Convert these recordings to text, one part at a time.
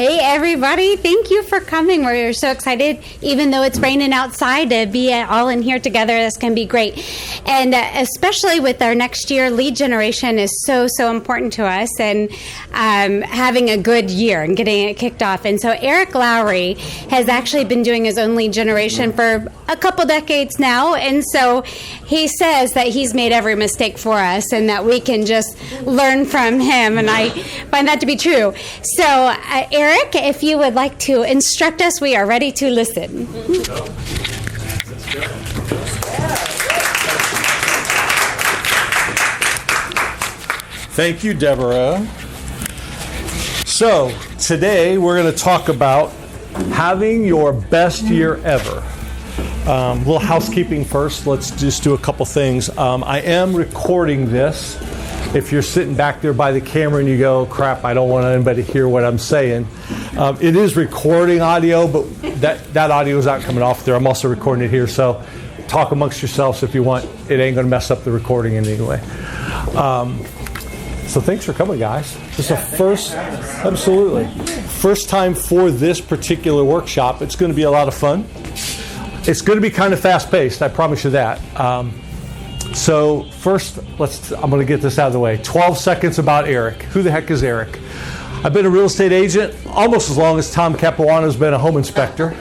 Hey, everybody. Thank you for coming. We're so excited, even though it's raining outside, to be all in here together. This can be great. And especially with our next year, lead generation is so important to us, and having a good year and getting it kicked off. And so Eric Lowry has actually been doing his own lead generation for a couple decades now. And so he says that he's made every mistake for us and that we can just learn from him. And I find that to be true. So Eric, if you would like to instruct us, we are ready to listen. Thank you, Deborah. So today we're going to talk about having your best year ever. A little housekeeping first. Let's just do a couple things. I am recording this. If you're sitting back there by the camera and you go, crap, I don't want anybody to hear what I'm saying. It is recording audio, but that audio is not coming off there. I'm also recording it here, so talk amongst yourselves if you want. It ain't going to mess up the recording in any way. So thanks for coming, guys. This is a first time for this particular workshop. It's going to be a lot of fun. It's going to be kind of fast-paced, I promise you that. So first, I'm going to get this out of the way. 12 seconds about Eric. Who the heck is Eric? I've been a real estate agent almost as long as Tom Capuano's been a home inspector,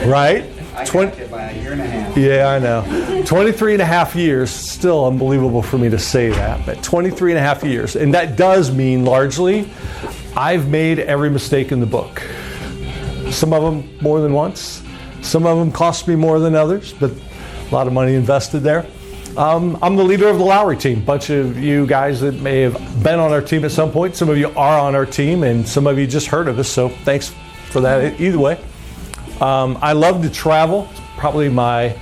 right? I got it by a year and a half. Yeah, I know. 23 and a half years. Still unbelievable for me to say that, but 23 and a half years. And that does mean largely I've made every mistake in the book. Some of them more than once. Some of them cost me more than others, but a lot of money invested there. I'm the leader of the Lowry team. A bunch of you guys that may have been on our team at some point. Some of you are on our team, and some of you just heard of us, so thanks for that either way. I love to travel. It's probably my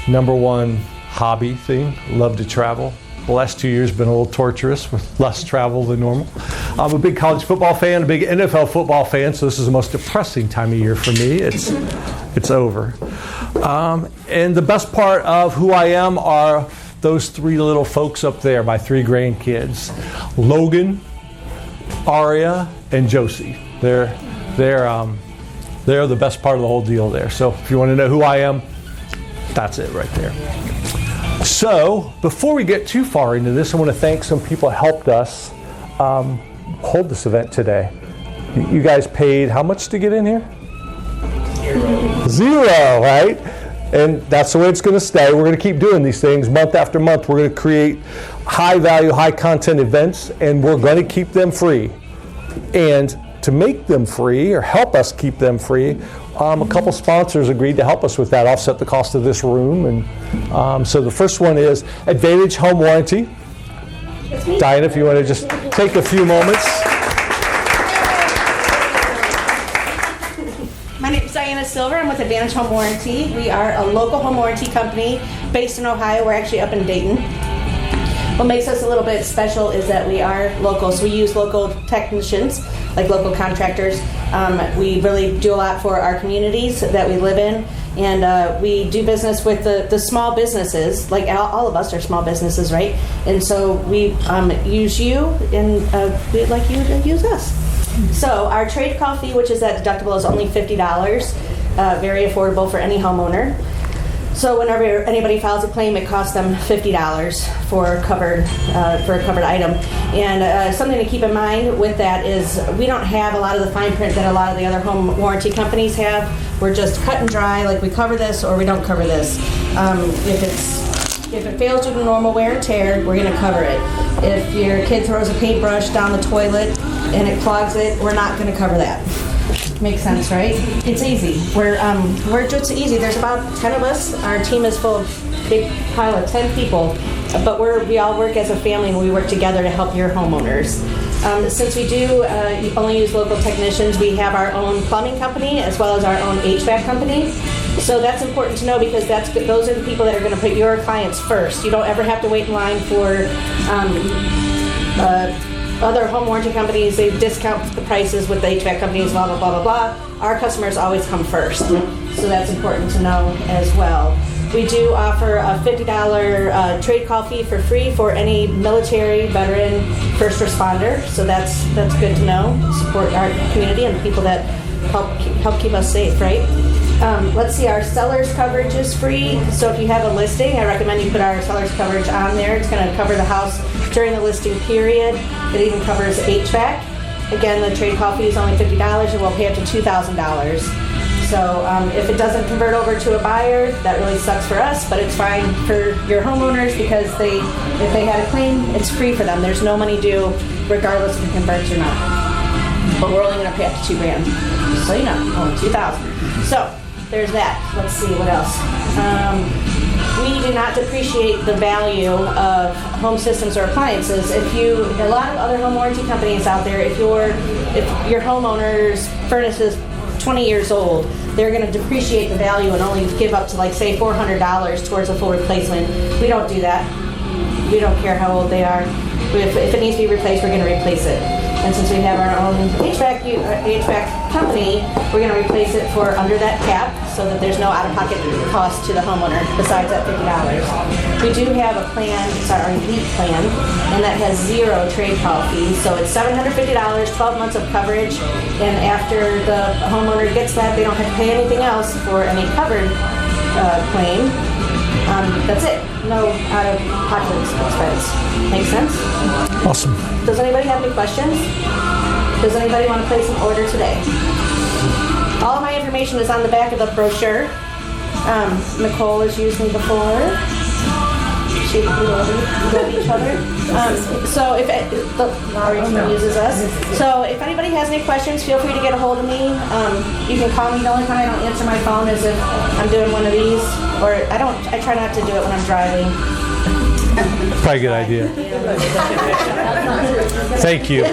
number one hobby thing. Love to travel. The last 2 years have been a little torturous with less travel than normal. I'm a big college football fan, a big NFL football fan, so this is the most depressing time of year for me. It's over. And the best part of who I am are those three little folks up there, my three grandkids. Logan, Aria, and Josie. They're the best part of the whole deal there. So if you want to know who I am, that's it right there. So before we get too far into this, I want to thank some people who helped us hold this event today. You guys paid how much to get in here? Zero, right? And that's the way it's going to stay. We're going to keep doing these things month after month. We're going to create high value, high content events, and we're going to keep them free. And to make them free, or help us keep them free, a couple sponsors agreed to help us with that, offset the cost of this room. And so the first one is Advantage Home Warranty. Diana, if you want to just take a few moments. My name is Diana Silver. I'm with Advantage Home Warranty. We are a local home warranty company based in Ohio. We're actually up in Dayton. What makes us a little bit special is that we are local, so we use local technicians, like local contractors. We really do a lot for our communities that we live in, and we do business with the small businesses, like all of us are small businesses, right? And so we use you, and we'd like you to use us. So our trade call fee, which is that deductible, is only $50, very affordable for any homeowner. So whenever anybody files a claim, it costs them $50 for a covered item. And something to keep in mind with that is we don't have a lot of the fine print that a lot of the other home warranty companies have. We're just cut and dry, like we cover this or we don't cover this. If it fails due to normal wear and tear, we're going to cover it. If your kid throws a paintbrush down the toilet and it clogs it, we're not going to cover that. Makes sense, right? It's easy. We're just easy. There's about 10 of us. Our team is full of big pile of 10 people, but we all work as a family and we work together to help your homeowners. Since we do only use local technicians, we have our own plumbing company as well as our own HVAC company. So that's important to know because those are the people that are going to put your clients first. You don't ever have to wait in line for other home warranty companies. They discount the prices with the HVAC companies, blah, blah, blah, blah, blah. Our customers always come first. So that's important to know as well. We do offer a $50 trade call fee for free for any military, veteran, first responder. So that's good to know. Support our community and the people that help keep us safe, right? Let's see, our seller's coverage is free. So if you have a listing, I recommend you put our seller's coverage on there. It's going to cover the house during the listing period. It even covers HVAC. Again, the trade call fee is only $50 and we'll pay up to $2,000. So if it doesn't convert over to a buyer, that really sucks for us, but it's fine for your homeowners because if they had a claim, it's free for them. There's no money due regardless if it converts or not. But we're only going to pay up to $2,000. Just so you know, only $2,000. So there's that. Let's see what else. We do not depreciate the value of home systems or appliances. A lot of other home warranty companies out there, if your homeowner's furnace is 20 years old, they're going to depreciate the value and only give up to like say $400 towards a full replacement. We don't do that. We don't care how old they are. If it needs to be replaced, we're going to replace it. And since we have our own HVAC company, we're going to replace it for under that cap so that there's no out-of-pocket cost to the homeowner besides that $50. We do have a plan, it's our elite plan, and that has 0 trade call fees. So it's $750, 12 months of coverage, and after the homeowner gets that, they don't have to pay anything else for any covered claim. That's it. No out-of-pocket expense. Make sense? Awesome. Does anybody have any questions? Does anybody want to place an order today? All of my information is on the back of the brochure. Nicole has used me before. We love each other. So if Lowry uses us. So if anybody has any questions, feel free to get a hold of me. You can call me. The only time I don't answer my phone is if I'm doing one of these, or I try not to do it when I'm driving. Probably a good idea. Thank you.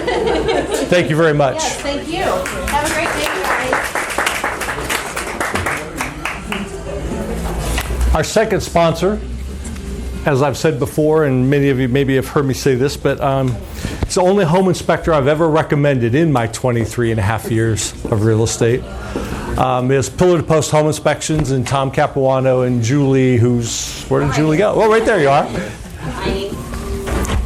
Thank you very much. Yes, thank you. Have a great day, guys. Our second sponsor, as I've said before, and many of you maybe have heard me say this, but it's the only home inspector I've ever recommended in my 23 and a half years of real estate. Is Pillar to Post Home Inspections, and Tom Capuano and Julie, where did Julie go? Well, right there you are.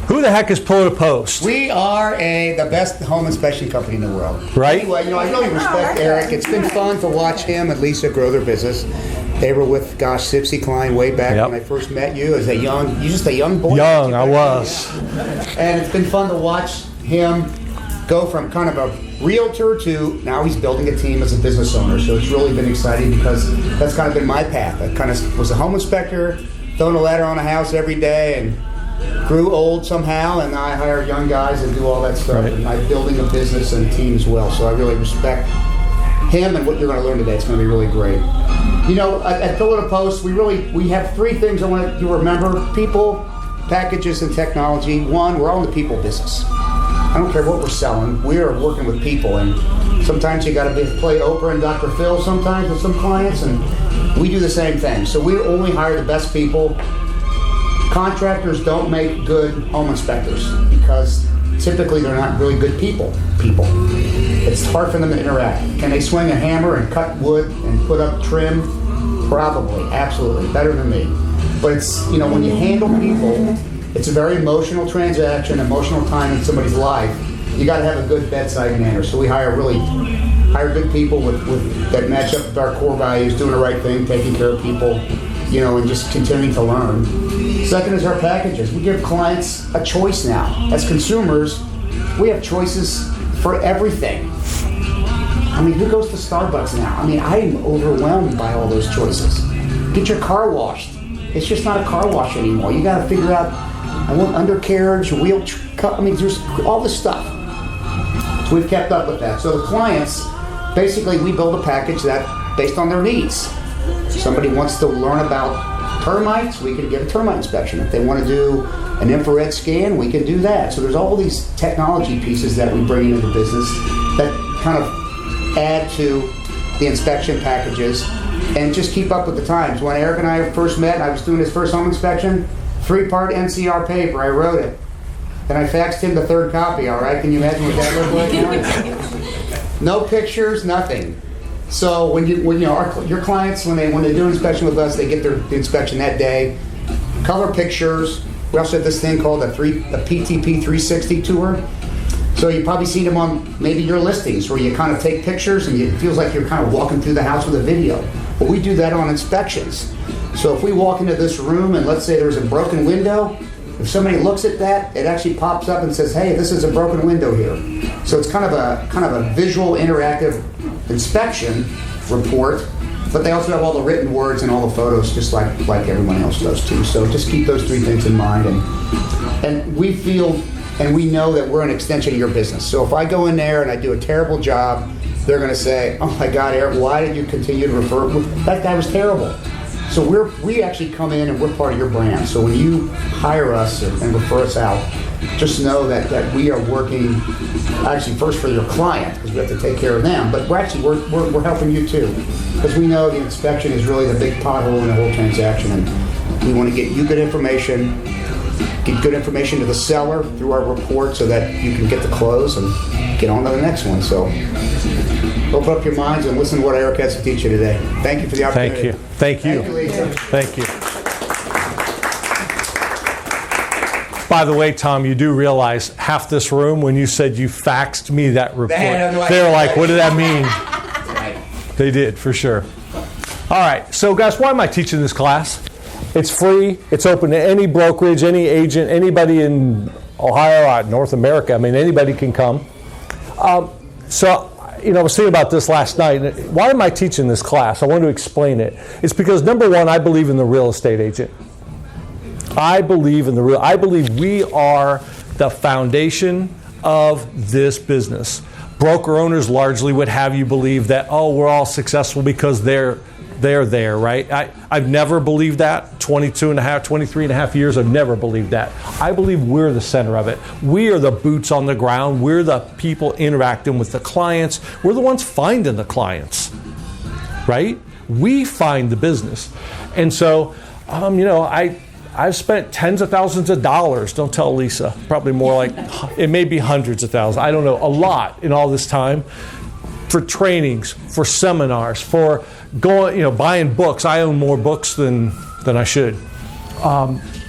Who the heck is Pillar to Post? We are the best home inspection company in the world. Right? Anyway, I really respect Eric. It's been fun to watch him and Lisa grow their business. They were with, Sipsy Klein way back when I first met you as you're just a young boy. Young, I was. And it's been fun to watch him go from kind of a realtor to now he's building a team as a business owner. So it's really been exciting because that's kind of been my path. I kind of was a home inspector, throwing a ladder on a house every day, and grew old somehow, and I hire young guys and do all that stuff. Right. And I'm building a business and a team as well. So I really respect him and what you're going to learn today. It's going to be really great. At Pillar to Post, we have 3 things I want you to remember: people, packages, and technology. 1, we're all in the people business. I don't care what we're selling. We are working with people, and sometimes you got to play Oprah and Dr. Phil sometimes with some clients, and we do the same thing. So we only hire the best people. Contractors don't make good home inspectors because typically they're not really good people. It's hard for them to interact. Can they swing a hammer and cut wood and put up trim? Probably, absolutely, better than me. But it's, when you handle people, it's a very emotional transaction, emotional time in somebody's life. You got to have a good bedside manner. So we hire good people that match up with our core values, doing the right thing, taking care of people, and just continuing to learn. Second is our packages. We give clients a choice now. As consumers, we have choices for everything. Who goes to Starbucks now? I'm overwhelmed by all those choices. Get your car washed. It's just not a car wash anymore. You got to figure out, I want undercarriage, wheel cut. There's all this stuff. So we've kept up with that. So the clients, basically, we build a package that based on their needs. Somebody wants to learn about termites, we can give a termite inspection. If they want to do an infrared scan, we can do that. So there's all these technology pieces that we bring into the business that kind of add to the inspection packages and just keep up with the times. When Eric and I first met, I was doing his first home inspection, 3-part NCR paper, I wrote it. Then I faxed him the 3rd copy, all right? Can you imagine what that looked like now? No pictures, nothing. So when your clients, when they do an inspection with us, they get the inspection that day. Color pictures. We also have this thing called a PTP 360 tour. So you've probably seen them on maybe your listings where you kind of take pictures and it feels like you're kind of walking through the house with a video. But we do that on inspections. So if we walk into this room and let's say there's a broken window, if somebody looks at that, it actually pops up and says, "Hey, this is a broken window here." So it's kind of a visual, interactive inspection report. But they also have all the written words and all the photos, just like everyone else does too. So just keep those three things in mind. And we feel and we know that we're an extension of your business. So if I go in there and I do a terrible job, they're going to say, "Oh my God, Eric, why did you continue to refer? That guy was terrible." So we actually come in and we're part of your brand. So when you hire us and refer us out, just know that we are working actually first for your client because we have to take care of them, but we're helping you too because we know the inspection is really the big pothole in the whole transaction, and we want to get you good information, get good information to the seller through our report so that you can get the close and get on to the next one. So open up your minds and listen to what Eric has to teach you today. Thank you for the opportunity. Thank you. Thank you, Lisa. Thank you. By the way, Tom, you do realize half this room, when you said you faxed me that report, they're like, "What did that mean?" They did, for sure. All right, so guys, why am I teaching this class? It's free. It's open to any brokerage, any agent, anybody in Ohio, North America. I mean, anybody can come. So, I was thinking about this last night. Why am I teaching this class? I want to explain it. It's because, number one, I believe in the real estate agent. I believe we are the foundation of this business. Broker owners largely would have you believe that, we're all successful because they're there, right? I've never believed that. 23 and a half years, I've never believed that. I believe we're the center of it. We are the boots on the ground. We're the people interacting with the clients. We're the ones finding the clients, right? We find the business. And so, I've spent tens of thousands of dollars, don't tell Lisa, probably more like, it may be hundreds of thousands, I don't know, a lot in all this time, for trainings, for seminars, for going, buying books. I own more books than I should.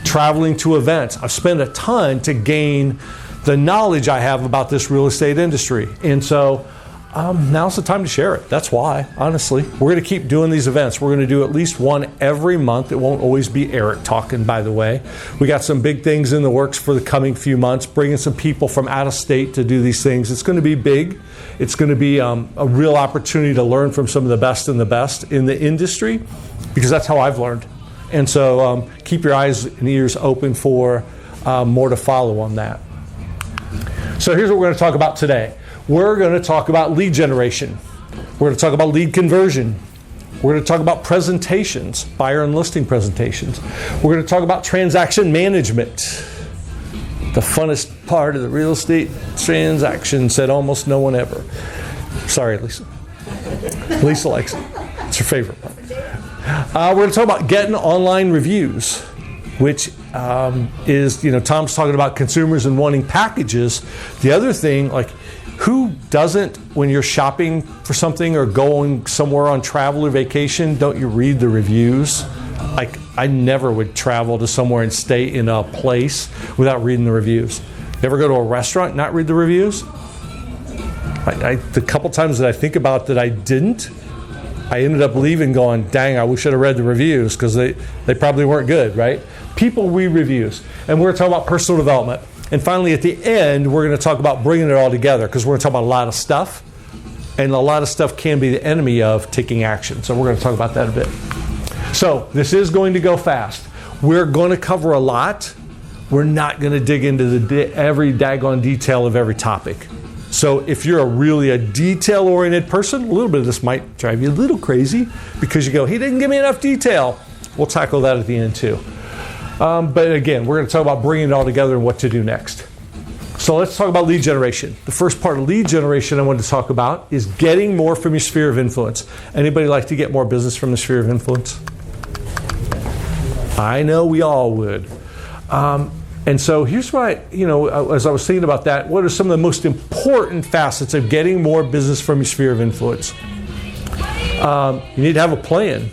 Traveling to events. I've spent a ton to gain the knowledge I have about this real estate industry. And so now's the time to share it. That's why, honestly. We're going to keep doing these events. We're going to do at least one every month. It won't always be Eric talking, by the way. We got some big things in the works for the coming few months, bringing some people from out of state to do these things. It's going to be big. It's going to be a real opportunity to learn from some of the best in the industry, because that's how I've learned. And so keep your eyes and ears open for more to follow on that. So here's what we're going to talk about today. We're going to talk about lead generation. We're going to talk about lead conversion. We're going to talk about presentations, buyer and listing presentations. We're going to talk about transaction management, the funnest part of the real estate transaction, said almost no one ever. Sorry, Lisa. Lisa likes it. It's her favorite part. We're going to talk about getting online reviews, which is, Tom's talking about consumers and wanting packages. The other thing, who doesn't, when you're shopping for something or going somewhere on travel or vacation, don't you read the reviews? I never would travel to somewhere and stay in a place without reading the reviews. You ever go to a restaurant and not read the reviews? The couple times that I think about that I didn't, I ended up leaving going, dang, I wish I'd have read the reviews, because they probably weren't good, right? People read reviews. And we're going to talk about personal development. And finally, at the end, we're going to talk about bringing it all together, because we're going to talk about a lot of stuff. And a lot of stuff can be the enemy of taking action. So we're going to talk about that a bit. So this is going to go fast. We're going to cover a lot. We're not going to dig into every daggone detail of every topic. So if you're really a detail-oriented person, a little bit of this might drive you a little crazy, because you go, he didn't give me enough detail. We'll tackle that at the end too. But again, we're going to talk about bringing it all together and what to do next. So let's talk about lead generation. The first part of lead generation I wanted to talk about is getting more from your sphere of influence. Anybody like to get more business from the sphere of influence? I know we all would. And so here's what as I was thinking about that, what are some of the most important facets of getting more business from your sphere of influence? You need to have a plan.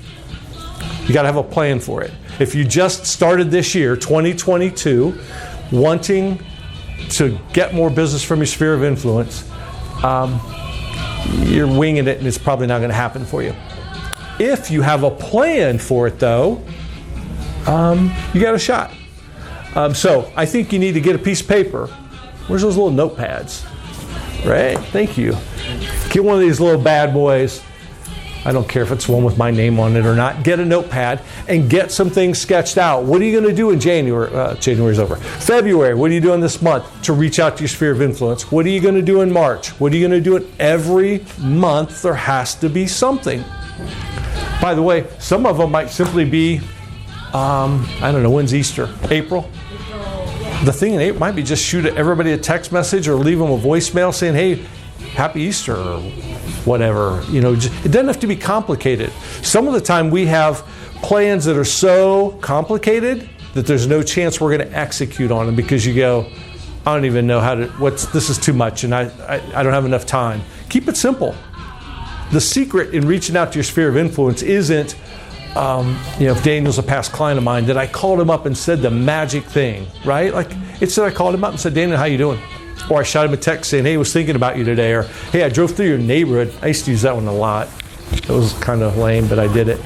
You got to have a plan for it. If you just started this year, 2022, wanting to get more business from your sphere of influence, you're winging it and it's probably not going to happen for you. If you have a plan for it, though, you got a shot. So I think you need to get a piece of paper. Where's those little notepads? Right? Thank you. Get one of these little bad boys. I don't care if it's one with my name on it or not. Get a notepad and get some things sketched out. What are you going to do in January? January's over. February, what are you doing this month to reach out to your sphere of influence? What are you going to do in March? What are you going to do? Every month there has to be something. By the way, some of them might simply be, I don't know, when's Easter? April? The thing in April might be just shoot everybody a text message or leave them a voicemail saying, hey, happy Easter, or whatever. You know, it doesn't have to be complicated. Some of the time we have plans that are so complicated that there's no chance we're going to execute on them because you go, I don't even know how to, this is too much and I don't have enough time. Keep it simple. The secret in reaching out to your sphere of influence isn't, if Daniel's a past client of mine, that I called him up and said the magic thing, right? Like, it's that I called him up and said, Daniel, how you doing? Or I shot him a text saying, hey, I was thinking about you today. Or, hey, I drove through your neighborhood. I used to use that one a lot. It was kind of lame, but I did it.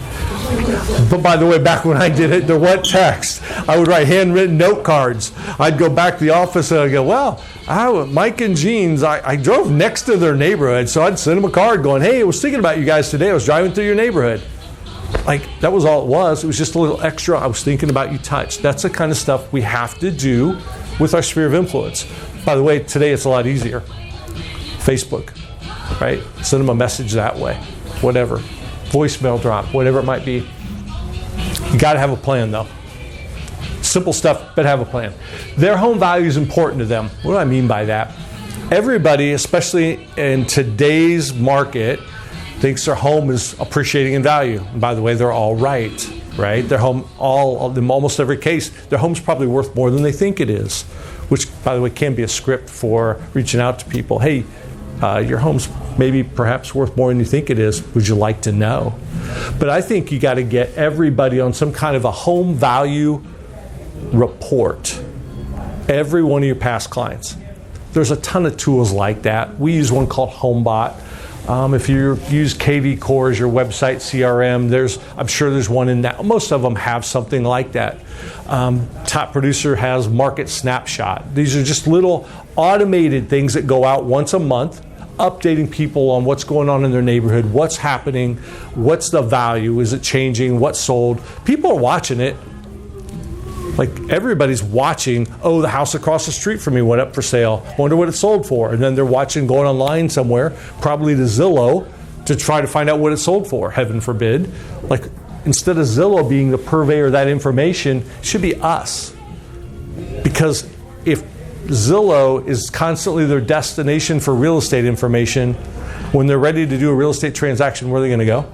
But by the way, back when I did it, there wasn't text. I would write handwritten note cards. I'd go back to the office and I'd go, well, Mike and Jean's, I drove next to their neighborhood. So I'd send them a card going, hey, I was thinking about you guys today. I was driving through your neighborhood. Like, that was all it was. It was just a little extra, I was thinking about you touch. That's the kind of stuff we have to do with our sphere of influence. By the way, today it's a lot easier. Facebook, right? Send them a message that way. Whatever. Voicemail drop, whatever it might be. You got to have a plan, though. Simple stuff, but have a plan. Their home value is important to them. What do I mean by that? Everybody, especially in today's market, thinks their home is appreciating in value. And by the way, they're all right? Their home, in almost every case, their home's probably worth more than they think it is, which, by the way, can be a script for reaching out to people. Hey, your home's maybe perhaps worth more than you think it is. Would you like to know? But I think you got to get everybody on some kind of a home value report. Every one of your past clients. There's a ton of tools like that. We use one called HomeBot. If you use KV Core as your website CRM, I'm sure there's one in that. Most of them have something like that. Top Producer has Market Snapshot. These are just little automated things that go out once a month, updating people on what's going on in their neighborhood, what's happening, what's the value, is it changing, what's sold. People are watching it. Like, everybody's watching, oh, the house across the street from me went up for sale. Wonder what it sold for. And then they're watching, going online somewhere, probably to Zillow, to try to find out what it sold for, heaven forbid. Like, instead of Zillow being the purveyor of that information, it should be us. Because if Zillow is constantly their destination for real estate information, when they're ready to do a real estate transaction, where are they going to go?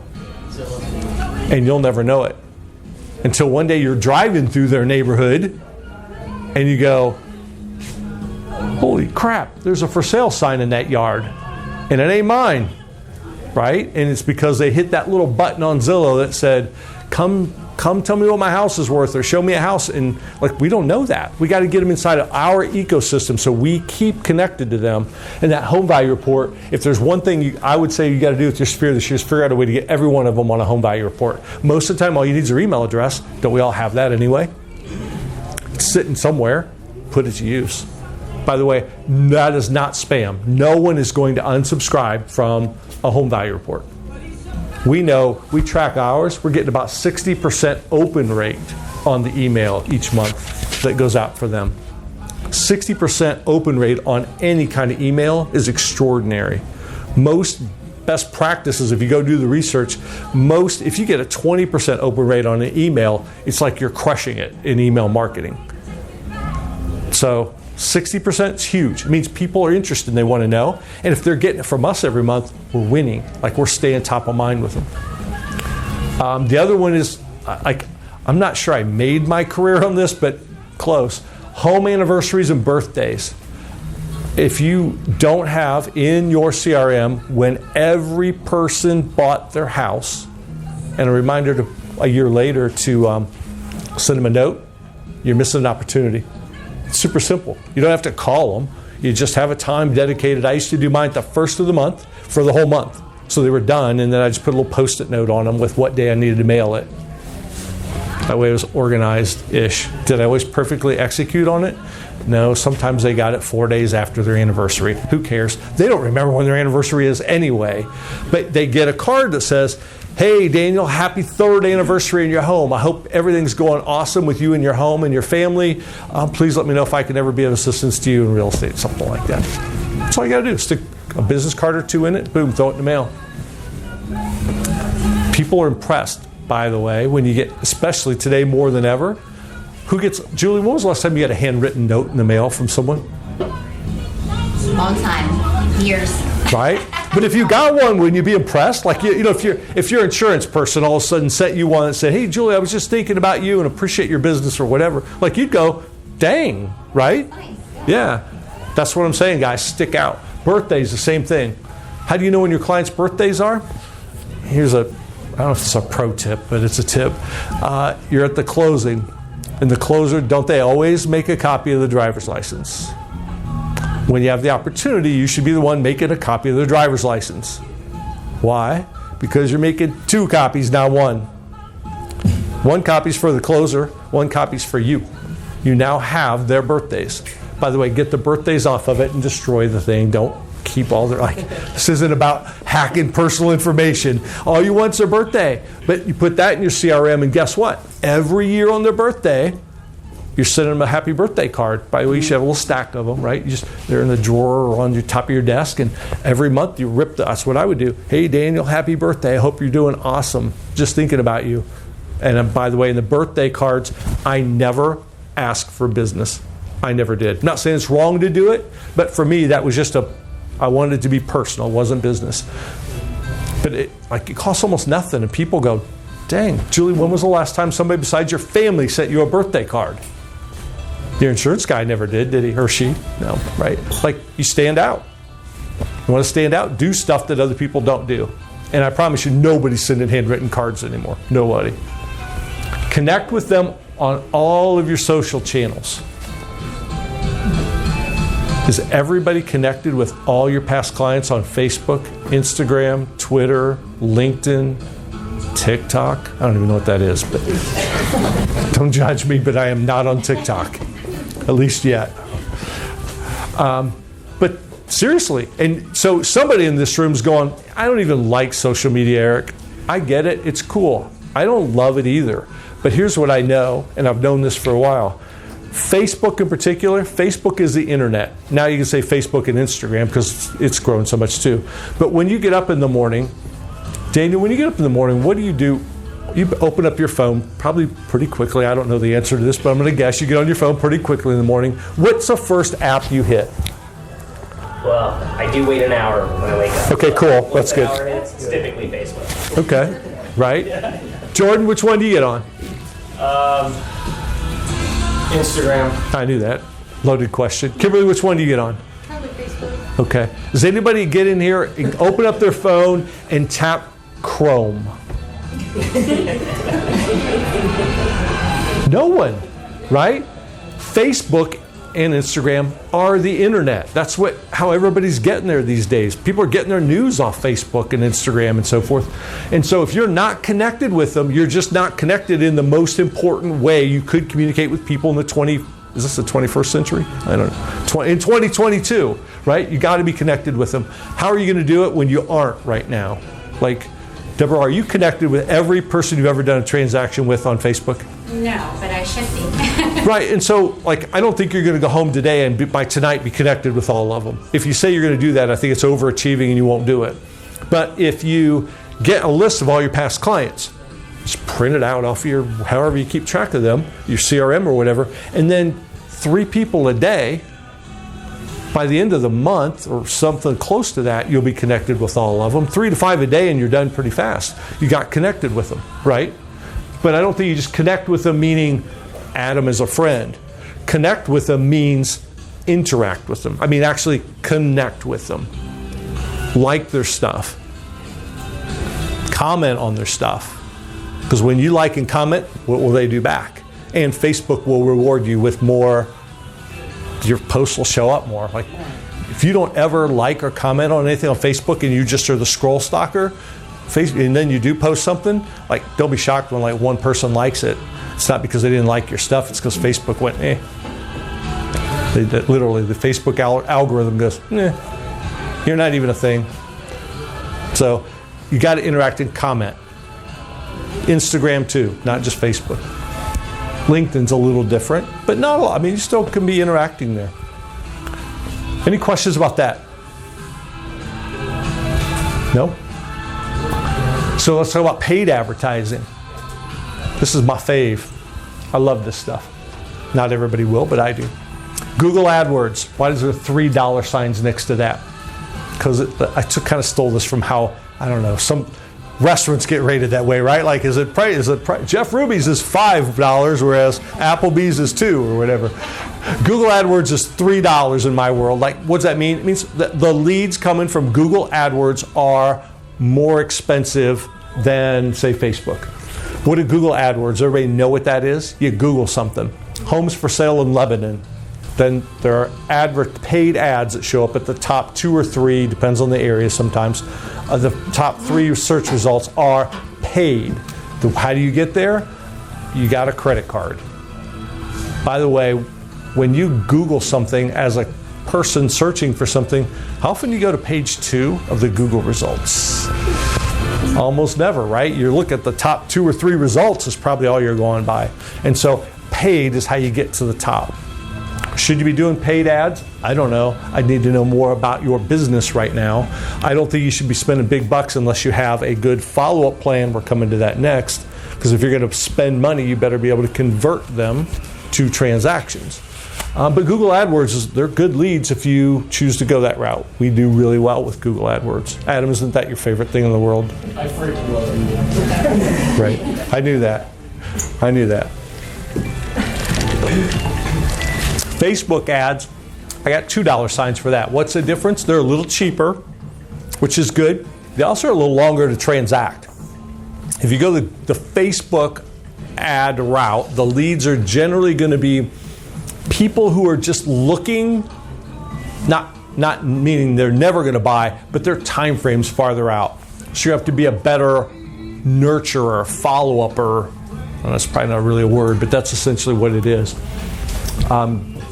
Zillow. And you'll never know it. Until one day you're driving through their neighborhood and you go, holy crap, there's a for sale sign in that yard and it ain't mine, right? And it's because they hit that little button on Zillow that said, come tell me what my house is worth or show me a house. And like, we don't know that. We got to get them inside of our ecosystem so we keep connected to them. And that home value report, if there's one thing I would say you got to do with your sphere this year is figure out a way to get every one of them on a home value report. Most of the time, all you need is their email address. Don't we all have that anyway? It's sitting somewhere. Put it to use. By the way, that is not spam. No one is going to unsubscribe from a home value report. We know, we track ours, we're getting about 60% open rate on the email each month that goes out for them. 60% open rate on any kind of email is extraordinary. Most best practices, if you go do the research, if you get a 20% open rate on an email, it's like you're crushing it in email marketing. So 60% is huge. It means people are interested and they want to know. And if they're getting it from us every month, we're winning. Like, we're staying top of mind with them. The other one is, I'm not sure I made my career on this, but close. Home anniversaries and birthdays. If you don't have in your CRM when every person bought their house, and a reminder a year later to send them a note, you're missing an opportunity. It's super simple. You don't have to call them. You just have a time dedicated. I used to do mine the first of the month for the whole month. So they were done, and then I just put a little Post-it note on them with what day I needed to mail it. That way it was organized-ish. Did I always perfectly execute on it? No, sometimes they got it 4 days after their anniversary. Who cares? They don't remember when their anniversary is anyway. But they get a card that says, "Hey, Daniel, happy 3rd anniversary in your home. I hope everything's going awesome with you and your home and your family. Please let me know if I can ever be of assistance to you in real estate," something like that. That's all you got to do. Stick a business card or two in it, boom, throw it in the mail. People are impressed, by the way, when you get, especially today more than ever. Julie, when was the last time you got a handwritten note in the mail from someone? Long time. Years. Right? But if you got one, wouldn't you be impressed? Like, if you're an insurance person, all of a sudden sent you one and said, "Hey, Julie, I was just thinking about you and appreciate your business," or whatever. Like, you'd go, "Dang," right? Nice. Yeah. That's what I'm saying, guys. Stick out. Birthdays, the same thing. How do you know when your clients' birthdays are? Here's I don't know if it's a pro tip, but it's a tip. You're at the closing. And the closer, don't they always make a copy of the driver's license? When you have the opportunity, you should be the one making a copy of the driver's license. Why? Because you're making 2 copies, not 1. 1 copy's for the closer, 1 copy's for you. You now have their birthdays. By the way, get the birthdays off of it and destroy the thing. Don't keep all their, this isn't about hacking personal information. All you want's their birthday. But you put that in your CRM, and guess what? Every year on their birthday, you're sending them a happy birthday card. By the way, you should have a little stack of them, right? They're in the drawer or on your top of your desk, and every month you that's what I would do. "Hey, Daniel, happy birthday. I hope you're doing awesome. Just thinking about you." And by the way, in the birthday cards, I never ask for business. I never did. I'm not saying it's wrong to do it, but for me, that was just I wanted it to be personal. It wasn't business. But it costs almost nothing, and people go, "Dang, Julie, when was the last time somebody besides your family sent you a birthday card?" Your insurance guy never did he? Or she? No, right? Like, you stand out. You want to stand out? Do stuff that other people don't do. And I promise you, nobody's sending handwritten cards anymore. Nobody. Connect with them on all of your social channels. Is everybody connected with all your past clients on Facebook, Instagram, Twitter, LinkedIn, TikTok? I don't even know what that is, but don't judge me, but I am not on TikTok, at least yet. But seriously, and so somebody in this room is going, "I don't even like social media, Eric." I get it, it's cool. I don't love it either. But here's what I know, and I've known this for a while. Facebook in particular, Facebook is the internet. Now you can say Facebook and Instagram because it's grown so much too. But when you get up in the morning, Daniel, when you get up in the morning, what do? You open up your phone probably pretty quickly. I don't know the answer to this, but I'm going to guess you get on your phone pretty quickly in the morning. What's the first app you hit? Well, I do wait an hour when I wake up. Okay, cool. That's good. It's typically Facebook. Okay, right. Jordan, which one do you get on? Instagram. I knew that. Loaded question. Kimberly, which one do you get on? Probably Facebook. Okay. Does anybody get in here and open up their phone and tap Chrome? No one, right? Facebook and Instagram are the internet. That's how everybody's getting there these days. People are getting their news off Facebook and Instagram and so forth. And so if you're not connected with them, you're just not connected in the most important way you could communicate with people in is this the 21st century? I don't know. In 2022, right? You got to be connected with them. How are you going to do it when you aren't right now? Like, Deborah, are you connected with every person you've ever done a transaction with on Facebook? No, but I should be. Right, and so, I don't think you're going to go home today and by tonight be connected with all of them. If you say you're going to do that, I think it's overachieving and you won't do it. But if you get a list of all your past clients, just print it out off your, however you keep track of them, your CRM or whatever, and then 3 people a day, by the end of the month or something close to that, you'll be connected with all of them. 3 to 5 a day and you're done pretty fast. You got connected with them, right? But I don't think you just connect with them meaning add them as a friend. Connect with them means interact with them. I mean, actually connect with them. Like their stuff. Comment on their stuff. Because when you like and comment, what will they do back? And Facebook will reward you with more. Your posts will show up more. Like, if you don't ever like or comment on anything on Facebook and you just are the scroll stalker, and then you do post something, like, don't be shocked when like one person likes it. It's not because they didn't like your stuff. It's because Facebook went, literally, the Facebook algorithm goes, you're not even a thing. So you got to interact and comment. Instagram too, not just Facebook. LinkedIn's a little different, but not a lot. I mean, you still can be interacting there. Any questions about that? No? So let's talk about paid advertising. This is my fave. I love this stuff. Not everybody will, but I do. Google AdWords. Why is there $3 signs next to that? Because I kind of stole this from how, I don't know, some restaurants get rated that way, right? Like, is it Jeff Ruby's is $5, whereas Applebee's is $2 or whatever. Google AdWords is $3 in my world. Like, what does that mean? It means that the leads coming from Google AdWords are more expensive than, say, Facebook. What is Google AdWords? Everybody know what that is? You Google something. Homes for sale in Lebanon. Then there are paid ads that show up at the top 2 or 3, depends on the area sometimes. The top 3 search results are paid. How do you get there? You got a credit card. By the way, when you Google something as a person searching for something, how often do you go to page 2 of the Google results? Almost never, right? You look at the top 2 or 3 results is probably all you're going by. And so paid is how you get to the top. Should you be doing paid ads? I don't know. I need to know more about your business right now. I don't think you should be spending big bucks unless you have a good follow-up plan. We're coming to that next. Because if you're going to spend money, you better be able to convert them to transactions. But Google AdWords, they're good leads if you choose to go that route. We do really well with Google AdWords. Adam, isn't that your favorite thing in the world? I freaking love it. Right. I knew that. Facebook ads, I got $2 signs for that. What's the difference? They're a little cheaper, which is good. They also are a little longer to transact. If you go the Facebook ad route, the leads are generally going to be people who are just looking, not meaning they're never going to buy, but their time frame's farther out. So you have to be a better nurturer, follow-upper. Well, that's probably not really a word, but that's essentially what it is.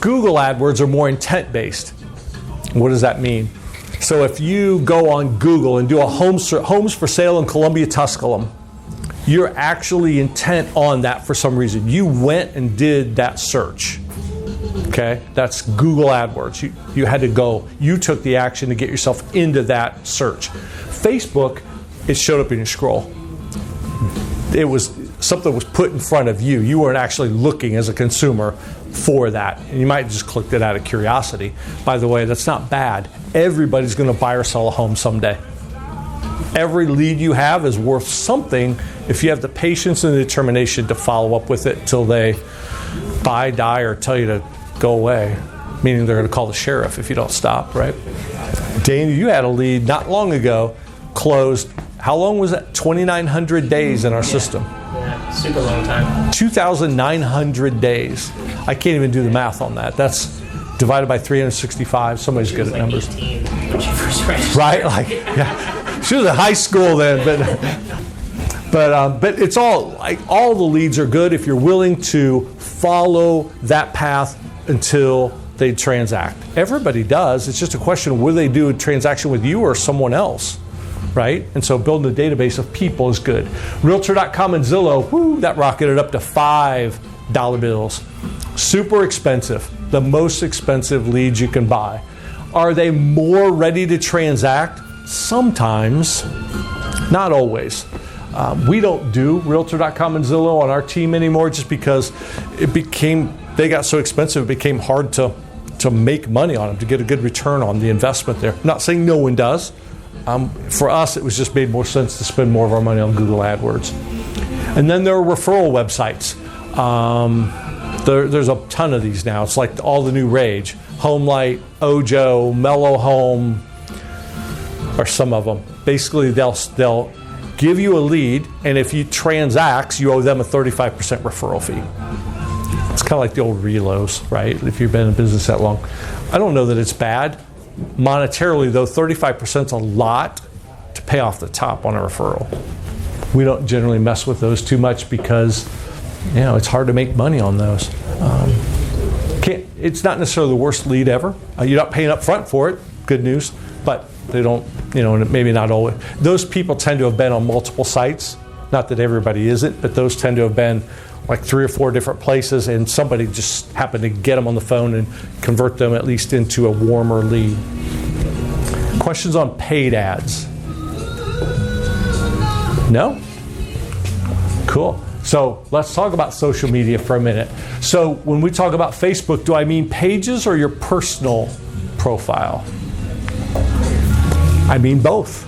Google AdWords are more intent-based. What does that mean? So if you go on Google and do a homes for sale in Columbia, Tusculum, you're actually intent on that for some reason. You went and did that search. Okay, that's Google AdWords. You had to go. You took the action to get yourself into that search. Facebook, it showed up in your scroll. It was something was put in front of you. You weren't actually looking as a consumer for that. And you might just click it out of curiosity. By the way, that's not bad. Everybody's going to buy or sell a home someday. Every lead you have is worth something if you have the patience and the determination to follow up with it until they buy, die, or tell you to go away. Meaning they're going to call the sheriff if you don't stop, right? Dana, you had a lead not long ago, closed. How long was that? 2,900 days in our system. Yeah, super long time. 2,900 days. I can't even do the math on that. That's divided by 365. Somebody's good at numbers. 18 when she first registered. Right? Like, yeah. She was in high school then, but it's all like all the leads are good if you're willing to follow that path until they transact. Everybody does. It's just a question of will they do a transaction with you or someone else, right? And so building a database of people is good. Realtor.com and Zillow, that rocketed up to $5 bills. Super expensive. The most expensive leads you can buy. Are they more ready to transact? Sometimes, not always. We don't do Realtor.com and Zillow on our team anymore just because they got so expensive, it became hard to make money on them, to get a good return on the investment there. I'm not saying no one does. For us, it was just made more sense to spend more of our money on Google AdWords. And then there are referral websites. There's a ton of these now. It's like all the new rage. HomeLight, Ojo, Mellow Home, or some of them. Basically, they'll give you a lead, and if you transact, you owe them a 35% referral fee. It's kind of like the old relos, right? If you've been in business that long. I don't know that it's bad. Monetarily, though, 35% is a lot to pay off the top on a referral. We don't generally mess with those too much because, it's hard to make money on those. It's not necessarily the worst lead ever. You're not paying up front for it. Good news. But they don't, maybe not always. Those people tend to have been on multiple sites. Not that everybody isn't, but those tend to have been like 3 or 4 different places, and somebody just happened to get them on the phone and convert them at least into a warmer lead. Questions on paid ads? No? Cool. So let's talk about social media for a minute. So when we talk about Facebook, do I mean pages or your personal profile? I mean both.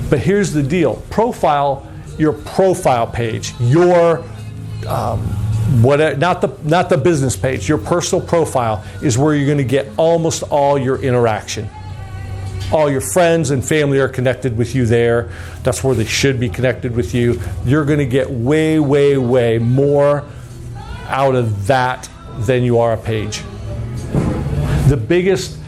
But here's the deal. Profile, your profile page, your not the business page, your personal profile is where you're going to get almost all your interaction. All your friends and family are connected with you there. That's where they should be connected with you. You're going to get way, way, way more out of that than you are a page. The biggest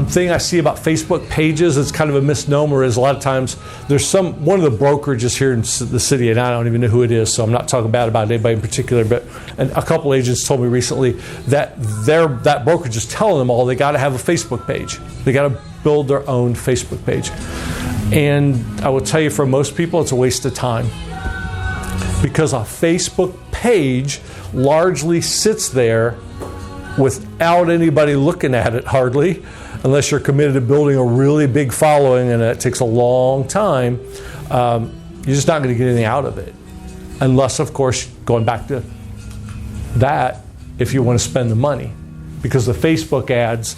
thing I see about Facebook pages, it's kind of a misnomer, is a lot of times there's one of the brokerages here in the city, and I don't even know who it is, so I'm not talking bad about anybody in particular, but a couple agents told me recently that that brokerage is telling them all they got to have a Facebook page. They got to build their own Facebook page. And I will tell you, for most people, it's a waste of time. Because a Facebook page largely sits there without anybody looking at it hardly, unless you're committed to building a really big following, and it takes a long time. You're just not going to get anything out of it. Unless, of course, going back to that, if you want to spend the money. Because the Facebook ads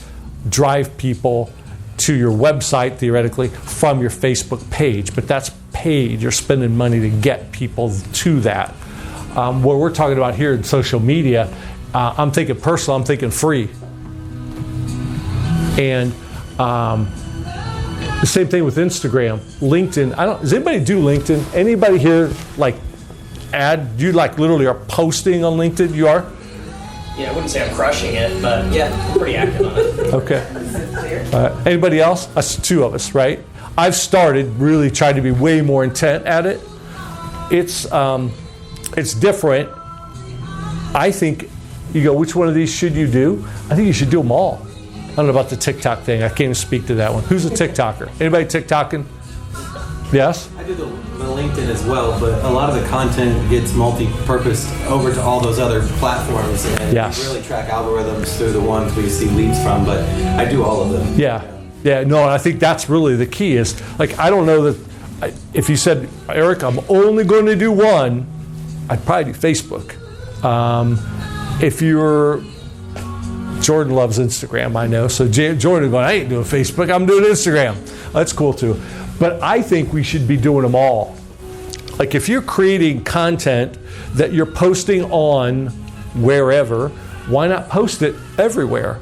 drive people to your website, theoretically, from your Facebook page. But that's paid. You're spending money to get people to that. What we're talking about here in social media, I'm thinking personal, I'm thinking free. And the same thing with Instagram, LinkedIn. Does anybody do LinkedIn? Anybody here you literally are posting on LinkedIn? You are? Yeah, I wouldn't say I'm crushing it, but yeah, I'm pretty active on it. Okay. Anybody else? That's 2 of us, right? I've started really trying to be way more intent at it. It's different. I think you go, which one of these should you do? I think you should do them all. I don't know about the TikTok thing. I can't even speak to that one. Who's a TikToker? Anybody TikToking? Yes? I do the LinkedIn as well, but a lot of the content gets multi-purposed over to all those other platforms, and yes. You really track algorithms through the ones we see leads from, but I do all of them. Yeah, no, and I think that's really the key is, I don't know that, if you said, Eric, I'm only going to do one, I'd probably do Facebook. If you're, Jordan loves Instagram, I know, so Jordan going, I ain't doing Facebook, I'm doing Instagram. That's cool too. But I think we should be doing them all. Like if you're creating content that you're posting on wherever, why not post it everywhere?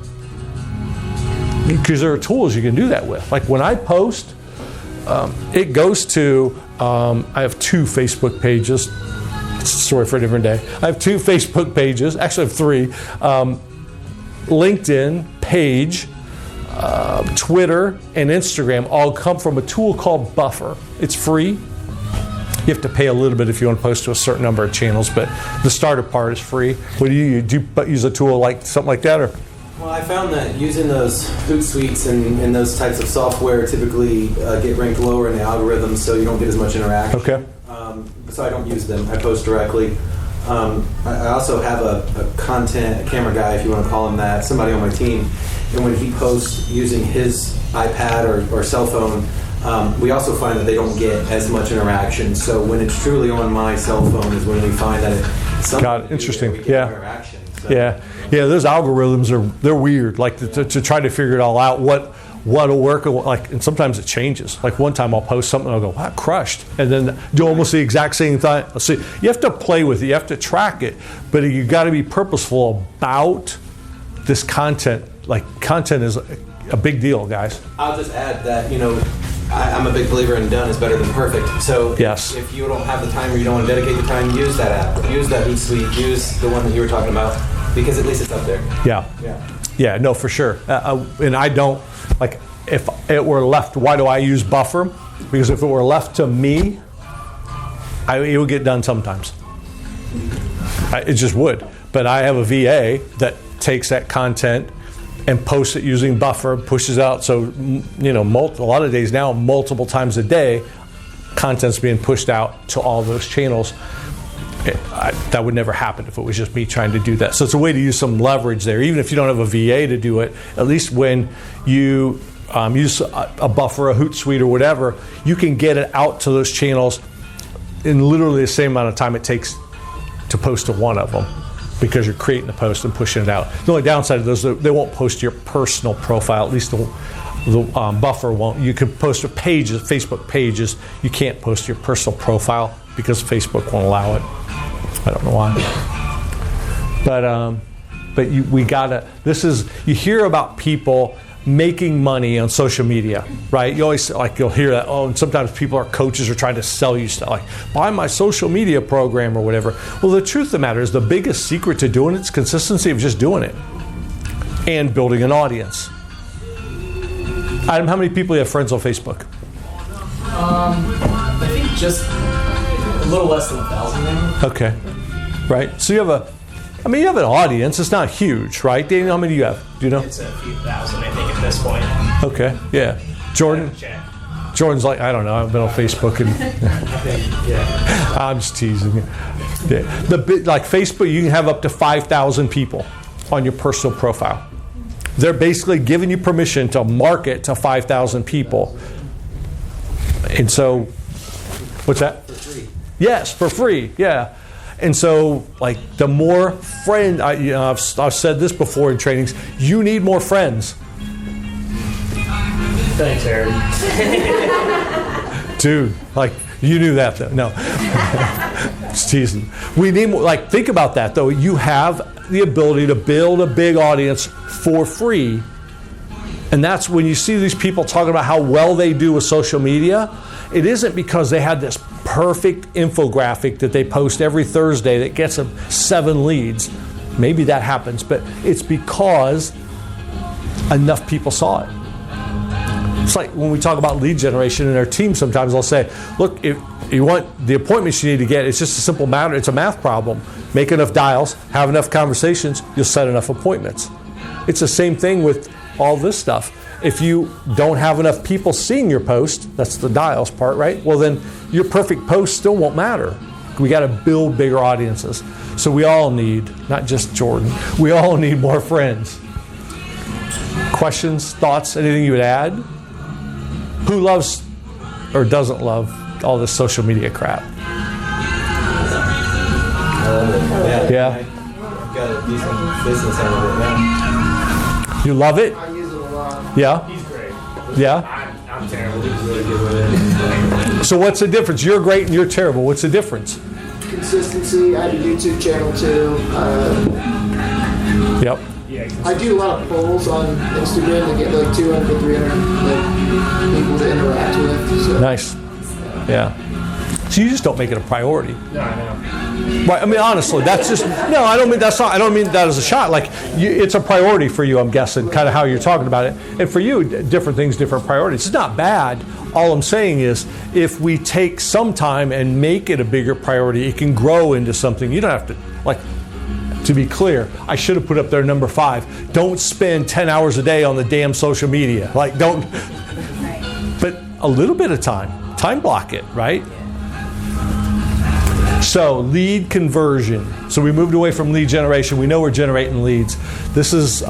Because there are tools you can do that with. Like when I post, it goes to, I have 2 Facebook pages. It's a story for a different day. I have 2 Facebook pages, actually I have 3. LinkedIn page, Twitter, and Instagram all come from a tool called Buffer. It's free. You have to pay a little bit if you want to post to a certain number of channels, but the starter part is free. What do you use a tool like something like that, or? Well, I found that using those Hootsuite and those types of software typically get ranked lower in the algorithms, so you don't get as much interaction. Okay. So I don't use them. I post directly. I also have a camera guy, if you want to call him that, somebody on my team, and when he posts using his iPad or cell phone, we also find that they don't get as much interaction. So when it's truly on my cell phone is when we find that Got it. Interesting. We get Yeah. interaction. So. Yeah. Those algorithms they're weird. Like to try to figure it all out. what'll work, and sometimes it changes. Like one time I'll post something and I'll go, wow, crushed. And then do almost the exact same thing. So you have to play with it, you have to track it, but you got to be purposeful about this content. Like content is a big deal, guys. I'll just add that, I'm a big believer in done is better than perfect. So yes. if you don't have the time or you don't want to dedicate the time, use that app. Use that Hootsuite. Use the one that you were talking about, because at least it's up there. Yeah, no, for sure. And I don't, like, if it were left, why do I use Buffer? Because if it were left to me, it would get done sometimes. It just would. But I have a VA that takes that content and posts it using Buffer, pushes out. So, a lot of days now, multiple times a day, content's being pushed out to all those channels. That would never happen if it was just me trying to do that. So it's a way to use some leverage there. Even if you don't have a VA to do it, at least when you use a Buffer, a Hootsuite, or whatever, you can get it out to those channels in literally the same amount of time it takes to post to one of them, because you're creating a post and pushing it out. The only downside of those, they won't post to your personal profile. At least the Buffer won't. You can post to pages, Facebook pages. You can't post to your personal profile because Facebook won't allow it. I don't know why. But we gotta. You hear about people making money on social media, right? You always you'll hear that. Oh, and sometimes people are coaches are trying to sell you stuff, like buy my social media program or whatever. Well, the truth of the matter is, the biggest secret to doing it is consistency of just doing it and building an audience. Adam, how many people do you have friends on Facebook? I think just a little less than 1,000 now. Okay, right. So you have an audience. It's not huge, right? Daniel, how many do you have? Do you know? It's a few thousand, I think, at this point. Okay, yeah. Jordan? Jordan's like, I don't know. I've been on Facebook and I'm just teasing you. Yeah. Like Facebook, you can have up to 5,000 people on your personal profile. They're basically giving you permission to market to 5,000 people. And so, what's that? For free. Yes, for free. Yeah. And so, the more friends, I've said this before in trainings, you need more friends. Thanks, Aaron. Dude, you knew that though. No. Just teasing. We need more, think about that though. You have the ability to build a big audience for free. And that's when you see these people talking about how well they do with social media. It isn't because they had this perfect infographic that they post every Thursday that gets them 7 leads. Maybe that happens, but it's because enough people saw it. It's like when we talk about lead generation in our team, sometimes I'll say, look, if you want the appointments you need to get, it's just a simple matter. It's a math problem. Make enough dials, have enough conversations, you'll set enough appointments. It's the same thing with all this stuff. If you don't have enough people seeing your post, that's the dials part, right? Well, then your perfect post still won't matter. We got to build bigger audiences. So we all need, not just Jordan, we all need more friends. Questions, thoughts, anything you would add? Who loves or doesn't love all this social media crap? Yeah. I've got a decent business out of it now. You love it? I use it a lot. Yeah? He's great. Yeah? I'm terrible. He's really good with it. So what's the difference? You're great and you're terrible. What's the difference? Consistency. I have a YouTube channel too. Yep. I do a lot of polls on Instagram to get 200 to 300 people to interact with. So. Nice. Yeah. So you just don't make it a priority. No, I know. Right. I mean, honestly, that's just no. I don't mean that's not. I don't mean that as a shot. It's a priority for you. I'm guessing, kind of how you're talking about it. And for you, different things, different priorities. It's not bad. All I'm saying is, if we take some time and make it a bigger priority, it can grow into something. You don't have to To be clear, I should have put up there number 5. Don't spend 10 hours a day on the damn social media. Don't. But a little bit of time block it, right? So lead conversion. So we moved away from lead generation. We know we're generating leads. This is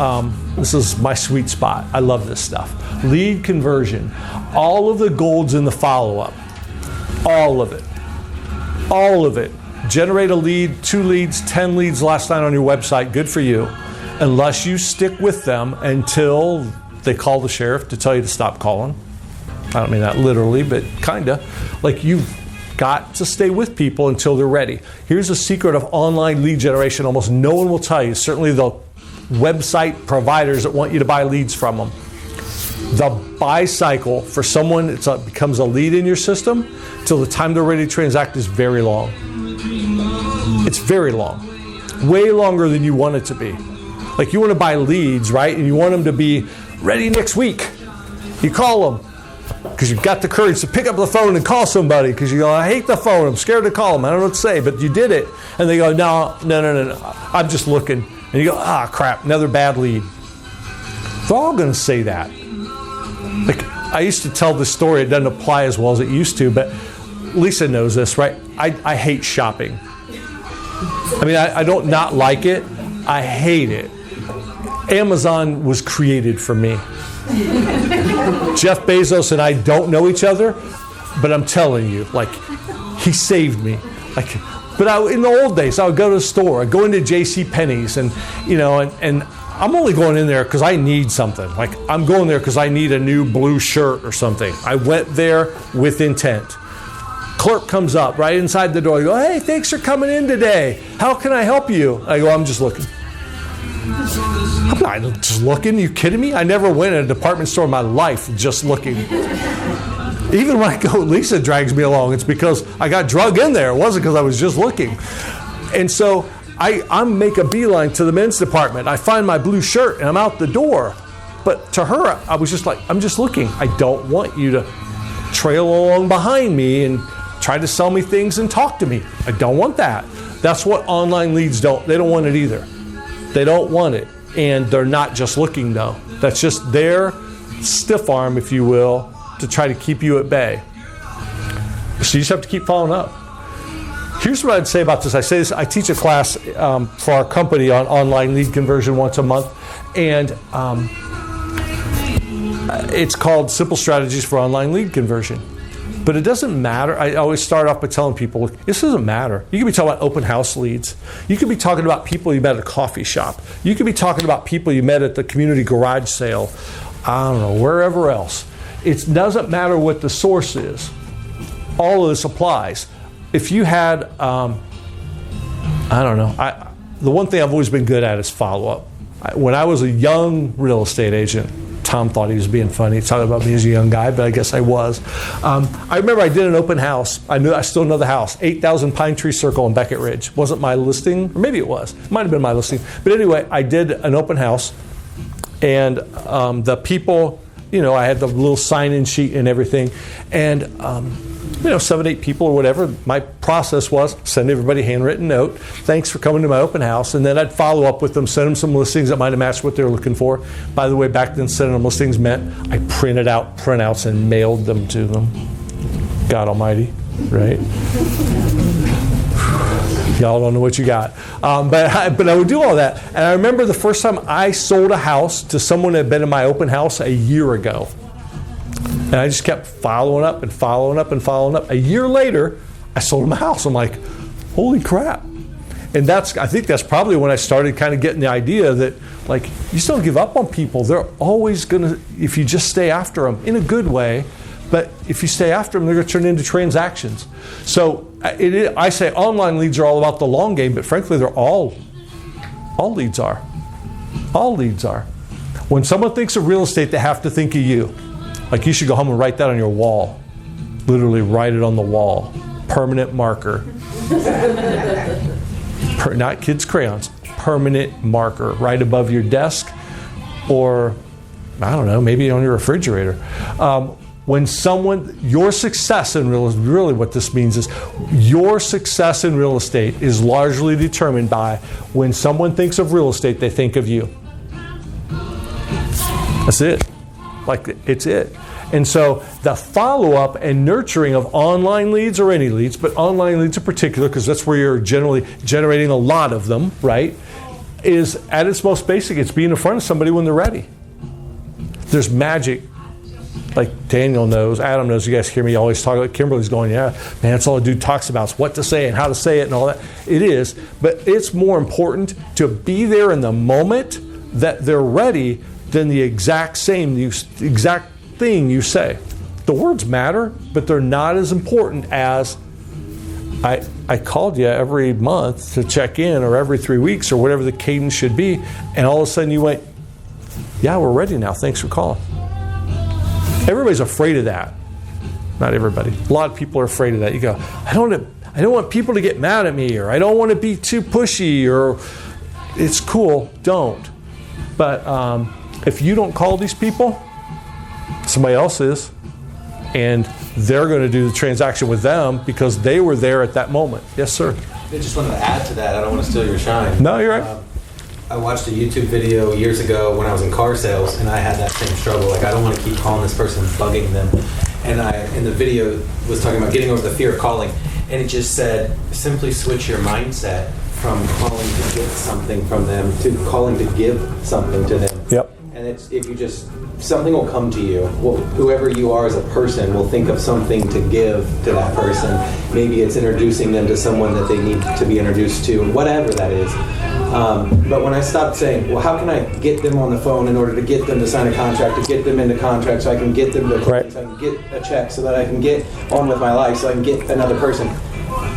my sweet spot. I love this stuff. Lead conversion. All of the gold's in the follow-up. All of it. All of it. Generate a lead, 2 leads, 10 leads last night on your website. Good for you. Unless you stick with them until they call the sheriff to tell you to stop calling. I don't mean that literally, but kinda. Like, you've got to stay with people until they're ready. Here's a secret of online lead generation almost no one will tell you, certainly the website providers that want you to buy leads from them. The buy cycle for someone that becomes a lead in your system till the time they're ready to transact is very long. It's very long. Way longer than you want it to be. Like, you want to buy leads, right? And you want them to be ready next week. You call them because you've got the courage to pick up the phone and call somebody because you go, I hate the phone. I'm scared to call them. I don't know what to say, but you did it. And they go, no. I'm just looking. And you go, crap, another bad lead. They're all going to say that. Like, I used to tell this story. It doesn't apply as well as it used to, but Lisa knows this, right? I hate shopping. I mean, I don't not like it. I hate it. Amazon was created for me. Jeff Bezos and I don't know each other, but I'm telling you, like, he saved me. Like, but in the old days, I would go to the store. I'd go into J.C. Penney's, and I'm only going in there because I need something. Like, I'm going there because I need a new blue shirt or something. I went there with intent. Clerk comes up right inside the door. I go, hey, thanks for coming in today. How can I help you? I go, I'm just looking. I'm not just looking. Are you kidding me? I never went in a department store in my life just looking. Even when I go, Lisa drags me along. It's because I got drug in there. It wasn't because I was just looking. And so I make a beeline to the men's department. I find my blue shirt and I'm out the door. But to her, I was just like, I'm just looking. I don't want you to trail along behind me and try to sell me things and talk to me. I don't want that. That's what online leads don't. They don't want it either. They don't want it. And they're not just looking, though. That's just their stiff arm, if you will, to try to keep you at bay. So you just have to keep following up. Here's what I'd say about this. I say this. I teach a class for our company on online lead conversion once a month, and it's called Simple Strategies for Online Lead Conversion. But it doesn't matter. I always start off by telling people, this doesn't matter. You could be talking about open house leads. You could be talking about people you met at a coffee shop. You could be talking about people you met at the community garage sale. I don't know, wherever else. It doesn't matter what the source is. All of this applies. If you had, I don't know, the one thing I've always been good at is follow-up. When I was a young real estate agent, Tom thought he was being funny, talking about me as a young guy, but I guess I was. I remember I did an open house. I still know the house, 8,000 Pine Tree Circle in Beckett Ridge. Wasn't my listing, or maybe it was. It might have been my listing. But anyway, I did an open house, and the people, I had the little sign-in sheet and everything, and 7, 8 people or whatever. My process was send everybody a handwritten note. Thanks for coming to my open house. And then I'd follow up with them, send them some listings that might have matched what they were looking for. By the way, back then sending them listings meant I printed out printouts and mailed them to them. God almighty, right? Y'all don't know what you got. But I would do all that. And I remember the first time I sold a house to someone that had been in my open house a year ago. And I just kept following up and following up and following up. A year later, I sold him a house. I'm like, holy crap. And I think that's probably when I started kind of getting the idea that, like, you just don't give up on people. They're always going to, if you just stay after them in a good way, but if you stay after them, they're going to turn into transactions. So I say online leads are all about the long game, but frankly, they're all leads are. All leads are. When someone thinks of real estate, they have to think of you. Like, you should go home and write that on your wall. Literally write it on the wall. Permanent marker. Not kids' crayons. Permanent marker right above your desk, or, I don't know, maybe on your refrigerator. When your success in real estate, really what this means is your success in real estate is largely determined by when someone thinks of real estate, they think of you. That's it. Like, it's it. And so the follow-up and nurturing of online leads, or any leads, but online leads in particular, because that's where you're generally generating a lot of them, right, is at its most basic. It's being in front of somebody when they're ready. There's magic. Like Daniel knows, Adam knows, you guys hear me always talk about. Kimberly's going, yeah, man, that's all a dude talks about is what to say and how to say it and all that. It is, but it's more important to be there in the moment that they're ready than the exact thing you say. The words matter, but they're not as important as I called you every month to check in, or every 3 weeks, or whatever the cadence should be, and all of a sudden you went, yeah, we're ready now, thanks for calling. Everybody's afraid of that. Not everybody. A lot of people are afraid of that. You go, I don't want people to get mad at me, or I don't want to be too pushy, or it's cool, don't. But if you don't call these people, somebody else is, and they're going to do the transaction with them because they were there at that moment. Yes, sir. I just wanted to add to that. I don't want to steal your shine. No, you're right. I watched a YouTube video years ago when I was in car sales, and I had that same struggle. Like, I don't want to keep calling this person, bugging them. And in the video was talking about getting over the fear of calling, and it just said, simply switch your mindset from calling to get something from them to calling to give something to them. Yep. And it's, if you just, something will come to you. Whoever you are as a person will think of something to give to that person. Maybe it's introducing them to someone that they need to be introduced to, whatever that is. But when I stopped saying, well, how can I get them on the phone in order to get them to sign a contract, to get them into contract, so I can get them to right. so I can get a check, so that I can get on with my life, so I can get another person,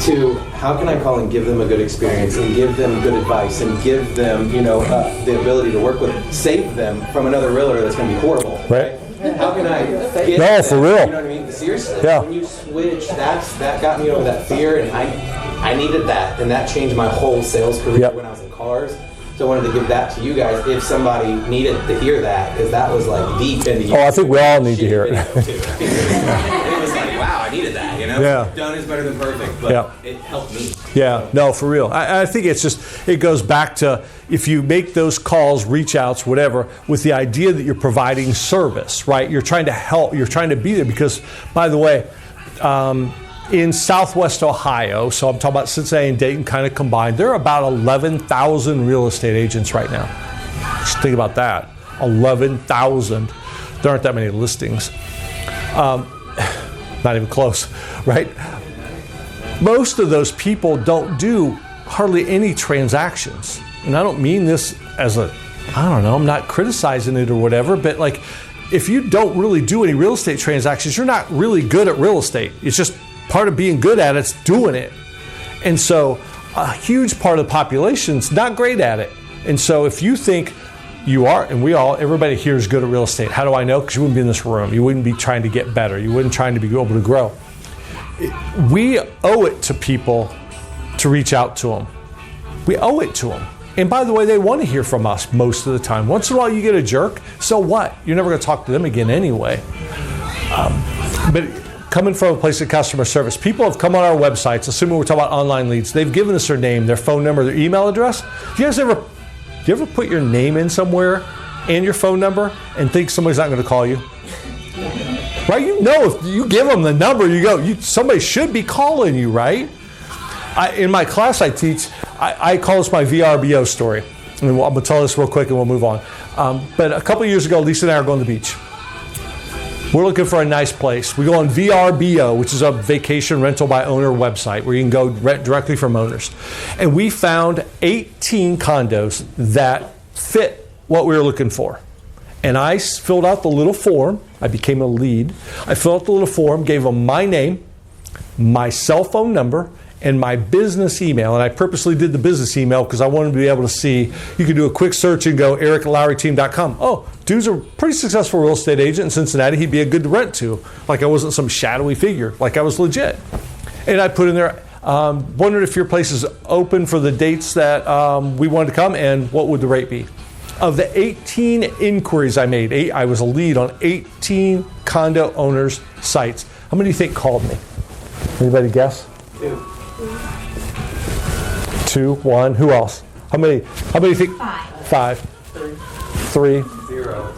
to how can I call and give them a good experience, and give them good advice, and give them, the ability to work with, save them from another realtor that's going to be horrible. Right. How can I get No, for real. You know what I mean? Seriously. Yeah. When you switch, that got me over that fear, and I needed that, and that changed my whole sales career Yep. when I was in cars. So I wanted to give that to you guys if somebody needed to hear that, because that was like deep into you. Oh, I think we all need to hear it. And it was like, wow, I needed that, Yeah. Done is better than perfect, but Yeah. it helped me. Yeah, no, for real. I think it goes back to, if you make those calls, reach outs, whatever, with the idea that you're providing service, right? You're trying to help, you're trying to be there, because, by the way, in Southwest Ohio, so I'm talking about Cincinnati and Dayton kind of combined, there are about 11,000 real estate agents right now. Just think about that. 11,000. There aren't that many listings. Not even close, right? Most of those people don't do hardly any transactions. And I don't mean this as I'm not criticizing it or whatever, but like, if you don't really do any real estate transactions, you're not really good at real estate. It's just part of being good at it's doing it. And so a huge part of the population's not great at it. And so if you think you are, and everybody here is good at real estate. How do I know? Because you wouldn't be in this room. You wouldn't be trying to get better. You wouldn't trying to be able to grow. We owe it to people to reach out to them. We owe it to them. And by the way, they want to hear from us most of the time. Once in a while you get a jerk, so what? You're never going to talk to them again anyway. But coming from a place of customer service, people have come on our websites, assuming we're talking about online leads. They've given us their name, their phone number, their email address. Do you ever put your name in somewhere and your phone number and think somebody's not going to call you? Right? If you give them the number, somebody should be calling you, right? In my class I teach, I call this my VRBO story. And I'm going to tell this real quick and we'll move on. But a couple of years ago, Lisa and I are going to the beach. We're looking for a nice place. We go on VRBO, which is a vacation rental by owner website where you can go rent directly from owners. And we found 18 condos that fit what we were looking for. And I filled out the little form. I became a lead. I filled out the little form, gave them my name, my cell phone number, and my business email. And I purposely did the business email because I wanted to be able to see, you could do a quick search and go eric@lowryteam.com. Oh, dude's a pretty successful real estate agent in Cincinnati. He'd be a good to rent to. Like I wasn't some shadowy figure. Like I was legit. And I put in there, wondered if your place is open for the dates that we wanted to come, and what would the rate be? Of the 18 inquiries I made, I was a lead on 18 condo owners' sites. How many do you think called me? Anybody guess? 2, 1. Who else? How many do you think? 5. 3. 0.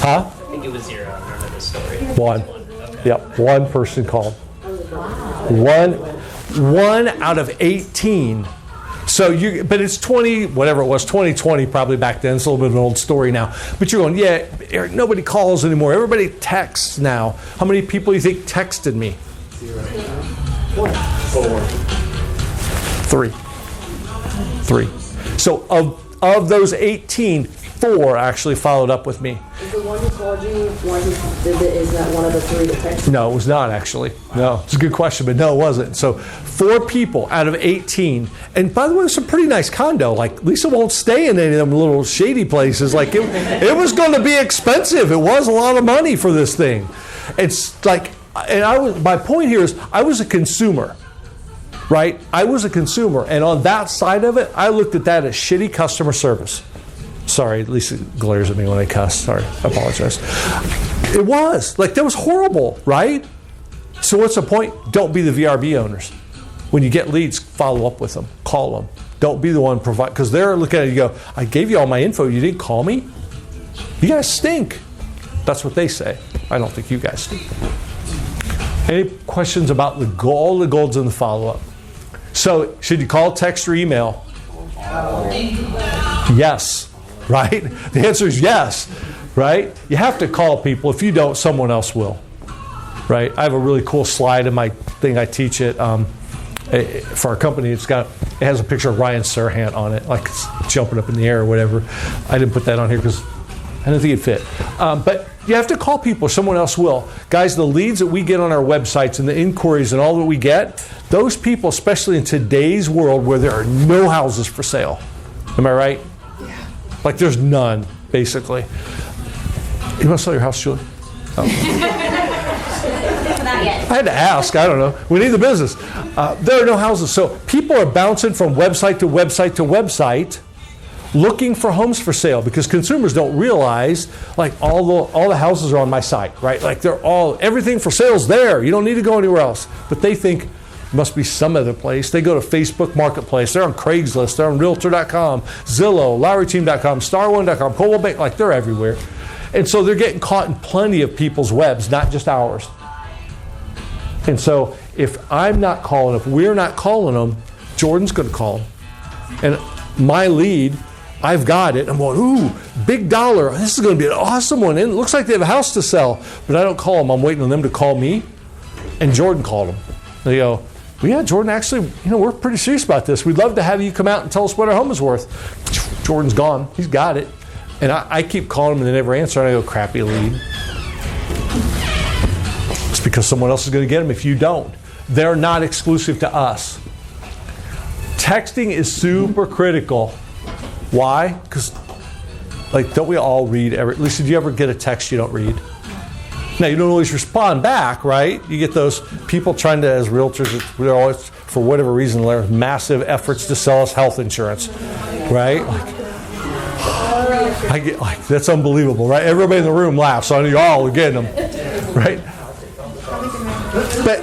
Huh? I think it was 0. I remember the story. 1. Okay. Yep, one person called. One out of 18. So but it's 2020 probably back then. It's a little bit of an old story now. But you're going, yeah, Eric, nobody calls anymore. Everybody texts now. How many people do you think texted me? 4. 3. So of those 18, 4 actually followed up with me. Is the one who called you, is that one of the 3 that texted? No, it was not actually. No, it's a good question, but no, it wasn't. So 4 people out of 18. And by the way, it was a pretty nice condo. Like, Lisa won't stay in any of them little shady places. Like, it was going to be expensive. It was a lot of money for this thing. It's like, and my point here is I was a consumer, right? I was a consumer. And on that side of it, I looked at that as shitty customer service. Sorry, Lisa glares at me when I cuss. Sorry, I apologize. It was. Like, that was horrible, right? So what's the point? Don't be the VRB owners. When you get leads, follow up with them. Call them. Don't be the one provide, because they're looking at it and go, I gave you all my info. You didn't call me? You guys stink. That's what they say. I don't think you guys stink. Any questions about all the golds in the follow-up? So should you call, text, or email? Yes. Right? The answer is yes, right? You have to call people. If you don't, someone else will, right? I have a really cool slide in my thing I teach it for our company. It has a picture of Ryan Serhant on it, like it's jumping up in the air or whatever. I didn't put that on here because I didn't think it'd fit. But you have to call people. Someone else will. Guys, the leads that we get on our websites and the inquiries and all that we get, those people, especially in today's world where there are no houses for sale. Am I right? Like, there's none, basically. You want to sell your house, Julie? Oh. Not yet. I had to ask. I don't know. We need the business. There are no houses. So people are bouncing from website to website to website looking for homes for sale because consumers don't realize, like, all the houses are on my site, right? Like, everything for sale's there. You don't need to go anywhere else. But they think, must be some other place. They go to Facebook Marketplace. They're on Craigslist. They're on Realtor.com, Zillow, LowryTeam.com, Star1.com, Coldwell Bank. Like, they're everywhere. And so they're getting caught in plenty of people's webs, not just ours. And so if I'm not calling, if we're not calling them, Jordan's going to call them. And my lead, I've got it. I'm going, ooh, big dollar. This is going to be an awesome one. And it looks like they have a house to sell. But I don't call them. I'm waiting on them to call me. And Jordan called them. They go, well, yeah, Jordan, actually, we're pretty serious about this. We'd love to have you come out and tell us what our home is worth. Jordan's gone. He's got it. And I keep calling them and they never answer. And I go, crappy lead. It's because someone else is going to get them if you don't. They're not exclusive to us. Texting is super critical. Why? Because, like, don't we all read Lisa, do you ever get a text you don't read? Now, you don't always respond back, right? You get those people trying to, as realtors, they're always, for whatever reason, there's massive efforts to sell us health insurance, right? I get, like, that's unbelievable, right? Everybody in the room laughs, so you're all getting them, right? But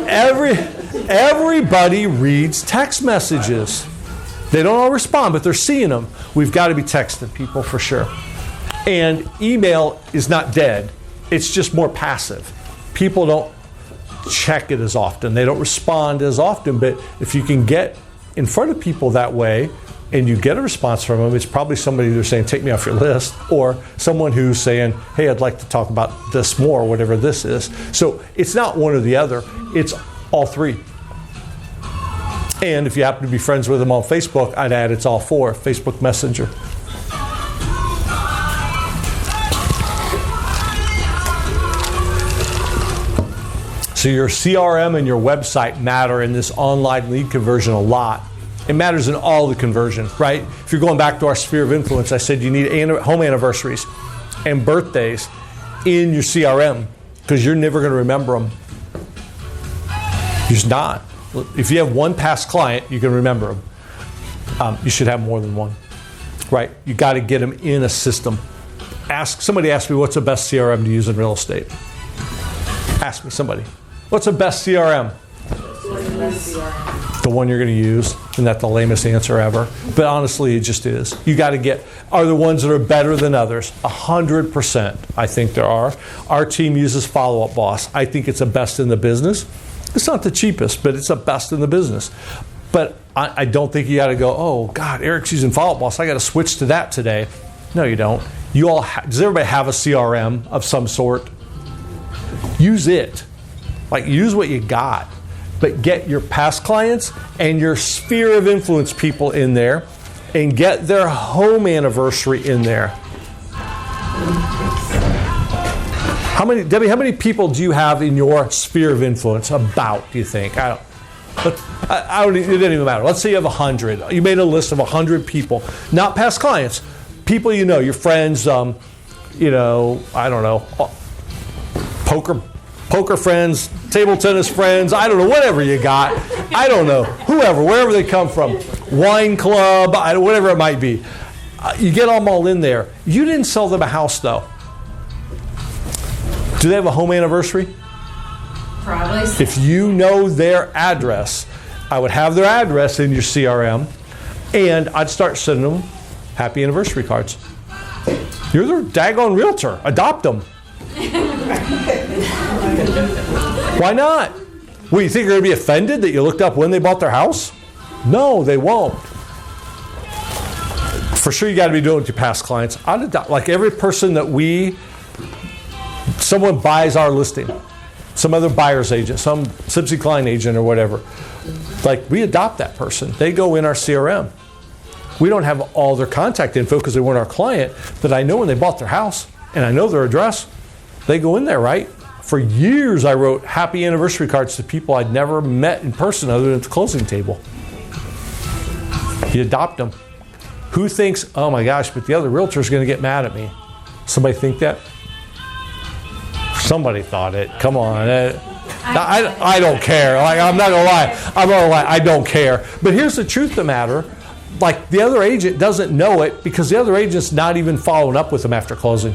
everybody reads text messages. They don't all respond, but they're seeing them. We've got to be texting people for sure. And email is not dead. It's just more passive. People don't check it as often. They don't respond as often. But if you can get in front of people that way and you get a response from them, it's probably somebody who's saying, take me off your list, or someone who's saying, hey, I'd like to talk about this more, whatever this is. So it's not one or the other. It's all three. And if you happen to be friends with them on Facebook, I'd add it's all 4. Facebook Messenger. So your CRM and your website matter in this online lead conversion a lot. It matters in all the conversions, right? If you're going back to our sphere of influence, I said you need home anniversaries and birthdays in your CRM because you're never going to remember them. You're just not. If you have one past client, you can remember them. You should have more than one, right? You got to get them in a system. Somebody asked me, what's the best CRM to use in real estate? Ask me, somebody. What's the best CRM? The one you're going to use. Isn't that the lamest answer ever? But honestly, it just is. You got to get, are there ones that are better than others? 100%, I think there are. Our team uses Follow Up Boss. I think it's the best in the business. It's not the cheapest, but it's the best in the business. But I don't think you got to go, oh, God, Eric's using Follow Up Boss. I got to switch to that today. No, you don't. Does everybody have a CRM of some sort? Use it. Like, use what you got. But get your past clients and your sphere of influence people in there and get their home anniversary in there. Debbie, how many people do you have in your sphere of influence? About, do you think? It doesn't even matter. Let's say you have 100. You made a list of 100 people, not past clients, people you know, your friends, I don't know, poker friends, table tennis friends, I don't know, whatever you got. I don't know, whoever, wherever they come from, wine club, whatever it might be. You get them all in there. You didn't sell them a house, though. Do they have a home anniversary? Probably. If you know their address, I would have their address in your CRM, and I'd start sending them happy anniversary cards. You're their daggone realtor. Adopt them. Why not? Well, you think they're going to be offended that you looked up when they bought their house? No, they won't. For sure, you got to be doing it with your past clients. I'd adopt, like every person that someone buys our listing, some other buyer's agent, some Sipsy Klein agent or whatever. Like, we adopt that person. They go in our CRM. We don't have all their contact info because they weren't our client, but I know when they bought their house and I know their address, they go in there, right? For years, I wrote happy anniversary cards to people I'd never met in person other than at the closing table. You adopt them. Who thinks, oh my gosh, but the other realtor's going to get mad at me? Somebody think that? Somebody thought it. Come on. I don't care. Like, I'm not going to lie. I don't care. But here's the truth of the matter. Like, the other agent doesn't know it because the other agent's not even following up with them after closing.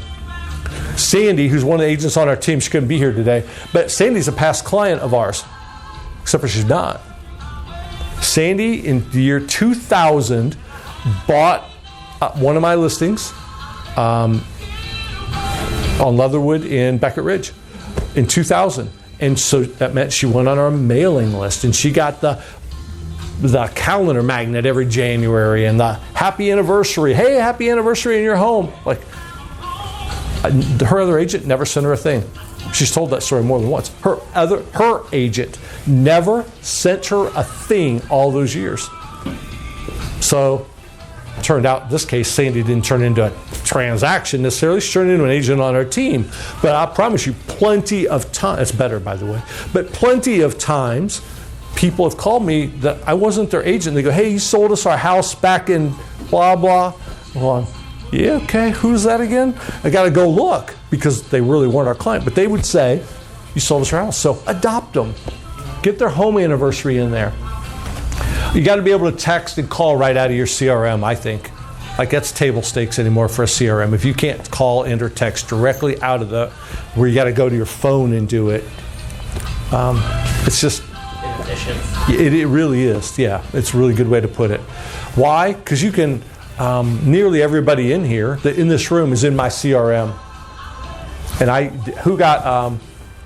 Sandy, who's one of the agents on our team, she couldn't be here today, but Sandy's a past client of ours, except for she's not. Sandy, in the year 2000, bought one of my listings on Leatherwood in Beckett Ridge in 2000. And so that meant she went on our mailing list, and she got the calendar magnet every January and the happy anniversary. Hey, happy anniversary in your home. Like, her other agent never sent her a thing. She's told that story more than once. Her agent never sent her a thing all those years. So, it turned out in this case, Sandy didn't turn into a transaction necessarily. She turned into an agent on our team. But I promise you, plenty of time. It's better, by the way. But plenty of times, people have called me that I wasn't their agent. They go, hey, you sold us our house back in blah, blah. Well, yeah, okay, who's that again? I got to go look because they really weren't our client. But they would say, you sold us your house. So adopt them. Get their home anniversary in there. You got to be able to text and call right out of your CRM, I think. Like, that's table stakes anymore for a CRM. If you can't call and or text directly out of where you got to go to your phone and do it, it's just... It really is, yeah. It's a really good way to put it. Why? Because you can... nearly everybody in here, in this room, is in my CRM. And who got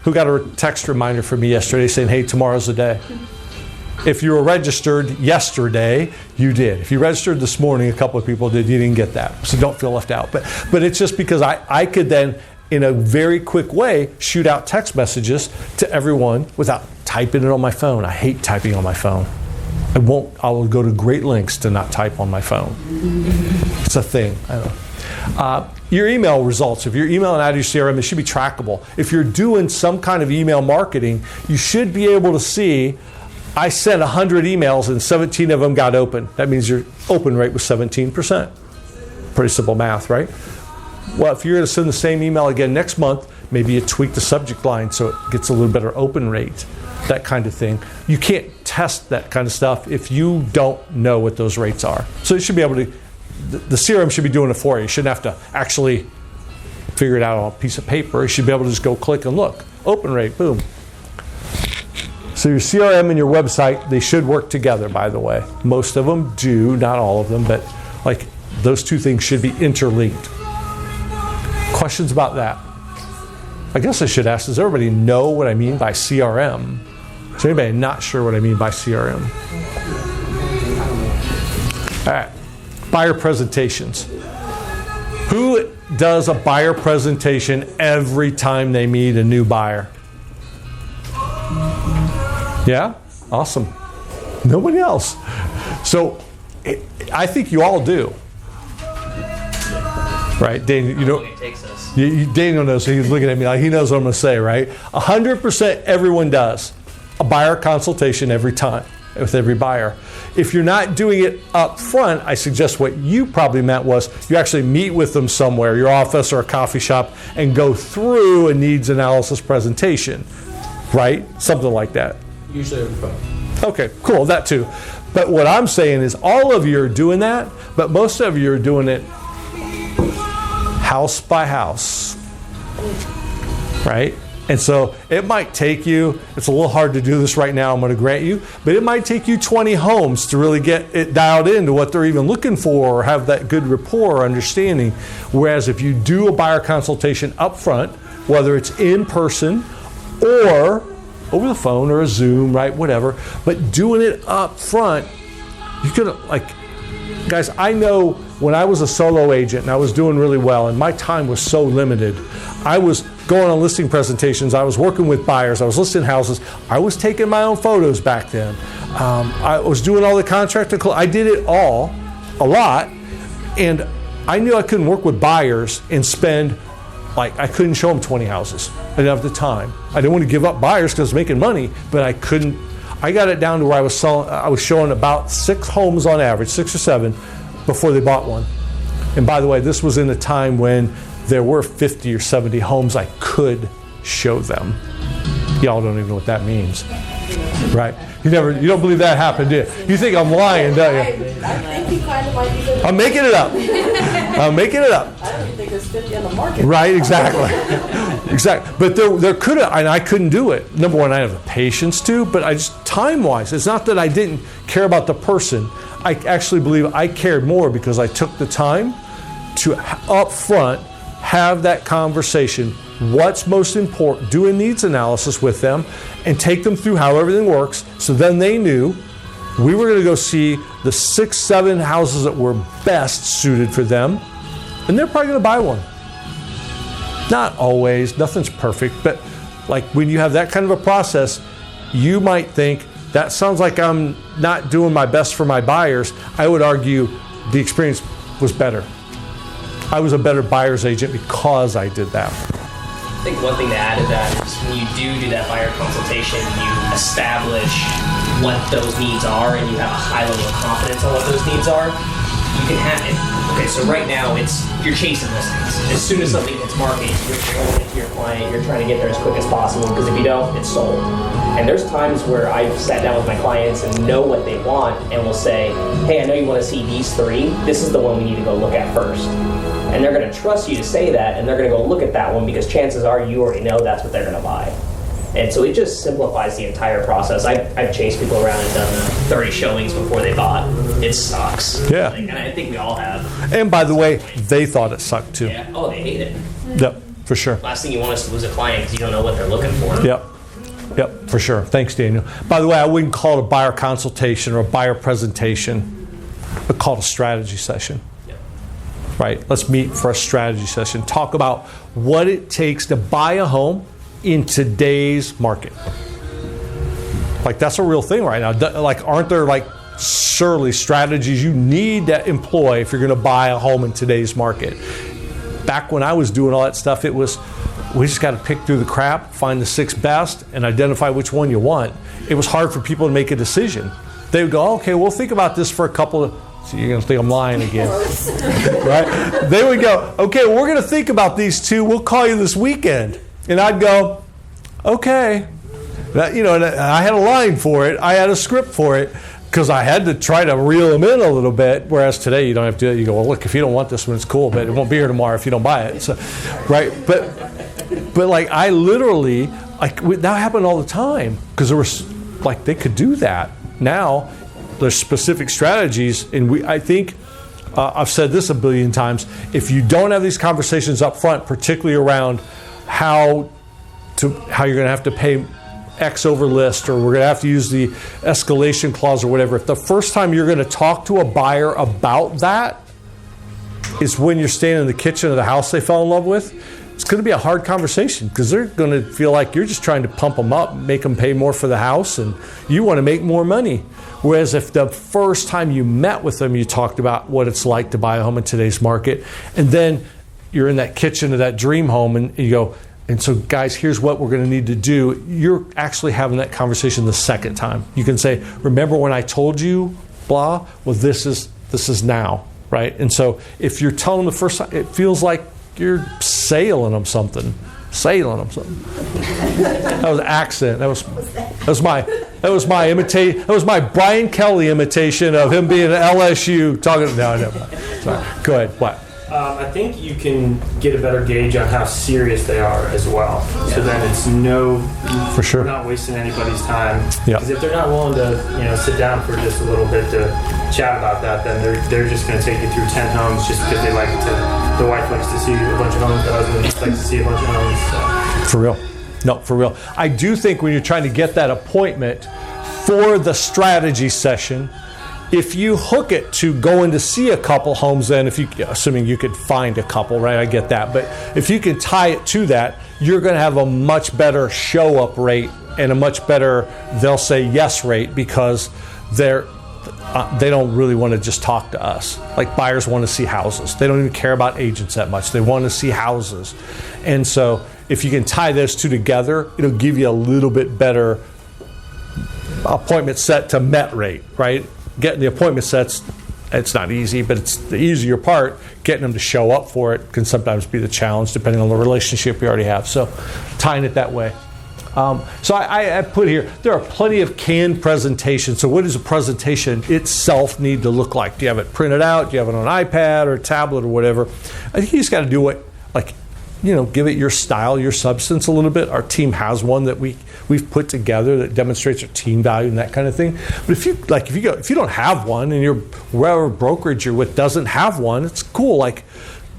a text reminder from me yesterday saying, hey, tomorrow's the day? If you were registered yesterday, you did. If you registered this morning, a couple of people did. You didn't get that. So don't feel left out. But it's just because I could then, in a very quick way, shoot out text messages to everyone without typing it on my phone. I hate typing on my phone. I will go to great lengths to not type on my phone. It's a thing. I don't know. Your email results, if you're emailing out of your CRM, it should be trackable. If you're doing some kind of email marketing, you should be able to see, I sent 100 emails and 17 of them got open. That means your open rate was 17%. Pretty simple math, right? Well, if you're going to send the same email again next month, maybe you tweak the subject line so it gets a little better open rate. That kind of thing. You can't test that kind of stuff if you don't know what those rates are. So you should be able to, the CRM should be doing it for you. You shouldn't have to actually figure it out on a piece of paper. You should be able to just go click and look. Open rate, boom. So your CRM and your website, they should work together, by the way. Most of them do, not all of them, but like those two things should be interlinked. Questions about that? I guess I should ask, does everybody know what I mean by CRM? Is anybody not sure what I mean by CRM? All right, buyer presentations. Who does a buyer presentation every time they meet a new buyer? Yeah? Awesome. Nobody else. So I think you all do. Right, Dane, you know. It takes us. Daniel knows, he's looking at me like he knows what I'm going to say, right? 100% everyone does a buyer consultation every time with every buyer. If you're not doing it up front, I suggest what you probably meant was you actually meet with them somewhere, your office or a coffee shop, and go through a needs analysis presentation, right? Something like that. Usually over the phone. Okay, cool, that too. But what I'm saying is all of you are doing that, but most of you are doing it house by house, right? And so it might take you, it's a little hard to do this right now, I'm going to grant you, but it might take you 20 homes to really get it dialed into what they're even looking for or have that good rapport or understanding. Whereas if you do a buyer consultation up front, whether it's in person or over the phone or a Zoom, right, whatever, but doing it up front, you could, like, guys, I know when I was a solo agent and I was doing really well and my time was so limited, I was going on listing presentations, I was working with buyers, I was listing houses, I was taking my own photos back then. I was doing all the contract and I did it all, a lot, and I knew I couldn't work with buyers and spend, like, I couldn't show them 20 houses. I didn't have the time. I didn't want to give up buyers because I was making money, but I couldn't. I got it down to where I was showing about 6 homes on average, 6 or 7, before they bought one. And by the way, this was in a time when there were 50 or 70 homes I could show them. Y'all don't even know what that means, right? You don't believe that happened, do you? You think I'm lying, don't you? I think you kind of might be good. I'm making it up. I'm making it up. I don't even think there's 50 on the market. Right, exactly. Exactly. But there could have, and I couldn't do it. Number one, I have the patience to, but I just, time-wise, it's not that I didn't care about the person. I actually believe I cared more because I took the time to, up front, have that conversation. What's most important? Do a needs analysis with them and take them through how everything works, so then they knew we were going to go see the 6, 7 houses that were best suited for them, and they're probably going to buy one. Not always, nothing's perfect, but like when you have that kind of a process, you might think, that sounds like I'm not doing my best for my buyers. I would argue the experience was better. I was a better buyer's agent because I did that. I think one thing to add to that is when you do that buyer consultation, you establish what those needs are and you have a high level of confidence on what those needs are, you can have it. Okay, so right now you're chasing listings. As soon as something hits market, you're showing it to your client, you're trying to get there as quick as possible, because if you don't, it's sold. And there's times where I've sat down with my clients and know what they want and will say, hey, I know you want to see these 3, this is the one we need to go look at first. And they're going to trust you to say that, and they're going to go look at that one because chances are you already know that's what they're going to buy. And so it just simplifies the entire process. I've chased people around and done 30 showings before they bought. It sucks. Yeah. And I think we all have. And by the way, they thought it sucked too. Yeah. Oh, they hate it. Yep, for sure. Last thing you want is to lose a client because you don't know what they're looking for. Yep, for sure. Thanks, Daniel. By the way, I wouldn't call it a buyer consultation or a buyer presentation, but call it a strategy session. Right? Let's meet for a strategy session. Talk about what it takes to buy a home in today's market. Like, that's a real thing right now. Like, aren't there like surely strategies you need to employ if you're going to buy a home in today's market? Back when I was doing all that stuff, it was, we just got to pick through the crap, find the 6 best, and identify which one you want. It was hard for people to make a decision. They would go, okay, we'll think about this for a couple of, so you're going to think I'm lying again, right? They would go, okay, well, we're going to think about these 2. We'll call you this weekend. And I'd go, okay. That, and I had a line for it. I had a script for it because I had to try to reel them in a little bit. Whereas today you don't have to. You go, well, look, if you don't want this one, it's cool, but it won't be here tomorrow if you don't buy it. So, right? But like I literally, like that happened all the time because there was like they could do that. Now there's specific strategies, and I think I've said this a billion times. If you don't have these conversations up front, particularly around how you're going to have to pay X over list, or we're going to have to use the escalation clause or whatever. If the first time you're going to talk to a buyer about that is when you're standing in the kitchen of the house they fell in love with, it's going to be a hard conversation because they're going to feel like you're just trying to pump them up, make them pay more for the house, and you want to make more money. Whereas if the first time you met with them, you talked about what it's like to buy a home in today's market, and then you're in that kitchen of that dream home, and you go, and so guys, here's what we're going to need to do. You're actually having that conversation the second time. You can say, remember when I told you, blah? Well, this is now, right? And so if you're telling them the first time, it feels like you're sailing them something. That was an accent. That was my imitation. That was my Brian Kelly imitation of him being at LSU talking. No, never mind. Sorry. Go ahead. What? I think you can get a better gauge on how serious they are as well. So then it's for sure, we're not wasting anybody's time. Yeah. Because if they're not willing to sit down for just a little bit to chat about that, then they're just going to take you through 10 homes just because they like to. The wife likes to see a bunch of homes. The husband likes to see a bunch of homes. So. For real. No, for real. I do think when you're trying to get that appointment for the strategy session, if you hook it to going to see a couple homes, then assuming you could find a couple, right? I get that. But if you can tie it to that, you're going to have a much better show up rate and a much better, they'll say yes rate, because they don't really want to just talk to us. Like, buyers want to see houses. They don't even care about agents that much. They want to see houses. And so if you can tie those two together, it'll give you a little bit better appointment set to met rate, right? Getting the appointment sets, it's not easy, but it's the easier part. Getting them to show up for it can sometimes be the challenge, depending on the relationship you already have. So tying it that way. So I put here, there are plenty of canned presentations. So what does a presentation itself need to look like? Do you have it printed out? Do you have it on an iPad or a tablet or whatever? I think you just got to do it, give it your style, your substance a little bit. Our team has one that we've put together that demonstrates our team value and that kind of thing. But if you don't have one, and your wherever brokerage you're with doesn't have one, it's cool. Like,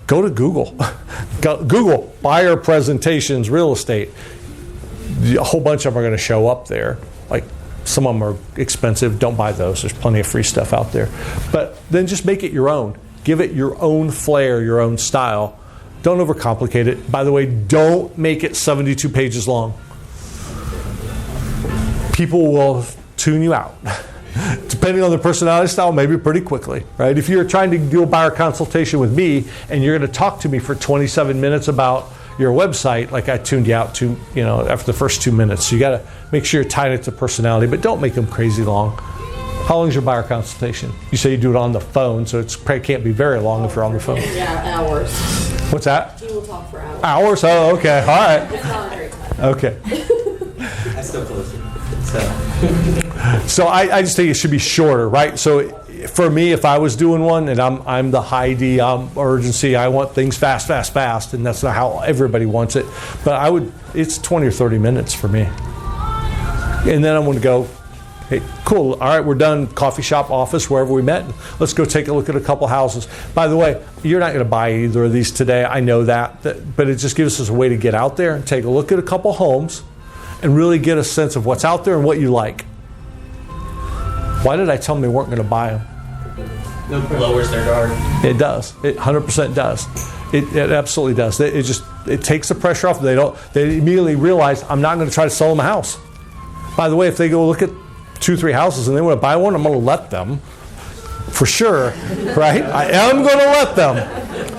go to Google. Google buyer presentations real estate. A whole bunch of them are going to show up there. Like, some of them are expensive. Don't buy those. There's plenty of free stuff out there. But then just make it your own. Give it your own flair, your own style. Don't overcomplicate it. By the way, don't make it 72 pages long. People will tune you out. Depending on their personality style, maybe pretty quickly, right? If you're trying to do a buyer consultation with me and you're going to talk to me for 27 minutes about your website, like I tuned you out to, after the first 2 minutes. So you got to make sure you're tying it to personality, but don't make them crazy long. How long is your buyer consultation? You say you do it on the phone, so it can't be very long if you're on the phone. Yeah, hours. What's that? He will talk for hours. Hours? Oh, okay. All right. It's not a great time. Okay. I still close it. So I just think it should be shorter, right? So for me, if I was doing one, and I'm the high D, urgency, I want things fast, and that's not how everybody wants it. But it's 20 or 30 minutes for me. And then I'm going to go, hey, cool, all right, we're done, coffee shop, office, wherever we met. Let's go take a look at a couple houses. By the way, you're not going to buy either of these today. I know that, but it just gives us a way to get out there and take a look at a couple homes and really get a sense of what's out there and what you like. Why did I tell them they weren't going to buy them? It lowers their guard. It does. It 100% does. It absolutely does. It takes the pressure off. They immediately realize, I'm not going to try to sell them a house. By the way, if they go look at 2-3 houses and they want to buy one, I'm going to let them. For sure, right? I am going to let them.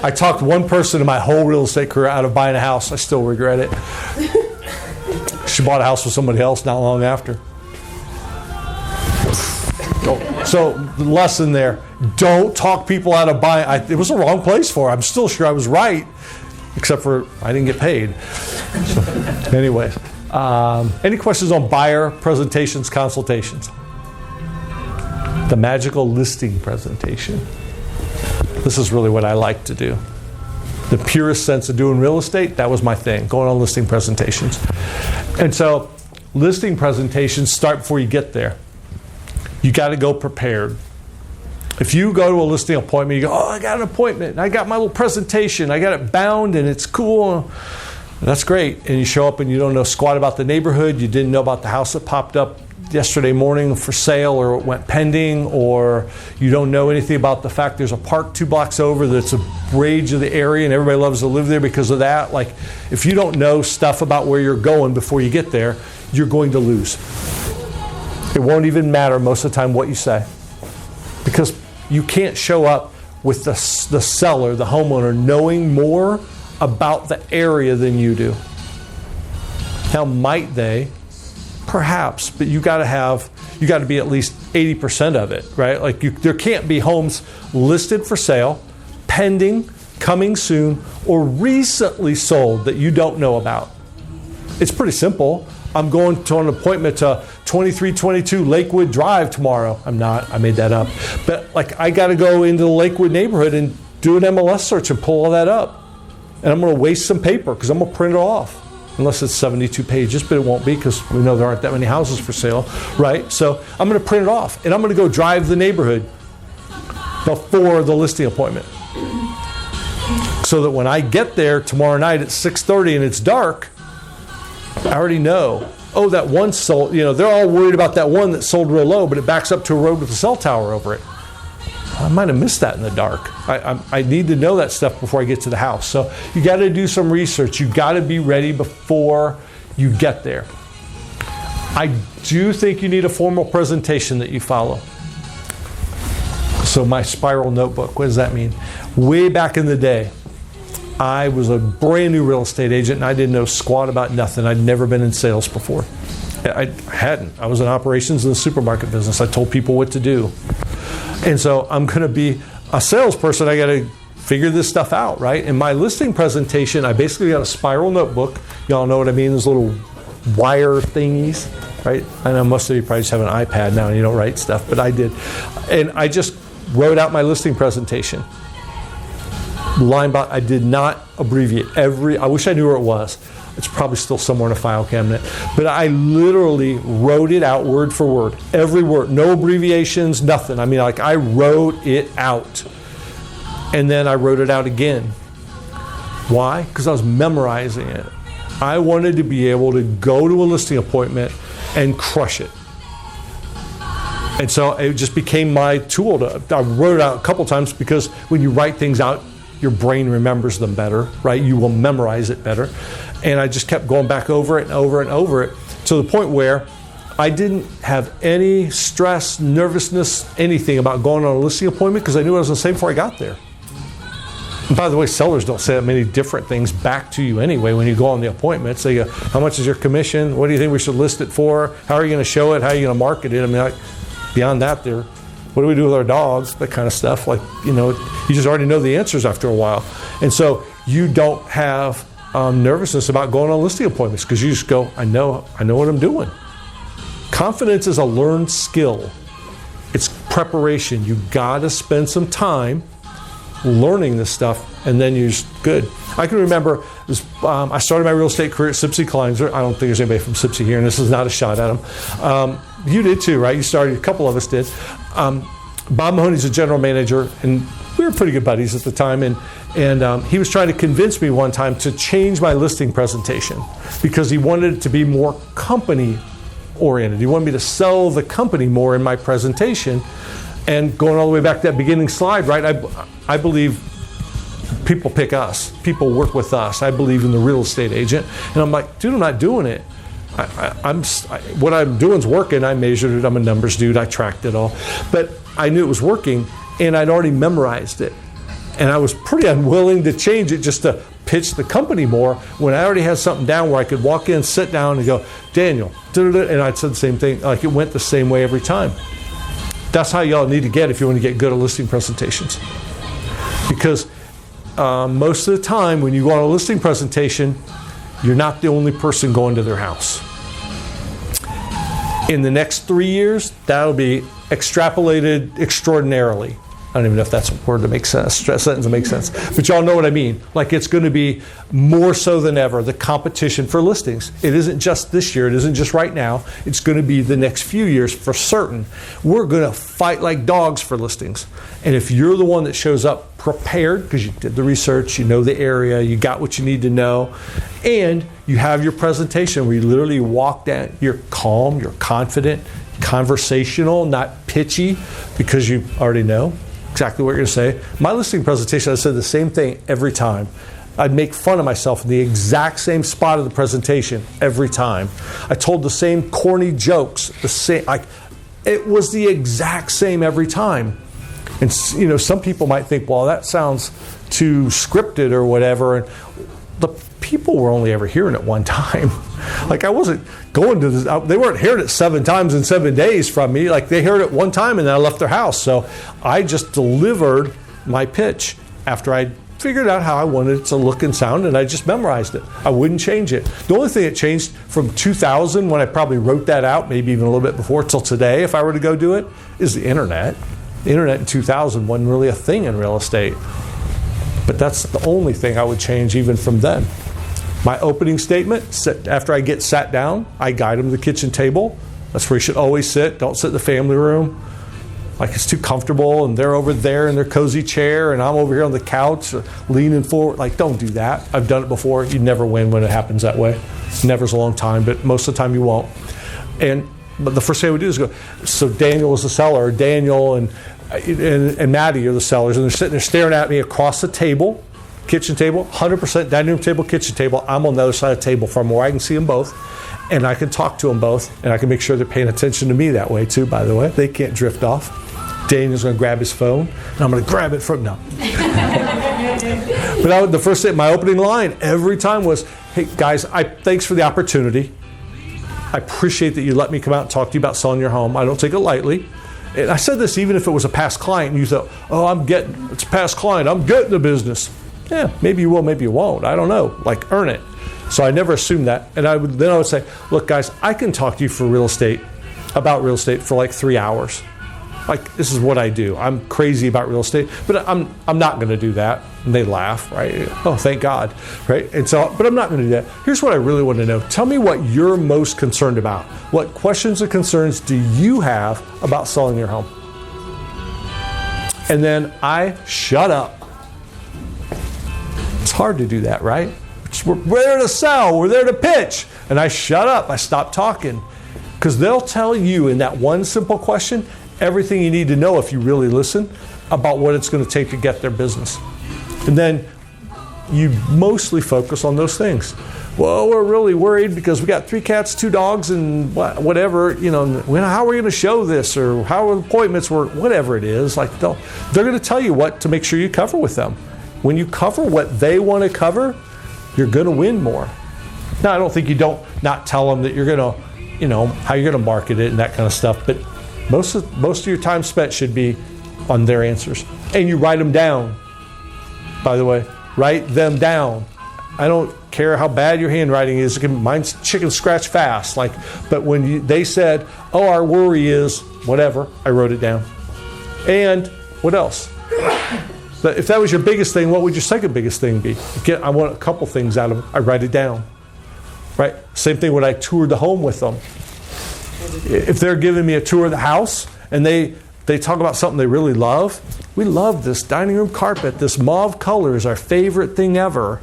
I talked one person in my whole real estate career out of buying a house. I still regret it. She bought a house with somebody else not long after. So the lesson there, don't talk people out of buying. It was the wrong place for her. I'm still sure I was right, except for I didn't get paid. So, anyways, any questions on buyer presentations, consultations? The magical listing presentation. This is really what I like to do. The purest sense of doing real estate, that was my thing, going on listing presentations. And so listing presentations start before you get there. You got to go prepared. If you go to a listing appointment, you go, oh, I got an appointment. I got my little presentation. I got it bound and it's cool. That's great. And you show up and you don't know squat about the neighborhood. You didn't know about the house that popped up yesterday morning for sale or it went pending, or you don't know anything about the fact there's a park 2 blocks over that's a rage of the area and everybody loves to live there because of that. Like, if you don't know stuff about where you're going before you get there, you're going to lose. It won't even matter most of the time what you say, because you can't show up with the seller, the homeowner, knowing more about the area than you do. Now, might they? Perhaps, but you got to be at least 80% of it, right? Like there can't be homes listed for sale, pending, coming soon, or recently sold that you don't know about. It's pretty simple. I'm going to an appointment to 2322 Lakewood Drive tomorrow. I'm not. I made that up. But like I got to go into the Lakewood neighborhood and do an MLS search and pull all that up. And I'm going to waste some paper because I'm going to print it off. Unless it's 72 pages, but it won't be because we know there aren't that many houses for sale, right? So I'm going to print it off and I'm going to go drive the neighborhood before the listing appointment. So that when I get there tomorrow night at 6:30 and it's dark, I already know, oh, that one sold, they're all worried about that one that sold real low, but it backs up to a road with a cell tower over it. I might have missed that in the dark. I need to know that stuff before I get to the house. So you got to do some research. You got to be ready before you get there. I do think you need a formal presentation that you follow. So my spiral notebook, what does that mean? Way back in the day, I was a brand new real estate agent and I didn't know squat about nothing. I'd never been in sales before. I hadn't. I was in operations in the supermarket business. I told people what to do. And so I'm going to be a salesperson. I got to figure this stuff out, right? In my listing presentation, I basically got a spiral notebook. Y'all know what I mean? Those little wire thingies, right? I know most of you probably just have an iPad now and you don't write stuff, but I did. And I just wrote out my listing presentation. Line by, I did not abbreviate I wish I knew where it was. It's probably still somewhere in a file cabinet. But I literally wrote it out word for word. Every word. No abbreviations, nothing. I mean, like I wrote it out. And then I wrote it out again. Why? Because I was memorizing it. I wanted to be able to go to a listing appointment and crush it. And so it just became my tool. I wrote it out a couple times because when you write things out, your brain remembers them better, right? You will memorize it better. And I just kept going back over it and over and over it to the point where I didn't have any stress, nervousness, anything about going on a listing appointment because I knew what I was going to say before I got there. And by the way, sellers don't say that many different things back to you anyway when you go on the appointments. They go, how much is your commission? What do you think we should list it for? How are you going to show it? How are you going to market it? I mean, like, beyond that, what do we do with our dogs? That kind of stuff. Like, you just already know the answers after a while. And so you don't have nervousness about going on listing appointments because you just go, I know what I'm doing. Confidence is a learned skill. It's preparation. You got to spend some time learning this stuff, and then you're just good. I can remember I started my real estate career at Sipsey Kleinzer. I don't think there's anybody from Sipsey here, and this is not a shot at them. You did too, right? You started, a couple of us did. Bob Mahoney's a general manager, and we were pretty good buddies at the time, and he was trying to convince me one time to change my listing presentation because he wanted it to be more company oriented. He wanted me to sell the company more in my presentation. And going all the way back to that beginning slide, right? I believe people pick us. People work with us. I believe in the real estate agent. And I'm like, dude, I'm not doing it. What I'm doing is working. I measured it. I'm a numbers dude. I tracked it all. But I knew it was working, and I'd already memorized it. And I was pretty unwilling to change it just to pitch the company more when I already had something down where I could walk in, sit down, and go, Daniel, and I'd said the same thing. Like it went the same way every time. That's how y'all need to get if you want to get good at listing presentations. Because most of the time when you go on a listing presentation, you're not the only person going to their house. In the next 3 years, that'll be extrapolated extraordinarily. I don't even know if that's a word that makes sense, sentence that makes sense. But y'all know what I mean. Like it's going to be more so than ever, the competition for listings. It isn't just this year. It isn't just right now. It's going to be the next few years for certain. We're going to fight like dogs for listings. And if you're the one that shows up prepared, because you did the research, you know the area, you got what you need to know, and you have your presentation where you literally walk down, you're calm, you're confident, conversational, not pitchy, because you already know exactly what you're going to say. My listing presentation, I said the same thing every time. I'd make fun of myself in the exact same spot of the presentation every time. I told the same corny jokes, it was the exact same every time. And some people might think, well, that sounds too scripted or whatever. And the people were only ever hearing it one time. Like, I wasn't going to this, they weren't hearing it 7 times in 7 days from me. Like, they heard it one time and then I left their house. So I just delivered my pitch after I figured out how I wanted it to look and sound, and I just memorized it. I wouldn't change it. The only thing that changed from 2000, when I probably wrote that out, maybe even a little bit before, till today, if I were to go do it, is the internet. The internet in 2000 wasn't really a thing in real estate. But that's the only thing I would change even from then. My opening statement, after I get sat down, I guide them to the kitchen table. That's where you should always sit. Don't sit in the family room. Like, it's too comfortable, and they're over there in their cozy chair, and I'm over here on the couch leaning forward. Like, don't do that. I've done it before. You never win when it happens that way. Never's a long time, but most of the time you won't. But the first thing we do is go, so Daniel is the seller. Daniel and Maddie are the sellers, and they're sitting there staring at me across the table, kitchen table, 100% dining room table, kitchen table. I'm on the other side of the table from where I can see them both, and I can talk to them both, and I can make sure they're paying attention to me that way too, by the way. They can't drift off. Daniel's going to grab his phone, and I'm going to grab it from now. But the first thing, my opening line every time was, hey guys, thanks for the opportunity. I appreciate that you let me come out and talk to you about selling your home. I don't take it lightly. And I said this even if it was a past client, and you thought, oh, it's a past client, I'm getting the business. Yeah, maybe you will, maybe you won't. I don't know. Like, earn it. So I never assumed that. And then I would say, look guys, I can talk to you about real estate for like 3 hours. Like, this is what I do. I'm crazy about real estate, but I'm not going to do that. And they laugh, right? Oh, thank God, right? And so, but I'm not going to do that. Here's what I really want to know. Tell me what you're most concerned about. What questions or concerns do you have about selling your home? And then I shut up. It's hard to do that, right? We're there to sell. We're there to pitch. And I shut up. I stop talking. Because they'll tell you in that one simple question everything you need to know if you really listen about what it's going to take to get their business. And then you mostly focus on those things. Well, we're really worried because we got 3 cats, 2 dogs, and whatever, how are we going to show this, or how are appointments work, whatever it is. Like, they're going to tell you what to make sure you cover with them. When you cover what they want to cover, you're going to win more. Now, I don't think you don't not tell them that you're going to, how you're going to market it and that kind of stuff, but most of your time spent should be on their answers. And you write them down, by the way. Write them down. I don't care how bad your handwriting is. Mine's chicken scratch fast. But when they said, oh, our worry is whatever, I wrote it down. And what else? If that was your biggest thing, what would your second biggest thing be? Again, I want a couple things out of it. I write it down. Right? Same thing when I toured the home with them. If they're giving me a tour of the house and they talk about something they really love, we love this dining room carpet, this mauve color is our favorite thing ever.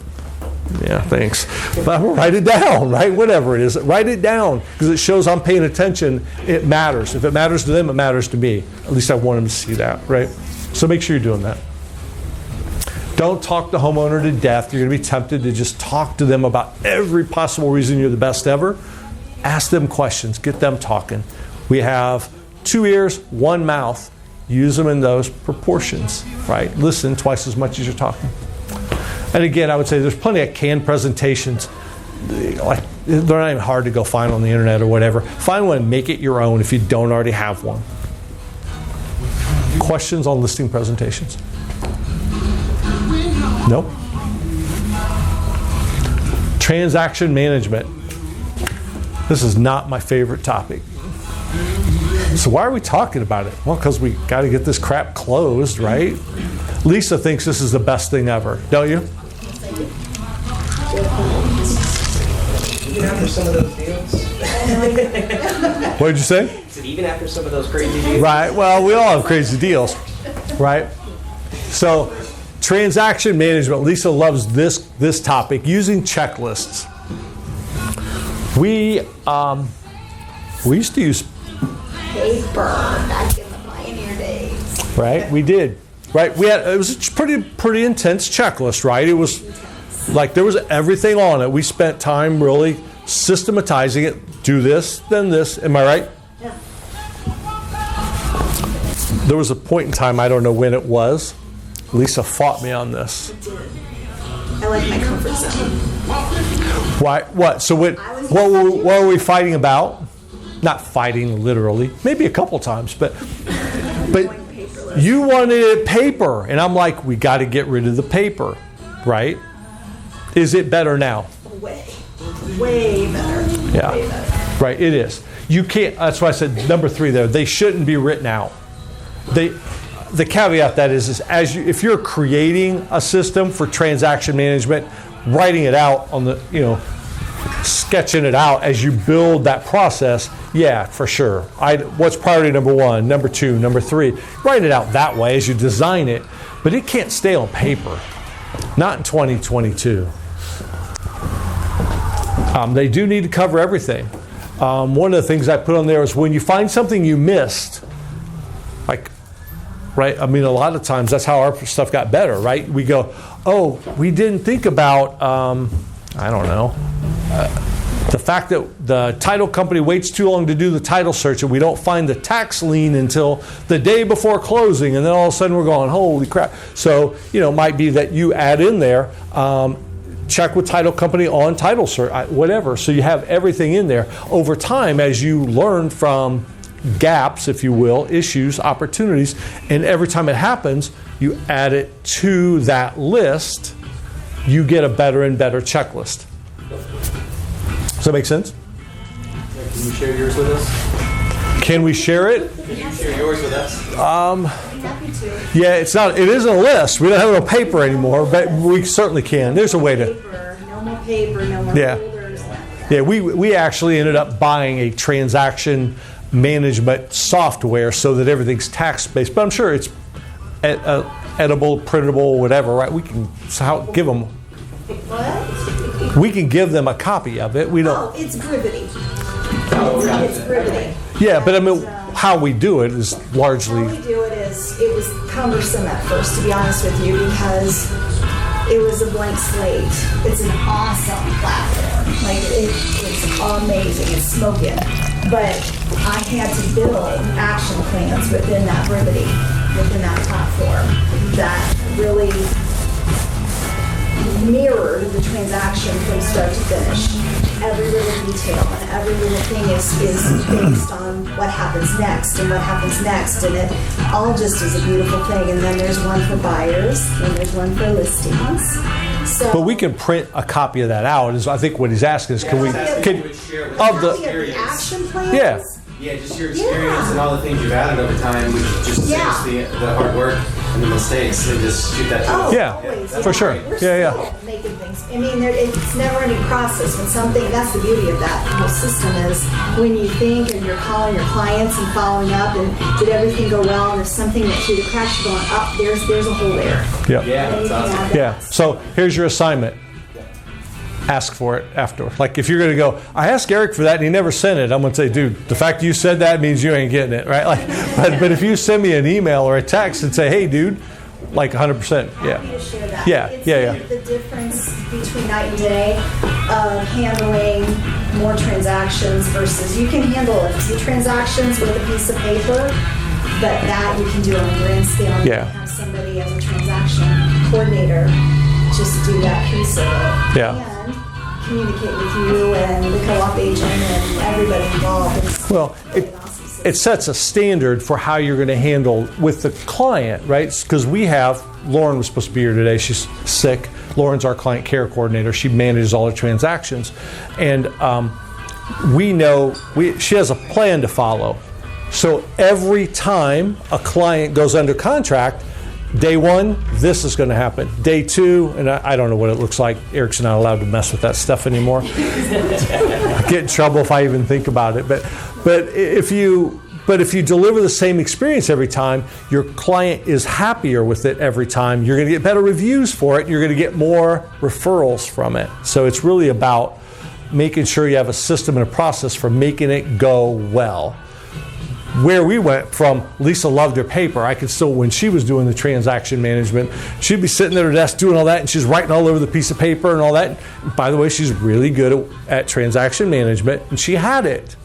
Yeah, thanks. But write it down, right? Whatever it is, write it down because it shows I'm paying attention. It matters. If it matters to them, it matters to me. At least I want them to see that, right? So make sure you're doing that. Don't talk the homeowner to death. You're going to be tempted to just talk to them about every possible reason you're the best ever. Ask them questions. Get them talking. We have 2 ears, 1 mouth. Use them in those proportions, right? Listen twice as much as you're talking. And again, I would say there's plenty of canned presentations. Like, they're not even hard to go find on the internet or whatever. Find one and make it your own if you don't already have one. Questions on listing presentations? Nope. Transaction management. This is not my favorite topic. So why are we talking about it? Well, because we got to get this crap closed, right? Lisa thinks this is the best thing ever, don't you? Even after some of those deals? What did you say? Is it even after some of those crazy deals? Right. Well, we all have crazy deals, right? So transaction management. Lisa loves this topic, using checklists. We used to use paper back in the pioneer days. Right, we did. Right, it was a pretty intense checklist. Right, it was like there was everything on it. We spent time really systematizing it. Do this, then this. Am I right? Yeah. there was a point in time, I don't know when it was, Lisa fought me on this. I like my comfort zone. Why? What? So what were we fighting about? Not fighting literally, maybe a couple times, but you wanted it paper, and I'm like, we got to get rid of the paper, right? Is it better now? Way better. Yeah, way better. Right. It is. You can't. That's why I said number 3 there. They shouldn't be written out. The caveat that is if you're creating a system for transaction management, writing it out on the sketching it out as you build that process, yeah, for sure. What's priority number 1, number 2, number 3? Write it out that way as you design it, but it can't stay on paper. Not in 2022. They do need to cover everything. One of the things I put on there is when you find something you missed, like, right? I mean, a lot of times that's how our stuff got better, right? We go, oh, we didn't think about, I don't know, the fact that the title company waits too long to do the title search and we don't find the tax lien until the day before closing, and then all of a sudden we're going, holy crap. So, it might be that you add in there, check with title company on title search, whatever. So you have everything in there. Over time, as you learn from gaps, if you will, issues, opportunities, and every time it happens, you add it to that list, you get a better and better checklist. Does that make sense? Can you share yours with us? Can we share it? Can you share yours with us? Yeah, it isn't a list. We don't have it on paper anymore, but we certainly can. There's a way to. No more paper, no more folders. Yeah, we actually ended up buying a transaction management software so that everything's tax-based. But I'm sure it's edible, printable, whatever, right? We can give them. What? We can give them a copy of it. We don't. Oh, it's brevity. It's brevity. Yeah, but I mean, how we do it is largely. How we do it is, it was cumbersome at first, to be honest with you, because it was a blank slate. It's an awesome platform. Like, it's amazing. It's smoking. But I had to build action plans within that brevity, within that platform, that really mirrored the transaction from start to finish. Every little detail and every little thing is based on what happens next and what happens next, and it all just is a beautiful thing. And then there's one for buyers and there's one for listings. So, but we can print a copy of that out. Is I think what he's asking is, can we of the action plans? Yeah. Yeah, just your experience and all the things you've added over time, which just saves the hard work and the mistakes, and just shoot that. Always, for sure. We're still making things. I mean, it's never-ending process. When something, that's the beauty of that whole system is when you think and you're calling your clients and following up, and did everything go well? And there's something that through the cracks you're going up. There's a hole there. Yeah. That's awesome. Yeah. So here's your assignment. Ask for it afterward. Like if you're going to go, I asked Eric for that and he never sent it. I'm going to say, dude, the fact you said that means you ain't getting it, right? Like, but if you send me an email or a text and say, hey, dude, like 100%, Happy to share that. Yeah, It's the difference between night and day of handling more transactions versus you can handle a few transactions with a piece of paper, but that you can do on a grand scale. You can have somebody as a transaction coordinator just do that piece of it. And communicate with you and the co-op agent and everybody involved. Well, it sets a standard for how you're going to handle with the client, right? Because Lauren was supposed to be here today. She's sick. Lauren's our client care coordinator. She manages all the transactions. And we know she has a plan to follow. So every time a client goes under contract, day 1, this is going to happen. Day 2, and I don't know what it looks like. Eric's not allowed to mess with that stuff anymore. I get in trouble if I even think about it. But if you deliver the same experience every time, your client is happier with it every time. You're going to get better reviews for it. You're going to get more referrals from it. So it's really about making sure you have a system and a process for making it go well. Where we went from, Lisa loved her paper. I could still, when she was doing the transaction management, she'd be sitting at her desk doing all that, and she's writing all over the piece of paper and all that. By the way, she's really good at transaction management, and she had it.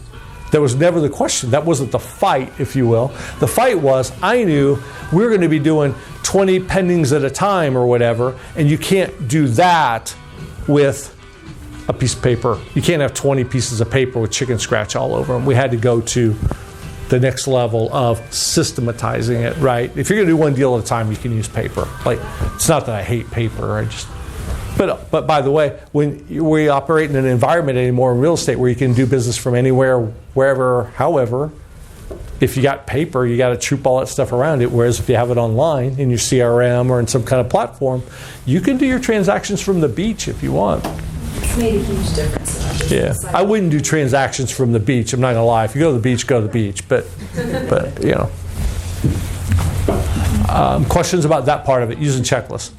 That was never the question. That wasn't the fight, if you will. The fight was, I knew we were going to be doing 20 pendings at a time or whatever, and you can't do that with a piece of paper. You can't have 20 pieces of paper with chicken scratch all over them. We had to go to the next level of systematizing it, right? If you're going to do one deal at a time, you can use paper. Like, it's not that I hate paper. But by the way, when we operate in an environment anymore in real estate where you can do business from anywhere, wherever, however, if you got paper, you got to troop all that stuff around it. Whereas if you have it online in your CRM or in some kind of platform, you can do your transactions from the beach if you want. It's made a huge difference. Yeah, I wouldn't do transactions from the beach. I'm not gonna lie. If you go to the beach, go to the beach. But you know, questions about that part of it using checklists.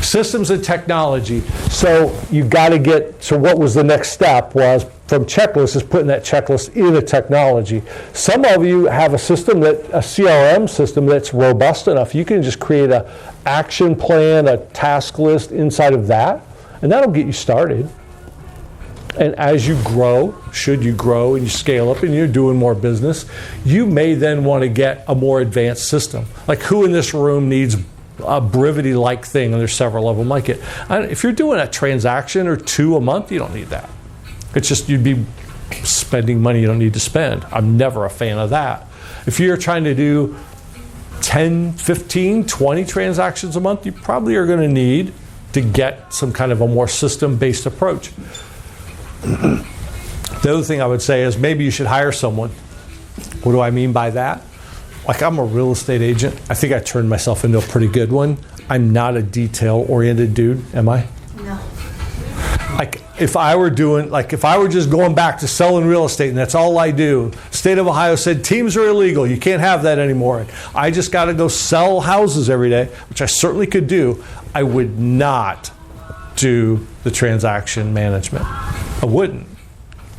Systems and technology. So you've got to get. So what was the next step? Was from checklists is putting that checklist into technology. Some of you have a CRM system that's robust enough. You can just create a action plan, a task list inside of that. And that'll get you started. And as you grow, should you grow and you scale up and you're doing more business, you may then want to get a more advanced system. Like, who in this room needs a Brivity-like thing? And there's several of them like it. If you're doing a transaction or two a month, you don't need that. It's just you'd be spending money you don't need to spend. I'm never a fan of that. If you're trying to do 10, 15, 20 transactions a month, you probably are going to need to get some kind of a more system-based approach. The other thing I would say is maybe you should hire someone. What do I mean by that? Like, I'm a real estate agent. I think I turned myself into a pretty good one. I'm not a detail-oriented dude, am I? No. Like, if I were just going back to selling real estate and that's all I do, state of Ohio said teams are illegal, you can't have that anymore. I just got to go sell houses every day, which I certainly could do. I would not do the transaction management. I wouldn't.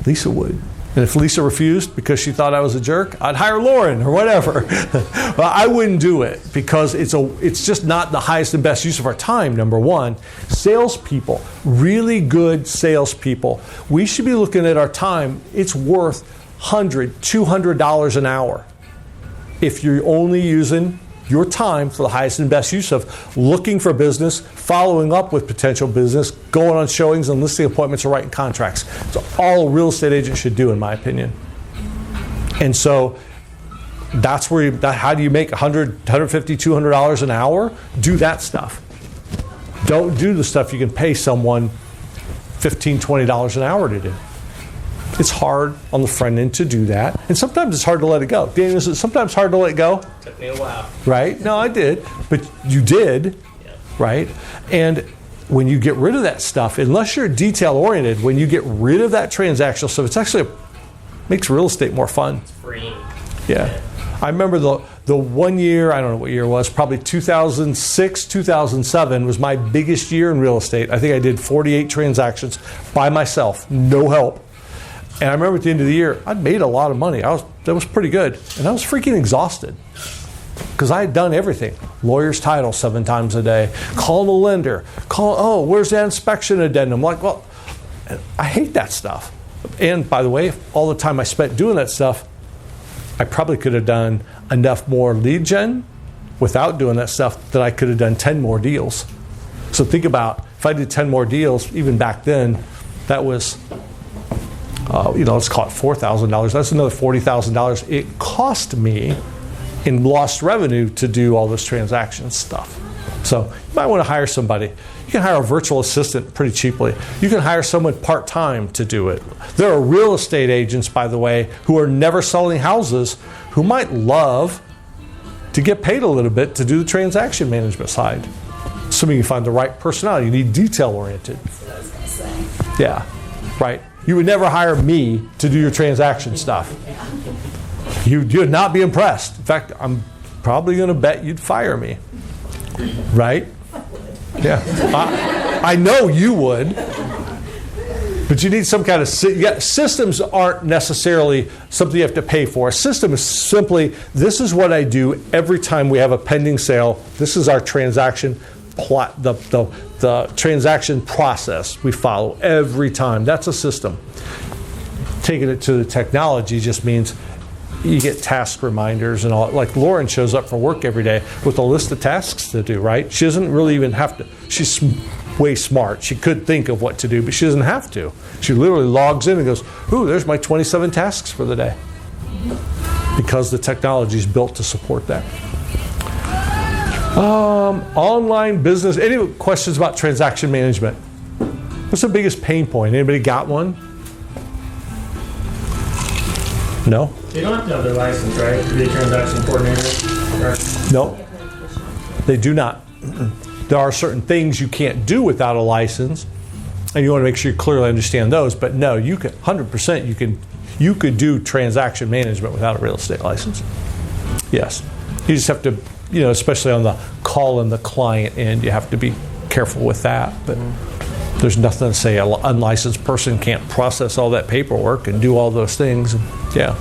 Lisa would. And if Lisa refused because she thought I was a jerk, I'd hire Lauren or whatever. Well, I wouldn't do it because it's just not the highest and best use of our time, number one. Salespeople, really good salespeople, we should be looking at our time. It's worth $100, $200 an hour if you're only using your time for the highest and best use of looking for business, following up with potential business, going on showings and listing appointments or writing contracts. It's all a real estate agent should do, in my opinion. And so that's where how do you make $100, $150, $200 an hour? Do that stuff. Don't do the stuff you can pay someone $15, $20 an hour to do. It's hard on the front end to do that. And sometimes it's hard to let it go. Daniel, is it sometimes hard to let go? Took me a while. Right? No, I did. But you did, yeah. Right? And when you get rid of that stuff, unless you're detail-oriented, when you get rid of that transactional stuff, it's actually makes real estate more fun. It's free. Yeah. I remember the 1 year, I don't know what year it was, probably 2006, 2007 was my biggest year in real estate. I think I did 48 transactions by myself, no help. And I remember at the end of the year, I'd made a lot of money. That was pretty good. And I was freaking exhausted because I had done everything. Lawyer's title 7 times a day. Calling a lender. Where's that inspection addendum? Like, well, I hate that stuff. And by the way, all the time I spent doing that stuff, I probably could have done enough more lead gen without doing that stuff that I could have done 10 more deals. So think about, if I did 10 more deals, even back then, that was... let's call it $4,000. That's another $40,000 it cost me in lost revenue to do all this transaction stuff. So you might want to hire somebody. You can hire a virtual assistant pretty cheaply. You can hire someone part-time to do it. There are real estate agents, by the way, who are never selling houses who might love to get paid a little bit to do the transaction management side. Assuming you find the right personality. You need detail-oriented. That's what I was going to say. Yeah, right. You would never hire me to do your transaction stuff. You'd not be impressed. In fact, I'm probably going to bet you'd fire me. Right? Yeah. I know you would. But you need some kind of... systems aren't necessarily something you have to pay for. A system is simply, this is what I do every time we have a pending sale. This is our transaction plot, the transaction process we follow every time. That's a system. Taking it to the technology just means you get task reminders and all. Like Lauren shows up for work every day with a list of tasks to do, right? She doesn't really even have to. She's way smart. She could think of what to do, but she doesn't have to. She literally logs in and goes, ooh, there's my 27 tasks for the day. Because the technology is built to support that. Online business. Any questions about transaction management? What's the biggest pain point? Anybody got one? No? They don't have to have their license, right? To be a transaction coordinator? Right? No. They do not. There are certain things you can't do without a license, and you want to make sure you clearly understand those. But no, you can 100%. You could do transaction management without a real estate license. Yes, you just have to, especially on the call and the client end, you have to be careful with that. But there's nothing to say an unlicensed person can't process all that paperwork and do all those things. Yeah.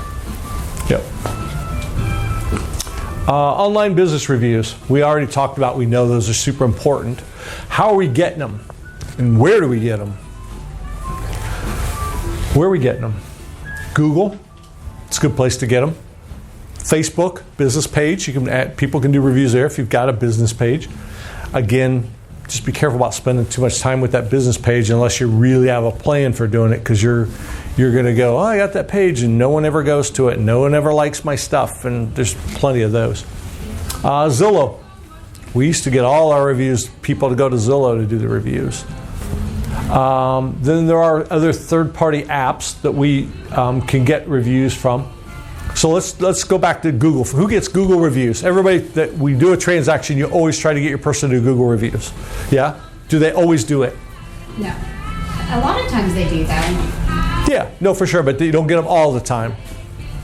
Yep. Online business reviews. We already talked about, we know those are super important. How are we getting them? And where do we get them? Where are we getting them? Google. It's a good place to get them. Facebook, business page. People can do reviews there if you've got a business page. Again, just be careful about spending too much time with that business page unless you really have a plan for doing it, because you're going to go, oh, I got that page, and no one ever goes to it, and no one ever likes my stuff, and there's plenty of those. Zillow. We used to get all our reviews, people to go to Zillow to do the reviews. Then there are other third-party apps that we can get reviews from. So let's go back to Google. Who gets Google reviews? Everybody that we do a transaction, you always try to get your person to do Google reviews. Yeah? Do they always do it? No. A lot of times they do that. Yeah, no, for sure, but you don't get them all the time.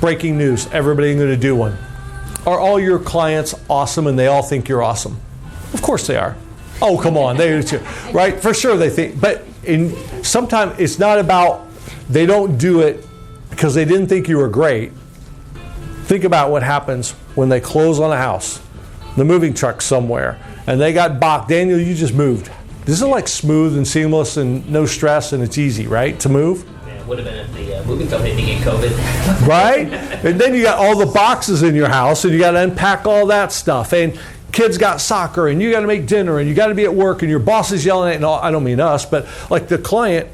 Breaking news, everybody's going to do one. Are all your clients awesome and they all think you're awesome? Of course they are. Oh, come on, they do too. Right? For sure they think. But sometimes it's not about, they don't do it because they didn't think you were great. Think about what happens when they close on a house, the moving truck somewhere, and they got balked. Daniel, you just moved. This is like smooth and seamless and no stress, and it's easy, right, to move? Yeah, it would have been if the moving company didn't get COVID. Right? And then you got all the boxes in your house, and you got to unpack all that stuff. And kids got soccer, and you got to make dinner, and you got to be at work, and your boss is yelling at you. And I don't mean us, but like the client,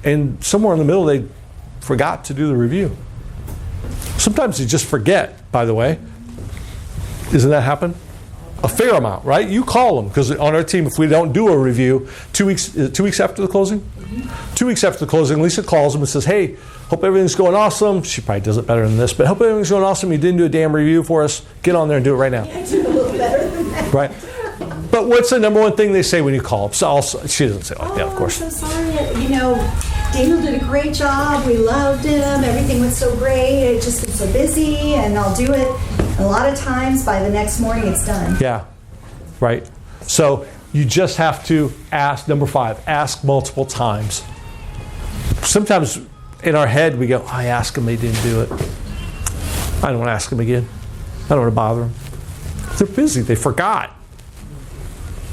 and somewhere in the middle they forgot to do the review. Sometimes you just forget, by the way. Doesn't that happen? A fair amount, right? You call them, because on our team, if we don't do a review, 2 weeks after the closing? 2 weeks after the closing, Lisa calls them and says, hey, hope everything's going awesome. She probably does it better than this, but hope everything's going awesome. You didn't do a damn review for us. Get on there and do it right now. I do a little better than that. Right? But what's the number one thing they say when you call them? So she doesn't say it like that, of course. I'm so sorry. Daniel did a great job. We loved him. Everything was so great. It's just been so busy, and I'll do it. And a lot of times, by the next morning, it's done. Yeah, right. So you just have to ask, number 5, ask multiple times. Sometimes in our head, we go, I asked them, they didn't do it. I don't want to ask them again. I don't want to bother them. They're busy. They forgot.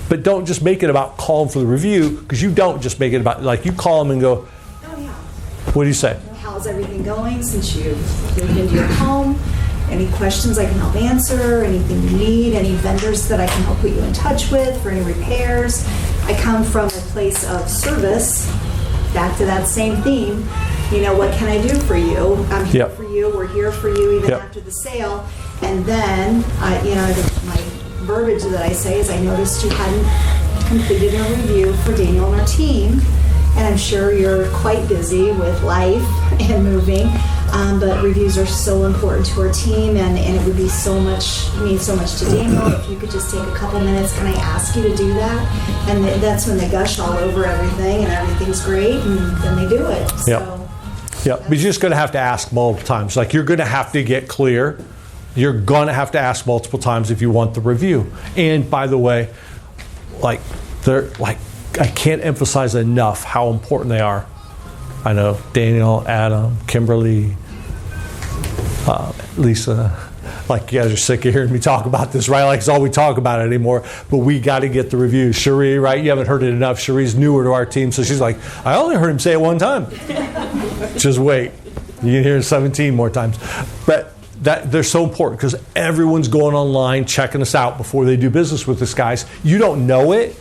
But don't just make it about calling for the review, because you don't just make it about, like, you call them and go, oh, yeah. What do you say? How's everything going since you moved into your home? Any questions I can help answer? Anything you need? Any vendors that I can help put you in touch with for any repairs? I come from a place of service, back to that same theme. What can I do for you? I'm here for you. We're here for you even after the sale. And then, my verbiage that I say is, I noticed you hadn't completed a review for Daniel and our team, and I'm sure you're quite busy with life and moving, but reviews are so important to our team, and it would be mean so much to Daniel if you could just take a couple minutes. Can I ask you to do that? And that's when they gush all over everything, and everything's great, and then they do it. But you're just going to have to ask multiple times. Like, you're going to have to get clear. You're going to have to ask multiple times if you want the review. And by the way, I can't emphasize enough how important they are. I know Daniel, Adam, Kimberly, Lisa, like, you guys are sick of hearing me talk about this, right? Like, it's all we talk about it anymore. But we got to get the reviews. Cherie, right? You haven't heard it enough. Cherie's newer to our team, so she's like, I only heard him say it one time. Just wait. You can hear it 17 more times. But they're so important because everyone's going online checking us out before they do business with us, guys. You don't know it.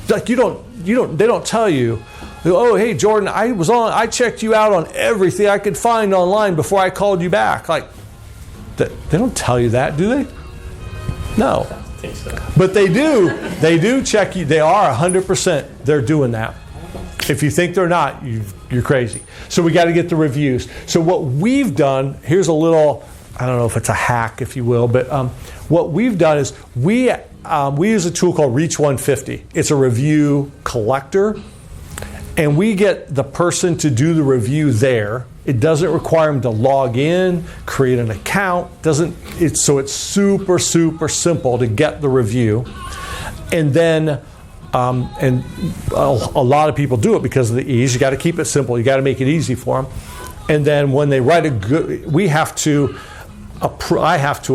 Like they don't tell you, oh, hey, Jordan, I checked you out on everything I could find online before I called you back. Like, they don't tell you that, do they? No. I think so. But they do. They do check you. They are 100%. They're doing that. If you think they're not, you're crazy. So we got to get the reviews. So what we've done, here's a little, I don't know if it's a hack, if you will, but what we've done is we use a tool called Reach 150. It's a review collector, and we get the person to do the review there. It doesn't require them to log in, create an account. So it's super, super simple to get the review. And then and a lot of people do it because of the ease. You got to keep it simple. You got to make it easy for them. And then when they write I have to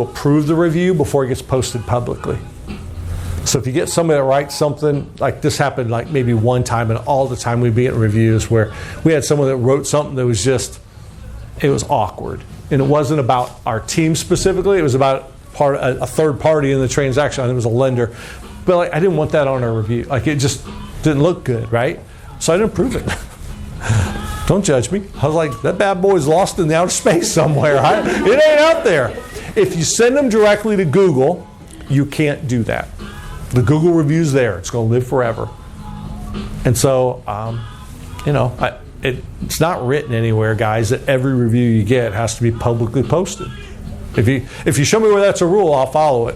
approve the review before it gets posted publicly. So if you get somebody that writes something, like this happened like maybe one time, and all the time we'd be getting reviews where we had someone that wrote something that was it was awkward. And it wasn't about our team specifically. It was about a third party in the transaction. I think it was a lender. But I didn't want that on our review. It just didn't look good, right? So I didn't approve it. Don't judge me. I was like, that bad boy's lost in the outer space somewhere. It ain't out there. If you send them directly to Google, you can't do that. The Google review's there. It's going to live forever. And so, it's not written anywhere, guys, that every review you get has to be publicly posted. If you show me where that's a rule, I'll follow it,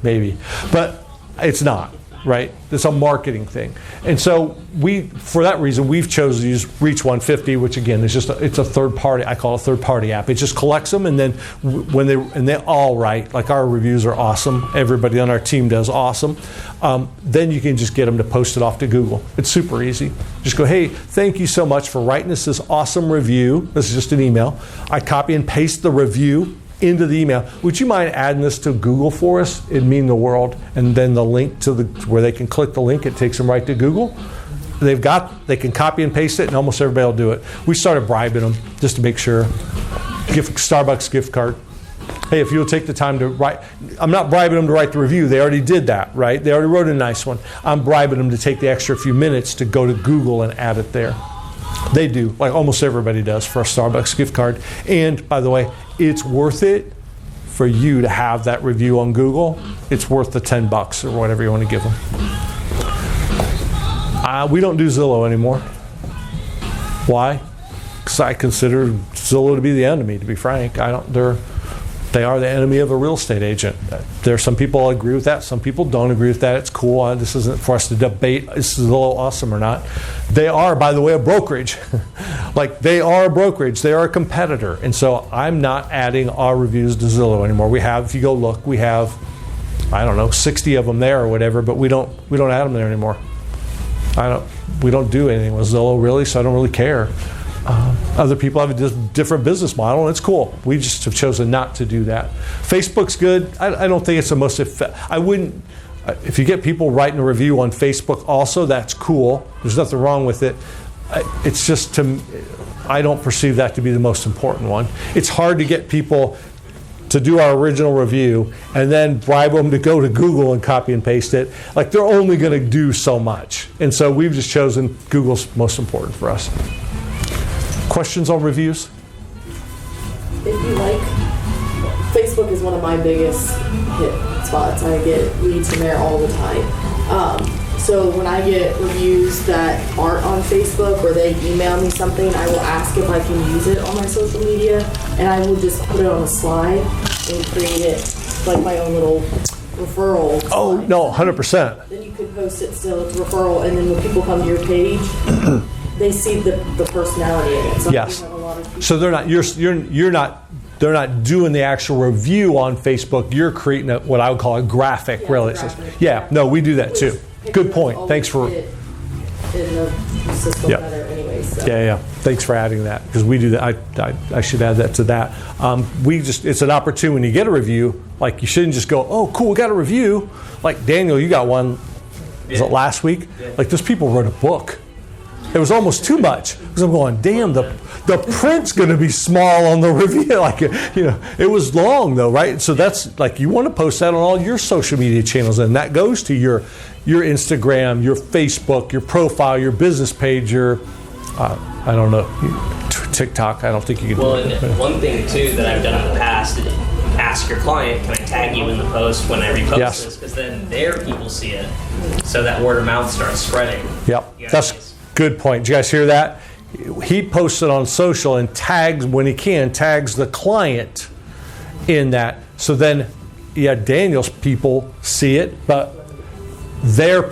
maybe. But it's not, right? It's a marketing thing. And so for that reason, we've chosen to use Reach 150, which again is it's a third party. I call it a third party app. It just collects them, and then they all write. Like, our reviews are awesome. Everybody on our team does awesome. Then you can just get them to post it off to Google. It's super easy. Just go, hey, thank you so much for writing us this awesome review. This is just an email. I copy and paste the review into the email. Would you mind adding this to Google for us? It'd mean the world. And then the link to where they can click the link, it takes them right to Google. They can copy and paste it, and almost everybody will do it. We started bribing them just to make sure. Starbucks gift card. Hey, if you'll take the time to write, I'm not bribing them to write the review. They already did that, right? They already wrote a nice one. I'm bribing them to take the extra few minutes to go to Google and add it there. They do, like almost everybody does, for a Starbucks gift card. And by the way, it's worth it for you to have that review on Google. It's worth the $10 or whatever you want to give them. We don't do Zillow anymore. Why? Because I consider Zillow to be the enemy, to be frank. They are the enemy of a real estate agent. There are some people I agree with that. Some people don't agree with that. It's cool. This isn't for us to debate is Zillow awesome or not. They are, by the way, a brokerage. They are a brokerage. They are a competitor. And so I'm not adding our reviews to Zillow anymore. If you go look, we have, 60 of them there or whatever, but we don't add them there anymore. We don't do anything with Zillow, really, so I don't really care. Other people have a different business model, and it's cool. We just have chosen not to do that. Facebook's good. I don't think it's the most I wouldn't. If you get people writing a review on Facebook also, that's cool. There's nothing wrong with it. It's just I don't perceive that to be the most important one. It's hard to get people to do our original review and then bribe them to go to Google and copy and paste it. They're only going to do so much. And so we've just chosen Google's most important for us. Questions on reviews? If you like, Facebook is one of my biggest hit spots. I get leads from there all the time. So when I get reviews that aren't on Facebook or they email me something, I will ask if I can use it on my social media, and I will just put it on a slide and create it like my own little referral. Oh, slide. No, 100%. Then you could post it still as a referral, and then when people come to your page, they see the personality in it. So yes. So they're not. They're not doing the actual review on Facebook. You're creating what I would call a graphic, really. Yeah. No, we do that too. Good point. Thanks for. In the system better anyway. So. Yeah. Thanks for adding that, because we do that. I should add that to that. It's an opportunity when you get a review. You shouldn't just go, oh, cool, we got a review. Daniel, you got one. Was it last week? Yeah. Those people wrote a book. It was almost too much because I'm going, damn, the print's going to be small on the review. Like, it was long though, right? So that's like, you want to post that on all your social media channels, and that goes to your Instagram, your Facebook, your profile, your business page, your I don't know, TikTok. I don't think you can. Well, and one thing too that I've done in the past is ask your client, can I tag you in the post when I repost this? Because then their people see it, so that word of mouth starts spreading. Yep, that's a good point. Did you guys hear that? He posts it on social and tags, when he can, tags the client in that. So then, Daniel's people see it, but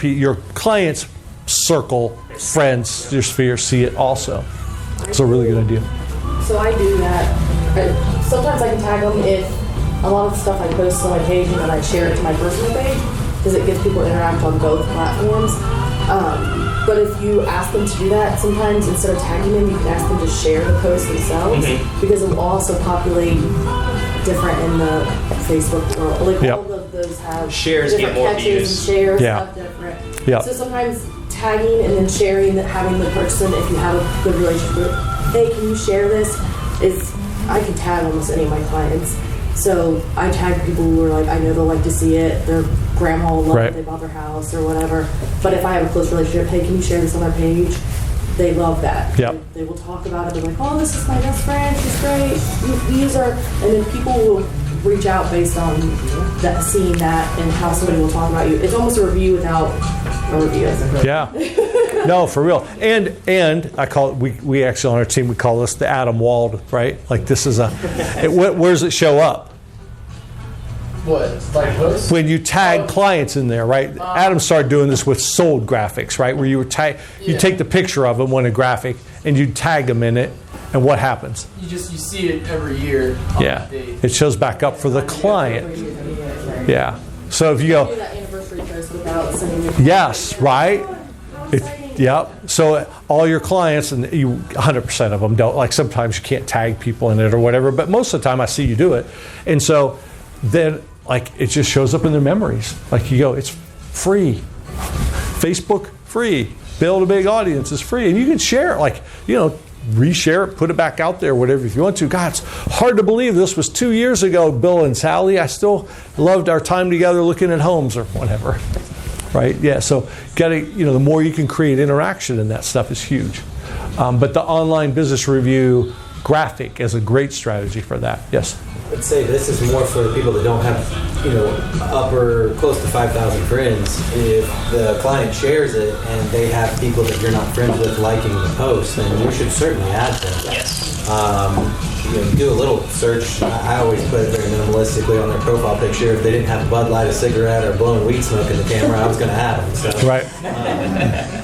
your client's circle, friends, your sphere see it also. It's a really good idea. So I do that. Sometimes I can tag them if a lot of the stuff I post on my page and then I share it to my personal page, because it gives people to interact on both platforms. But if you ask them to do that, sometimes instead of tagging them, you can ask them to share the post themselves, because it will also populate different in the Facebook world. Like all of those have shares, different get more catches views. and shares have different. Yeah. So sometimes tagging and then sharing, having the person, if you have a good relationship with, hey, can you share this? I can tag almost any of my clients. So I tag people who are like, I know they'll like to see it. Their grandma will love it. They bought their house or whatever. But if I have a close relationship, hey, can you share this on our page? They love that. Yep. They will talk about it. They're like, oh, this is my best friend. She's great. Use her. And then people will reach out based on that, seeing that and how somebody will talk about you. It's almost a review without a review. Yeah. No, for real. And I call it, we actually on our team, we call this the Adam Wald, right? Like this is where does it show up? What? Like posts? When you tag clients in there, right? Adam started doing this with sold graphics, right? Where you you take the picture of them on a graphic and you tag them in it, and what happens? You see it every year. It shows back up for the client. Yeah. So if you go, that anniversary post without sending your yes, right? Yep. So all your clients, and 100% of them don't. Like sometimes you can't tag people in it or whatever, but most of the time I see you do it. And so then like it just shows up in their memories. Like you go, it's free. Facebook, free. Build a big audience is free. And you can share it, like, reshare it, put it back out there, whatever if you want to. God, it's hard to believe this was 2 years ago, Bill and Sally. I still loved our time together looking at homes or whatever. Right? Yeah, so the more you can create interaction in that stuff is huge. But the online business review graphic is a great strategy for that. Yes? I'd say this is more for the people that don't have, upper close to 5,000 friends. If the client shares it and they have people that you're not friends with liking the post, then you should certainly add them. Yes. Do a little search. I always put it very minimalistically on their profile picture. If they didn't have Bud Light, a cigarette, or blowing weed smoke in the camera, I was going to add them. So, right.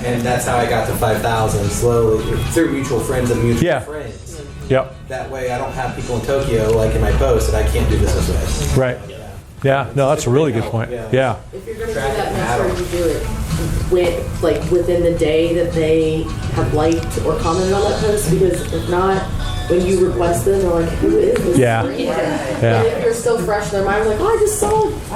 And that's how I got to 5,000 slowly through mutual friends of mutual friends. Yep. That way I don't have people in Tokyo like in my post that I can't do business with. Right. Yeah. No, that's a really good point. Yeah. If you're going to do that, make sure you do it within the day that they have liked or commented on that post, because if not, when you request them, they're like, who is this? Yeah. And if you're still fresh in their mind, like, oh,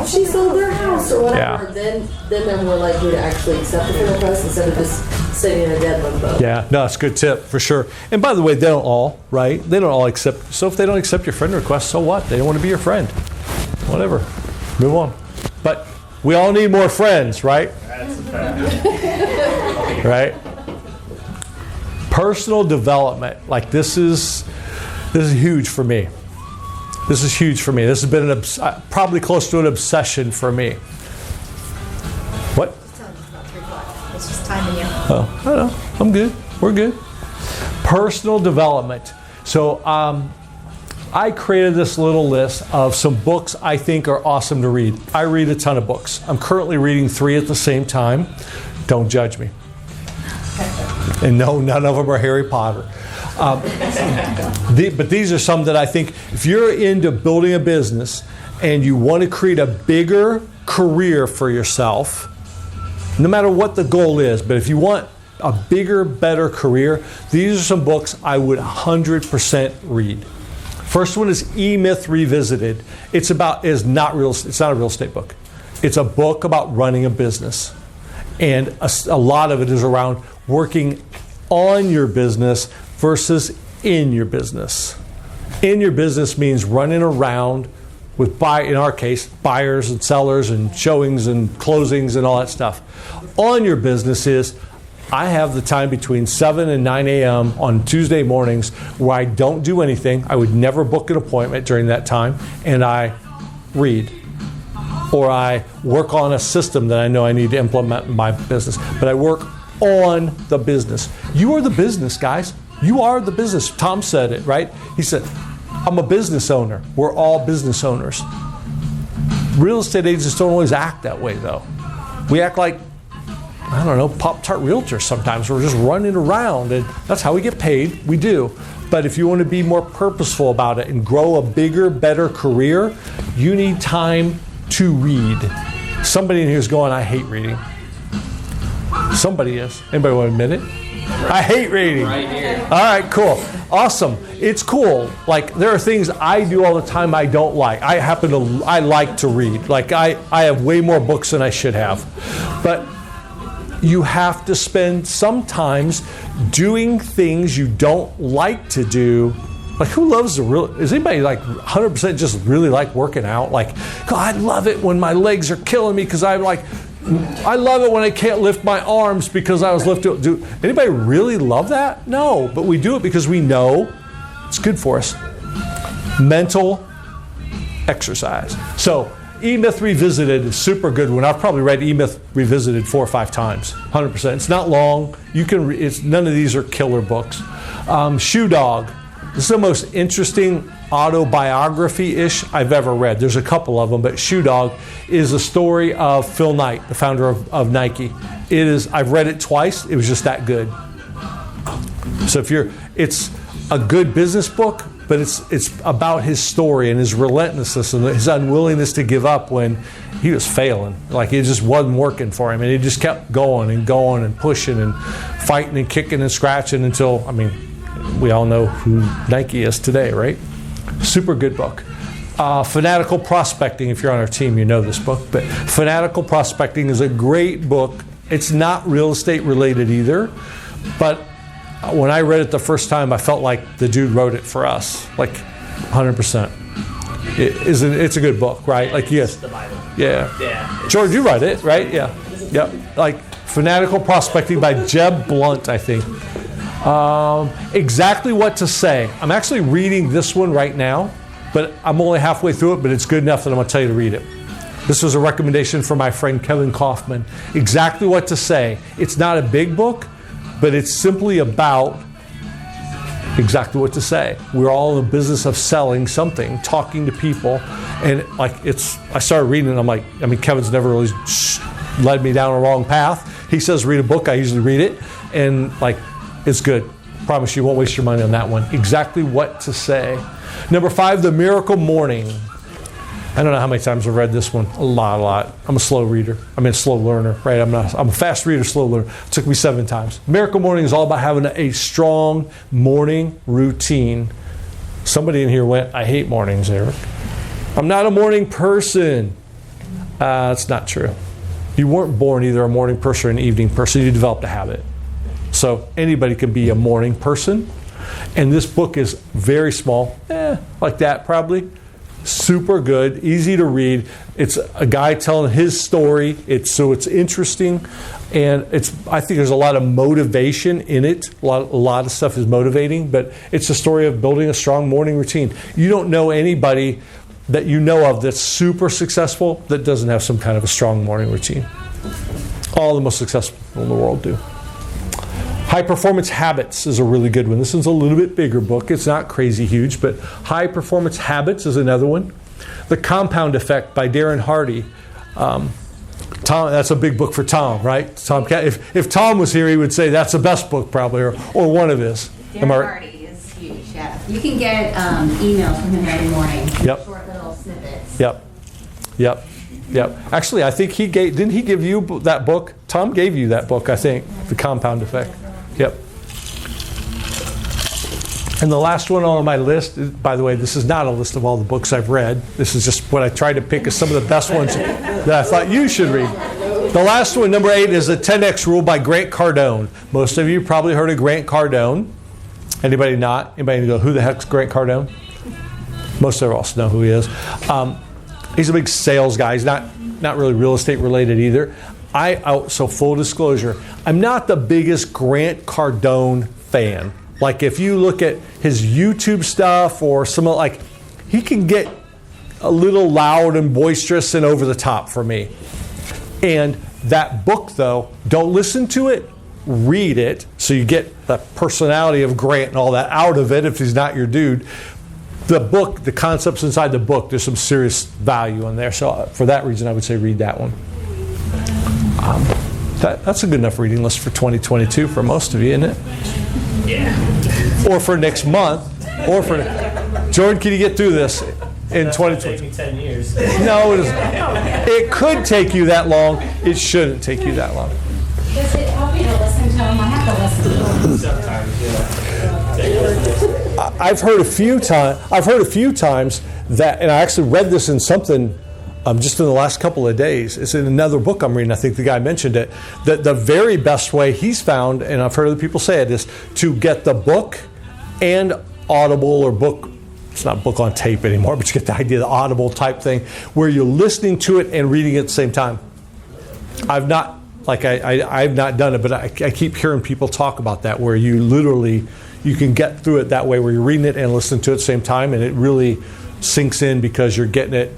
she sold their house or whatever, then they're more likely to actually accept the friend request instead of just sitting in a dead limbo. Yeah, no, it's a good tip for sure. And by the way, they don't all, right? They don't all accept. So if they don't accept your friend request, so what? They don't want to be your friend. Whatever. Move on. But we all need more friends, right? That's a fact. Right? Personal development, like this is huge for me. This is huge for me. This has been probably close to an obsession for me. What? It's just timing you. Oh, I don't know. I'm good. We're good. Personal development. So I created this little list of some books I think are awesome to read. I read a ton of books. I'm currently reading 3 at the same time. Don't judge me. And no, none of them are Harry Potter. But these are some that I think if you're into building a business and you want to create a bigger career for yourself, no matter what the goal is, but if you want a bigger, better career, these are some books I would 100% read. First one is E-Myth Revisited. It's not a real estate book. It's a book about running a business. And a lot of it is around working on your business versus in your business. In your business means running around with, in our case, buyers and sellers and showings and closings and all that stuff. On your business is, I have the time between 7 and 9 a.m. on Tuesday mornings where I don't do anything. I would never book an appointment during that time, and I read. Or I work on a system that I know I need to implement in my business. But I work on the business. You are the business, guys. You are the business. Tom said it, right? He said, I'm a business owner. We're all business owners. Real estate agents don't always act that way, though. We act like, I don't know, Pop-Tart realtors sometimes. We're just running around, and that's how we get paid. We do. But if you want to be more purposeful about it and grow a bigger, better career, you need time to read. Somebody in here is going, I hate reading. Somebody is. Anybody want to admit it? I hate reading. Right here. All right, cool. Awesome. It's cool. Like, there are things I do all the time I don't like. I like to read. Like, I have way more books than I should have. But you have to spend sometimes doing things you don't like to do. Like, who loves is anybody like 100% just really like working out? Like, God, I love it when my legs are killing me because I love it when I can't lift my arms because I was lifting. Do anybody really love that? No, but we do it because we know it's good for us. Mental exercise. So, E-Myth Revisited is super good one. I've probably read E-Myth Revisited 4 or 5 times, 100%. It's not long. You can. None of these are killer books. Shoe Dog. This is the most interesting autobiography-ish I've ever read. There's a couple of them, but Shoe Dog is a story of Phil Knight, the founder of Nike. It is. I've read it twice. It was just that good. So it's a good business book, but it's about his story and his relentlessness and his unwillingness to give up when he was failing. Like, it just wasn't working for him, and he just kept going and pushing and fighting and kicking and scratching until, we all know who Nike is today, right? Super good book. Fanatical Prospecting, if you're on our team, you know this book, but Fanatical Prospecting is a great book. It's not real estate related either, but when I read it the first time, I felt like the dude wrote it for us, like 100%. It's a good book, right? Like, yes. The Bible. Yeah. George, you read it, right? Yeah. Yep. Like Fanatical Prospecting by Jeb Blunt, I think. Exactly What to Say. I'm actually reading this one right now, but I'm only halfway through it, but it's good enough that I'm going to tell you to read it. This was a recommendation from my friend Kevin Kaufman. Exactly What to Say. It's not a big book, but it's simply about exactly what to say. We're all in the business of selling something, talking to people, and I started reading it, and I'm like, Kevin's never really led me down a wrong path. He says read a book, I usually read it, and it's good. Promise you won't waste your money on that one. Exactly What to Say. Number 5, The Miracle Morning. I don't know how many times I've read this one. A lot. I'm a slow reader. A slow learner, right? I'm a fast reader, slow learner. It took me 7 times. Miracle Morning is all about having a strong morning routine. Somebody in here went, I hate mornings, Eric. I'm not a morning person. That's not true. You weren't born either a morning person or an evening person. You developed a habit. So anybody can be a morning person. And this book is very small, like that probably. Super good, easy to read. It's a guy telling his story. It's interesting, and I think there's a lot of motivation in it. A lot of stuff is motivating, but it's a story of building a strong morning routine. You don't know anybody that you know of that's super successful that doesn't have some kind of a strong morning routine. All the most successful in the world do. High Performance Habits is a really good one. This one's a little bit bigger book. It's not crazy huge, but High Performance Habits is another one. The Compound Effect by Darren Hardy. Tom, that's a big book for Tom, right? Tom, if Tom was here, he would say that's the best book probably, or one of his. Darren Hardy is huge, yeah. You can get emails from him every morning. Yep. Short little snippets. Yep. Actually, I think didn't he give you that book? Tom gave you that book, I think, The Compound Effect. Yep. And the last one on my list, by the way, this is not a list of all the books I've read. This is just what I tried to pick as some of the best ones that I thought you should read. The last one, number 8, is the 10X Rule by Grant Cardone. Most of you probably heard of Grant Cardone. Anybody not? Anybody go, who the heck's Grant Cardone? Most of us know who he is. He's a big sales guy. He's not really real estate related either. So full disclosure, I'm not the biggest Grant Cardone fan. Like if you look at his YouTube stuff or some like, he can get a little loud and boisterous and over the top for me. And that book though, don't listen to it, read it so you get the personality of Grant and all that out of it if he's not your dude. The book, the concepts inside the book, there's some serious value in there. So for that reason, I would say read that one. That's a good enough reading list for 2022 for most of you, isn't it? Yeah. Or for next month. Or for Jordan, can you get through this in 2020? Take me 10 years. No, it could take you that long. It shouldn't take you that long. Does it help you to listen to them? I have to listen to them. Sometimes, yeah. I've heard a few times that, and I actually read this in something just in the last couple of days. It's in another book I'm reading. I think the guy mentioned it. That the very best way he's found, and I've heard other people say it, is to get the book and Audible or book. It's not book on tape anymore, but you get the idea, the Audible type thing, where you're listening to it and reading it at the same time. I've not done it, but I keep hearing people talk about that, where you can get through it that way, where you're reading it and listening to it at the same time, and it really sinks in because you're getting it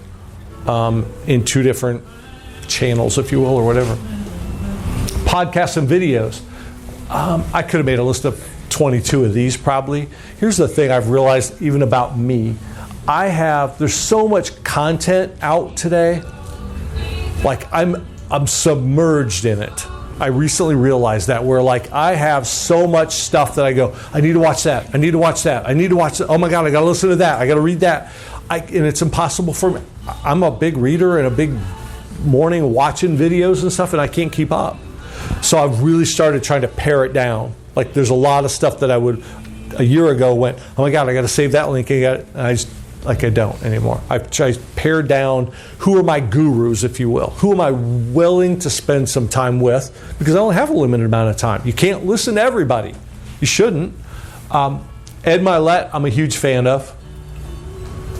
in two different channels, if you will, or whatever. Podcasts and videos. I could have made a list of 22 of these probably. Here's the thing I've realized even about me. There's so much content out today. Like I'm submerged in it. I recently realized that, where like I have so much stuff that I go, I need to watch that. I need to watch that. I need to watch that. Oh my God, I got to listen to that. I got to read that. And it's impossible for me. I'm a big reader and a big morning watching videos and stuff, and I can't keep up. So I've really started trying to pare it down. Like there's a lot of stuff that I would a year ago went, oh my God, I got to save that link. I don't anymore. I've tried to pare down who are my gurus, if you will. Who am I willing to spend some time with? Because I only have a limited amount of time. You can't listen to everybody. You shouldn't. Ed Milet, I'm a huge fan of.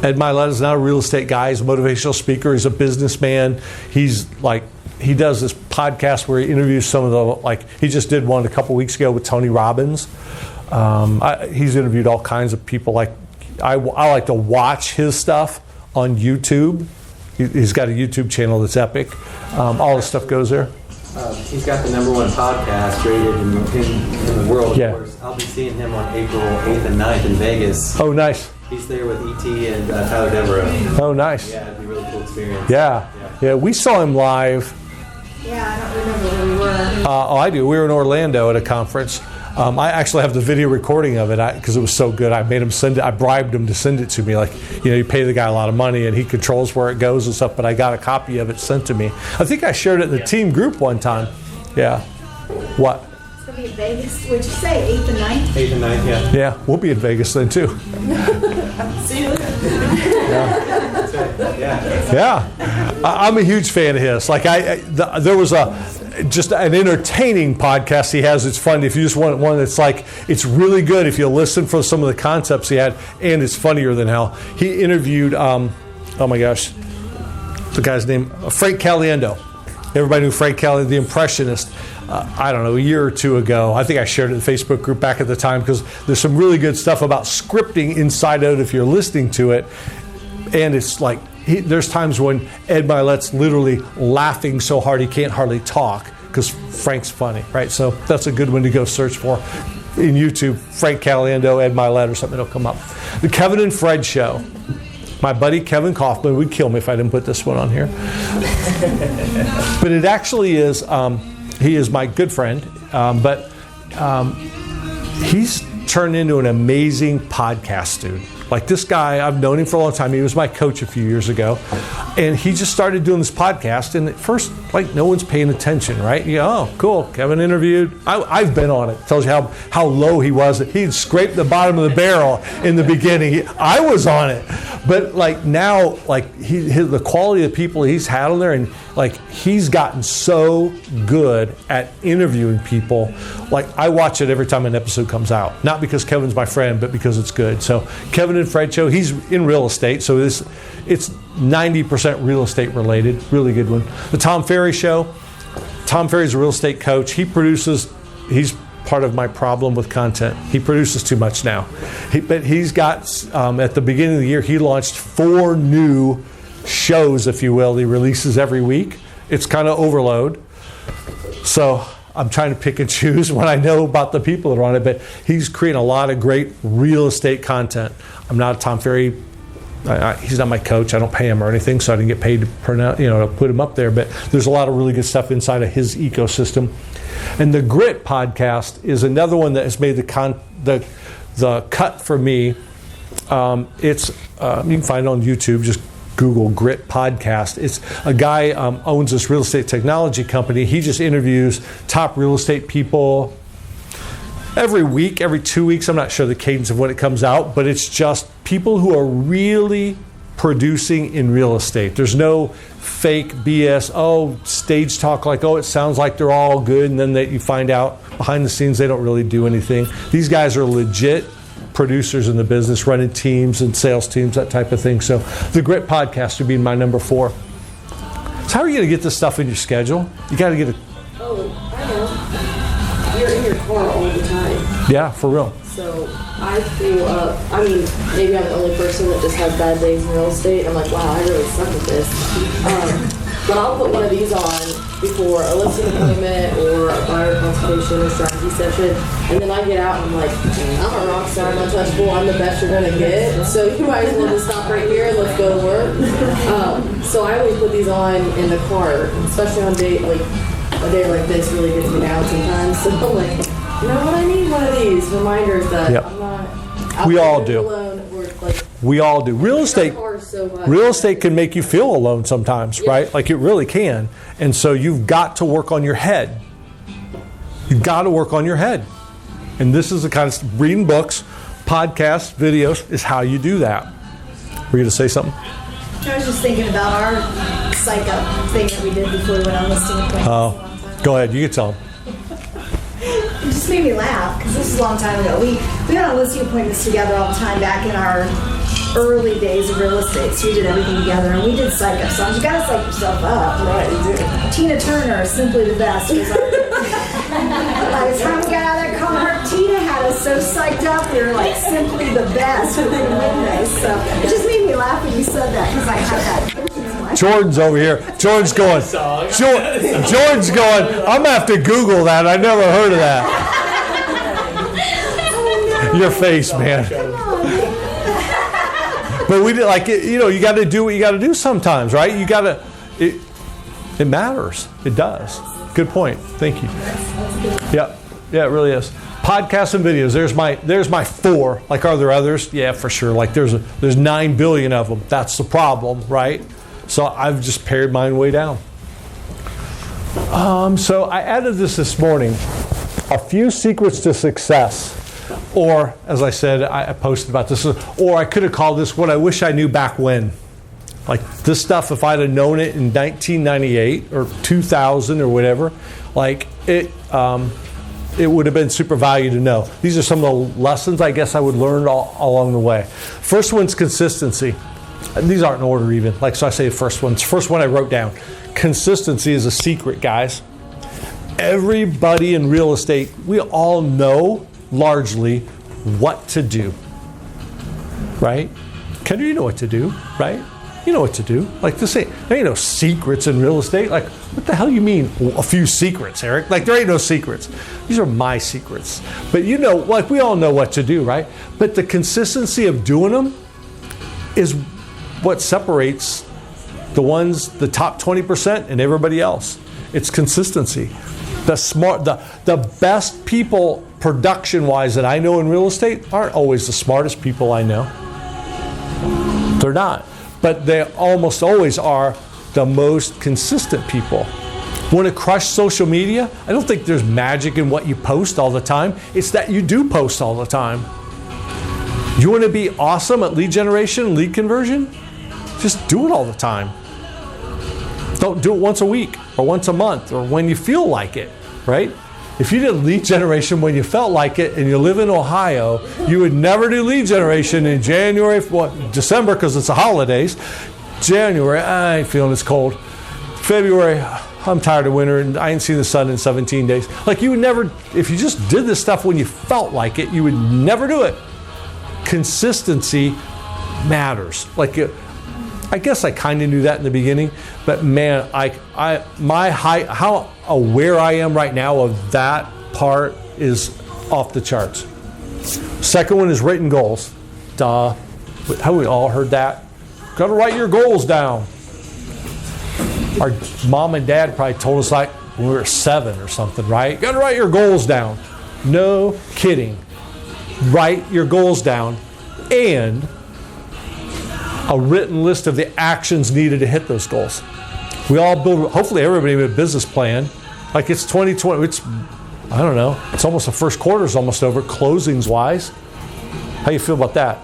Ed Milet is not a real estate guy. He's a motivational speaker. He's a businessman. He does this podcast where he interviews some of the, he just did one a couple weeks ago with Tony Robbins. He's interviewed all kinds of people. I like to watch his stuff on YouTube. He's got a YouTube channel that's epic. All the stuff goes there. He's got the #1 podcast rated in the world. Yeah. Of course. I'll be seeing him on April 8th and 9th in Vegas. Oh, nice. He's there with E.T. and Tyler Devereaux. Oh, nice. Yeah, it'd be a really cool experience. Yeah, we saw him live. Yeah, I don't remember where we were. I do. We were in Orlando at a conference. I actually have the video recording of it because it was so good. I made him send it. I bribed him to send it to me. You pay the guy a lot of money and he controls where it goes and stuff. But I got a copy of it sent to me. I think I shared it in the team group one time. Yeah. What? It's going to be in Vegas. Would you say 8th and 9th? 8th and 9th, yeah. Yeah, we'll be in Vegas then too. See you later. Yeah. I'm a huge fan of his. There was just an entertaining podcast he has. It's fun if you just want one that's it's really good if you listen for some of the concepts he had, and it's funnier than hell. He interviewed oh my gosh, the guy's name, Frank Caliendo. Everybody knew Frank Caliendo, the impressionist. I don't know, a year or two ago. I think I shared it in the Facebook group back at the time, because there's some really good stuff about scripting inside out if you're listening to it. And it's there's times when Ed Milet's literally laughing so hard he can't hardly talk because Frank's funny, right? So that's a good one to go search for in YouTube. Frank Caliendo, Ed Milet, or something will come up. The Kevin and Fred Show. My buddy Kevin Kaufman would kill me if I didn't put this one on here. But it actually is, he is my good friend, but he's turned into an amazing podcast dude. This guy, I've known him for a long time. He was my coach a few years ago. And he just started doing this podcast, and at first, like, no one's paying attention, right? You go, oh, cool, Kevin interviewed. I've been on it. Tells you how low he was. He'd scraped the bottom of the barrel in the beginning. I was on it. But, like, now, like, the quality of the people he's had on there, and, like, he's gotten so good at interviewing people. Like, I watch it every time an episode comes out. Not because Kevin's my friend, but because it's good. So, Kevin and Fred Show, he's in real estate, so it's 90% real estate related. Really good one. The Tom Ferry Show. Tom Ferry's a real estate coach. He's part of my problem with content. He produces too much now. But he's got, at the beginning of the year, he launched 4 new shows, if you will, he releases every week. It's kind of overload. So I'm trying to pick and choose when I know about the people that are on it, but he's creating a lot of great real estate content. I'm not a Tom Ferry, he's not my coach. I don't pay him or anything, so I didn't get paid to put him up there, but there's a lot of really good stuff inside of his ecosystem. And the Grit podcast is another one that has made the cut for me. It's you can find it on YouTube. Just Google Grit podcast. It's a guy owns this real estate technology company. He just interviews top real estate people every week, every 2 weeks. I'm not sure the cadence of when it comes out, but it's just people who are really producing in real estate. There's no fake BS, stage talk like, it sounds like they're all good, and then you find out behind the scenes they don't really do anything. These guys are legit producers in the business, running teams and sales teams, that type of thing. So the Grit podcast would be my number 4. So how are you going to get this stuff in your schedule? You got to get it. Oh, I know. You're in your car all the time. Yeah, for real. So I feel maybe I'm the only person that just has bad days in real estate. I'm like, wow, I really suck at this. But I'll put one of these on before a listing appointment or a buyer consultation or strategy session, and then I get out and I'm like, I'm a rock star, I'm untouchable, I'm the best you're gonna get. So you might as well just stop right here and let's go to work. So I always put these on in the car, especially on a day like this really gets me down sometimes. So I'm like, you know what, I need one of these reminders that I'm not. We all do. Alone, or like, we all do. Real estate can make you feel alone sometimes, right? Like it really can. And so you've got to work on your head. You've got to work on your head. And this is the kind of reading books, podcasts, videos is how you do that. Were you going to say something? I was just thinking about our psych up thing that we did before we went on listing appointments. Go ahead. You can tell them. It just made me laugh because this is a long time ago. We went on listing appointments together all the time back in our early days of real estate. So we did everything together, and we did psych up songs. You gotta psych yourself up, right? You do. Tina Turner, Simply the Best, was our. By the time we got out of that car, Tina had us so psyched up. We were like simply the best. We couldn't win this. So it just made me laugh when you said that because I had that. Jordan's over here. Jordan's going. Jordan's going. I'm gonna have to Google that. I never heard of that. Your face, man. But we did you got to do what you got to do sometimes, right? You got to. It matters. It does. Good point. Thank you. Yeah, it really is. Podcasts and videos. There's my 4. Like, are there others? Yeah, for sure. Like, there's 9 billion of them. That's the problem, right? So I've just pared mine way down. So I added this morning. A few secrets to success. Or, as I said, I posted about this. Or I could have called this what I wish I knew back when. Like this stuff, if I'd have known it in 1998 or 2000 or whatever, like it would have been super value to know. These are some of the lessons I guess I would learn along the way. First one's consistency. These aren't in order even. Like, so I say the first one. First one I wrote down. Consistency is a secret, guys. Everybody in real estate, we all know largely what to do, right? Kendra, you know what to do, right? You know what to do. Like, there ain't no secrets in real estate. Like, what the hell you mean a few secrets, Eric? Like, there ain't no secrets. These are my secrets. But like we all know what to do, right? But the consistency of doing them is what separates the top 20% and everybody else. It's consistency. The best people production-wise that I know in real estate aren't always the smartest people I know. They're not. but they almost always are the most consistent people. Want to crush social media? I don't think there's magic in what you post all the time. It's that you do post all the time. You want to be awesome at lead generation, lead conversion? Just do it all the time. Don't do it once a week or once a month or when you feel like it, right? If you did lead generation when you felt like it and you live in Ohio, you would never do lead generation in January, December because it's the holidays. January, I ain't feeling it's cold. February, I'm tired of winter and I ain't seen the sun in 17 days. Like you would never, if you just did this stuff when you felt like it, you would never do it. Consistency matters. Like I guess I kind of knew that in the beginning, but man, how aware I am right now of that part is off the charts. Second one is written goals. Duh. Have we all heard that? Got to write your goals down. Our mom and dad probably told us like when we were 7 or something, right? Got to write your goals down. No kidding. Write your goals down and a written list of the actions needed to hit those goals. We all build, hopefully everybody with a business plan. Like it's 2020, I don't know, it's almost the first quarter's almost over, closings wise. How you feel about that?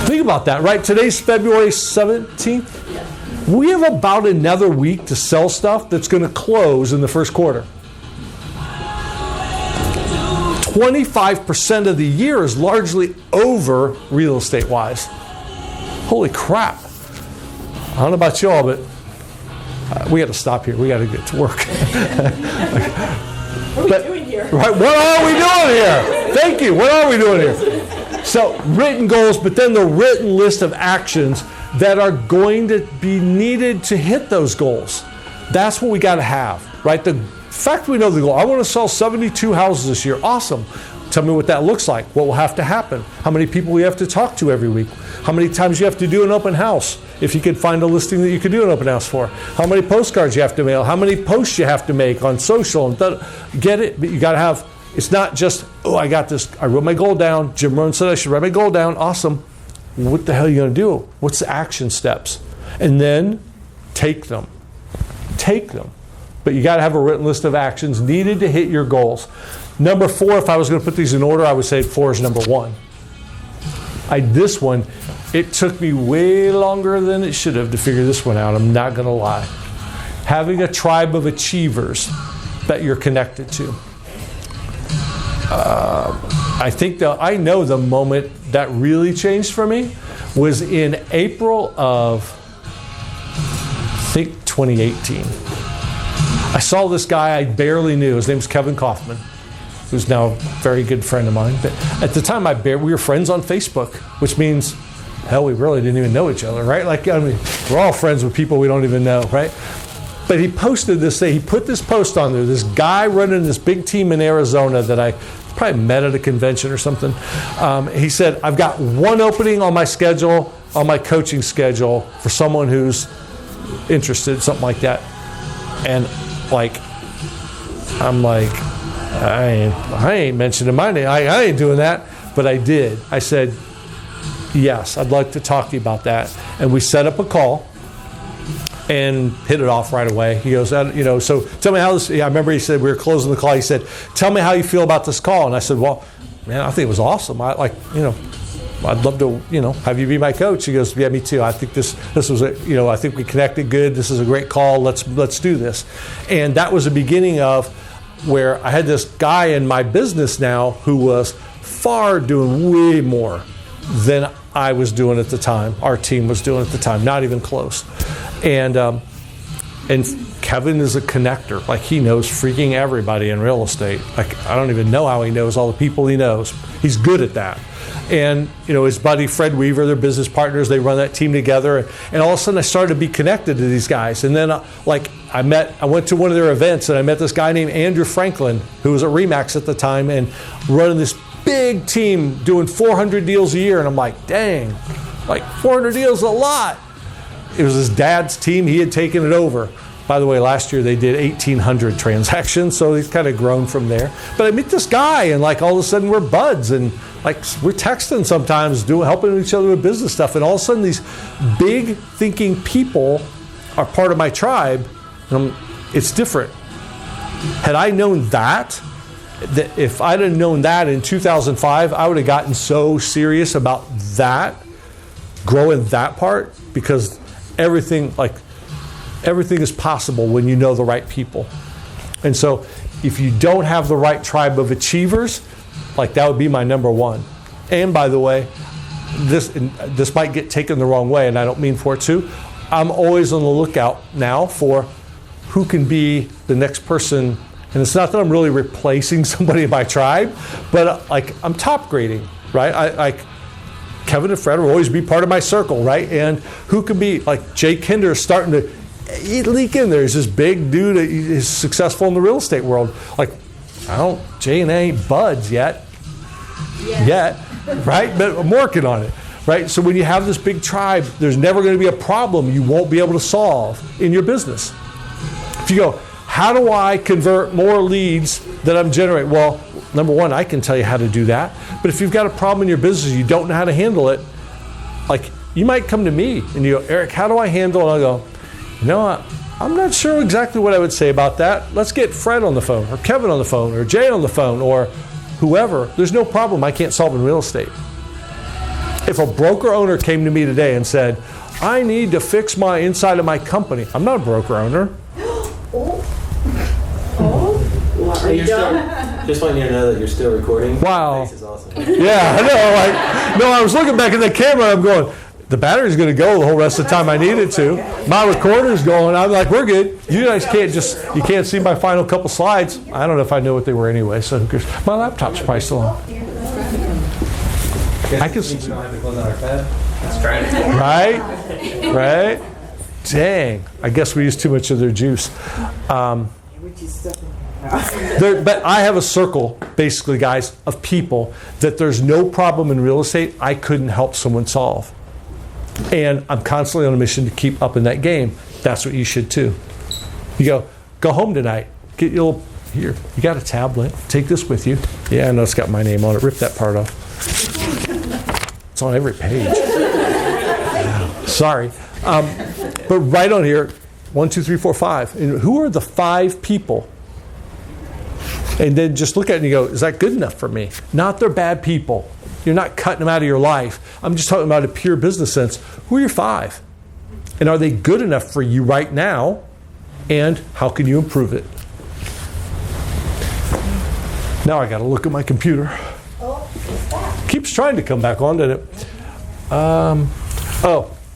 Think about that, right? Today's February 17th. We have about another week to sell stuff that's going to close in the first quarter. 25% of the year is largely over real estate wise. Holy crap. I don't know about y'all, but we got to stop here. We got to get to work. What are we doing here? Right, what are we doing here? Thank you. What are we doing here? So written goals, but then the written list of actions that are going to be needed to hit those goals. That's what we got to have, right? The fact we know the goal. I want to sell 72 houses this year. Awesome. Tell me what that looks like. What will have to happen? How many people we have to talk to every week? How many times you have to do an open house? If you could find a listing that you could do an open house for. How many postcards you have to mail? How many posts you have to make on social? Get it? But you got to have, it's not just, oh, I got this. I wrote my goal down. Jim Rohn said I should write my goal down. Awesome. What the hell are you going to do? What's the action steps? And then take them. Take them. But you got to have a written list of actions needed to hit your goals. Number 4, if I was going to put these in order, I would say 4 is number 1. This one, it took me way longer than it should have to figure this one out. I'm not going to lie. Having a tribe of achievers that you're connected to. I know the moment that really changed for me was in April of, I think, 2018. I saw this guy I barely knew. His name's Kevin Kaufman, who's now a very good friend of mine. But at the time, we were friends on Facebook, which means, hell, we really didn't even know each other, right? Like, I mean, we're all friends with people we don't even know, right? But he posted this thing. He put this post on there. This guy running this big team in Arizona that I probably met at a convention or something. He said, I've got one opening on my schedule, on my coaching schedule for someone who's interested, something like that. And I'm like, I ain't mentioning my name. I ain't doing that. But I did. I said, yes, I'd like to talk to you about that. And we set up a call and hit it off right away. He goes, so tell me how this, I remember he said, we were closing the call. He said, tell me how you feel about this call. And I said, well, man, I think it was awesome. I'd love to, have you be my coach. He goes, yeah, me too. I think this was I think we connected good. This is a great call. Let's do this. And that was the beginning of where I had this guy in my business now who was doing way more than I was doing at the time. Our team was doing at the time, not even close. And Kevin is a connector. Like, he knows freaking everybody in real estate. Like, I don't even know how he knows all the people he knows. He's good at that. And, his buddy Fred Weaver, they're business partners. They run that team together. And all of a sudden I started to be connected to these guys. And then I went to one of their events and I met this guy named Andrew Franklin, who was at RE/MAX at the time and running this big team doing 400 deals a year. And I'm like, dang, 400 deals is a lot. It was his dad's team. He had taken it over. By the way, last year they did 1,800 transactions, so he's kind of grown from there. But I meet this guy, and like all of a sudden we're buds, and like we're texting sometimes, helping each other with business stuff, and all of a sudden these big thinking people are part of my tribe. And it's different. Had I known that if I'd have known that in 2005, I would have gotten so serious about that, growing that part, because everything is possible when you know the right people. And so if you don't have the right tribe of achievers, like that would be my number one. And by the way, this might get taken the wrong way, and I don't mean for it to. I'm always on the lookout now for who can be the next person. And it's not that I'm really replacing somebody in my tribe, but like I'm top grading, right? Kevin and Fred will always be part of my circle, right? And who can be, like Jay Kinder is starting to leak in there. He's this big dude, he's successful in the real estate world. Like, Jay and I ain't buds yet, right? But I'm working on it, right? So when you have this big tribe, there's never going to be a problem you won't be able to solve in your business. If you go, how do I convert more leads that I'm generating? Well, number one, I can tell you how to do that. But if you've got a problem in your business, you don't know how to handle it, like you might come to me and you go, Eric, how do I handle it? And I'll go, I'm not sure exactly what I would say about that. Let's get Fred on the phone, or Kevin on the phone, or Jay on the phone, or whoever. There's no problem I can't solve in real estate. If a broker owner came to me today and said, I need to fix my inside of my company, I'm not a broker owner. Just want you to know that you're still recording. Wow. This is awesome. Yeah, I know. I was looking back at the camera. I'm going, the battery's going to go the whole rest of the time I need it to. My recorder's going. I'm like, we're good. You guys you can't see my final couple slides. I don't know if I know what they were anyway. So who cares? My laptop's probably still on. I can see. We don't have to close out our tab. Let's try it. Right? Dang. I guess we used too much of their juice. But I have a circle, basically, guys, of people that there's no problem in real estate I couldn't help someone solve. And I'm constantly on a mission to keep up in that game. That's what you should too. You go home tonight. Get your here. You got a tablet. Take this with you. Yeah, I know it's got my name on it. Rip that part off. It's on every page. Sorry. But right on here, 1, 2, 3, 4, 5. And who are the 5 people? And then just look at it and you go, is that good enough for me? Not they're bad people. You're not cutting them out of your life. I'm just talking about a pure business sense. Who are your 5? And are they good enough for you right now? And how can you improve it? Now I got to look at my computer. Keeps trying to come back on, doesn't it?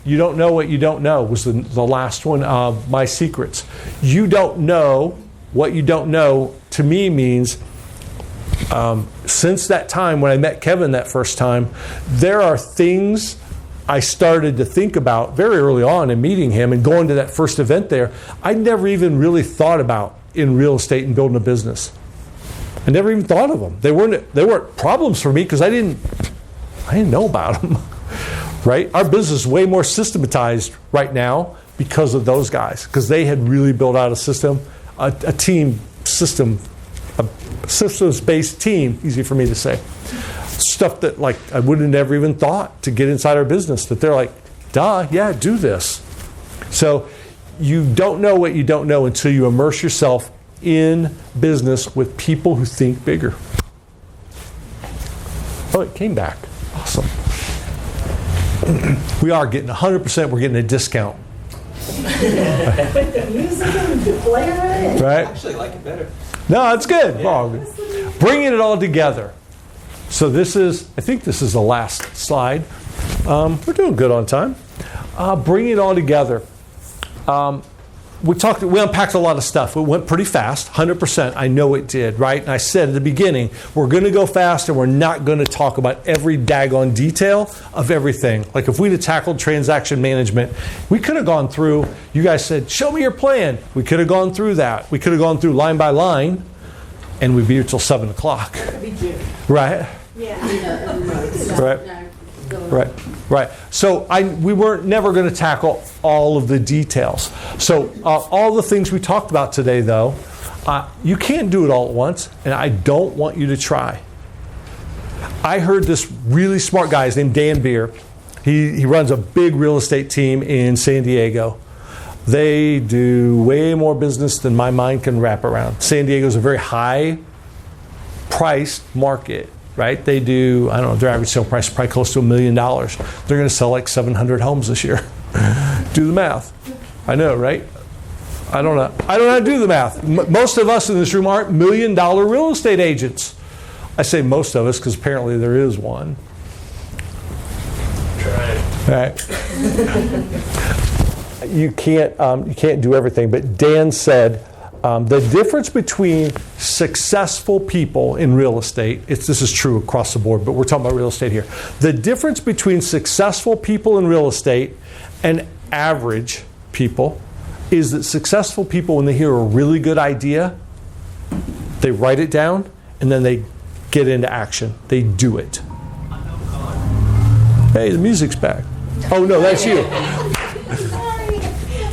You don't know what you don't know was the last one of my secrets. You don't know what you don't know, to me, means since that time when I met Kevin that first time, there are things I started to think about very early on in meeting him and going to that first event there, I never even really thought about in real estate and building a business. I never even thought of them. They weren't problems for me because I didn't know about them. Right? Our business is way more systematized right now because of those guys, because they had really built out a system, a systems-based team, easy for me to say. Stuff that like I would have never even thought to get inside our business, that they're like, duh, yeah, do this. So you don't know what you don't know until you immerse yourself in business with people who think bigger. Oh, it came back. Awesome. We are getting 100%, we're getting a discount. Right? I actually like it better. No, it's good. Yeah. Oh, good. Bringing it all together. So I think this is the last slide. We're doing good on time. Bringing it all together. We unpacked a lot of stuff. It went pretty fast, 100%. I know it did, right? And I said at the beginning, we're going to go fast and we're not going to talk about every daggone detail of everything. Like if we'd have tackled transaction management, we could have gone through, you guys said, show me your plan. We could have gone through that. We could have gone through line by line and we'd be here till 7 o'clock. Right? Yeah. Right. Right. So we weren't never going to tackle all of the details. So all the things we talked about today, though, you can't do it all at once, and I don't want you to try. I heard this really smart guy, his name Dan Beer. He runs a big real estate team in San Diego. They do way more business than my mind can wrap around. San Diego is a very high-priced market, right? They do, I don't know, their average sale price is probably close to $1 million. They're going to sell like 700 homes this year. Do the math. I know, right? I don't know how to do the math. Most of us in this room aren't $1 million real estate agents. I say most of us because apparently there is one. Right. You can't do everything, but Dan said the difference between successful people in real estate, this is true across the board, but we're talking about real estate here. The difference between successful people in real estate and average people is that successful people, when they hear a really good idea, they write it down and then they get into action. They do it. Hey, the music's back. Oh, no, that's you.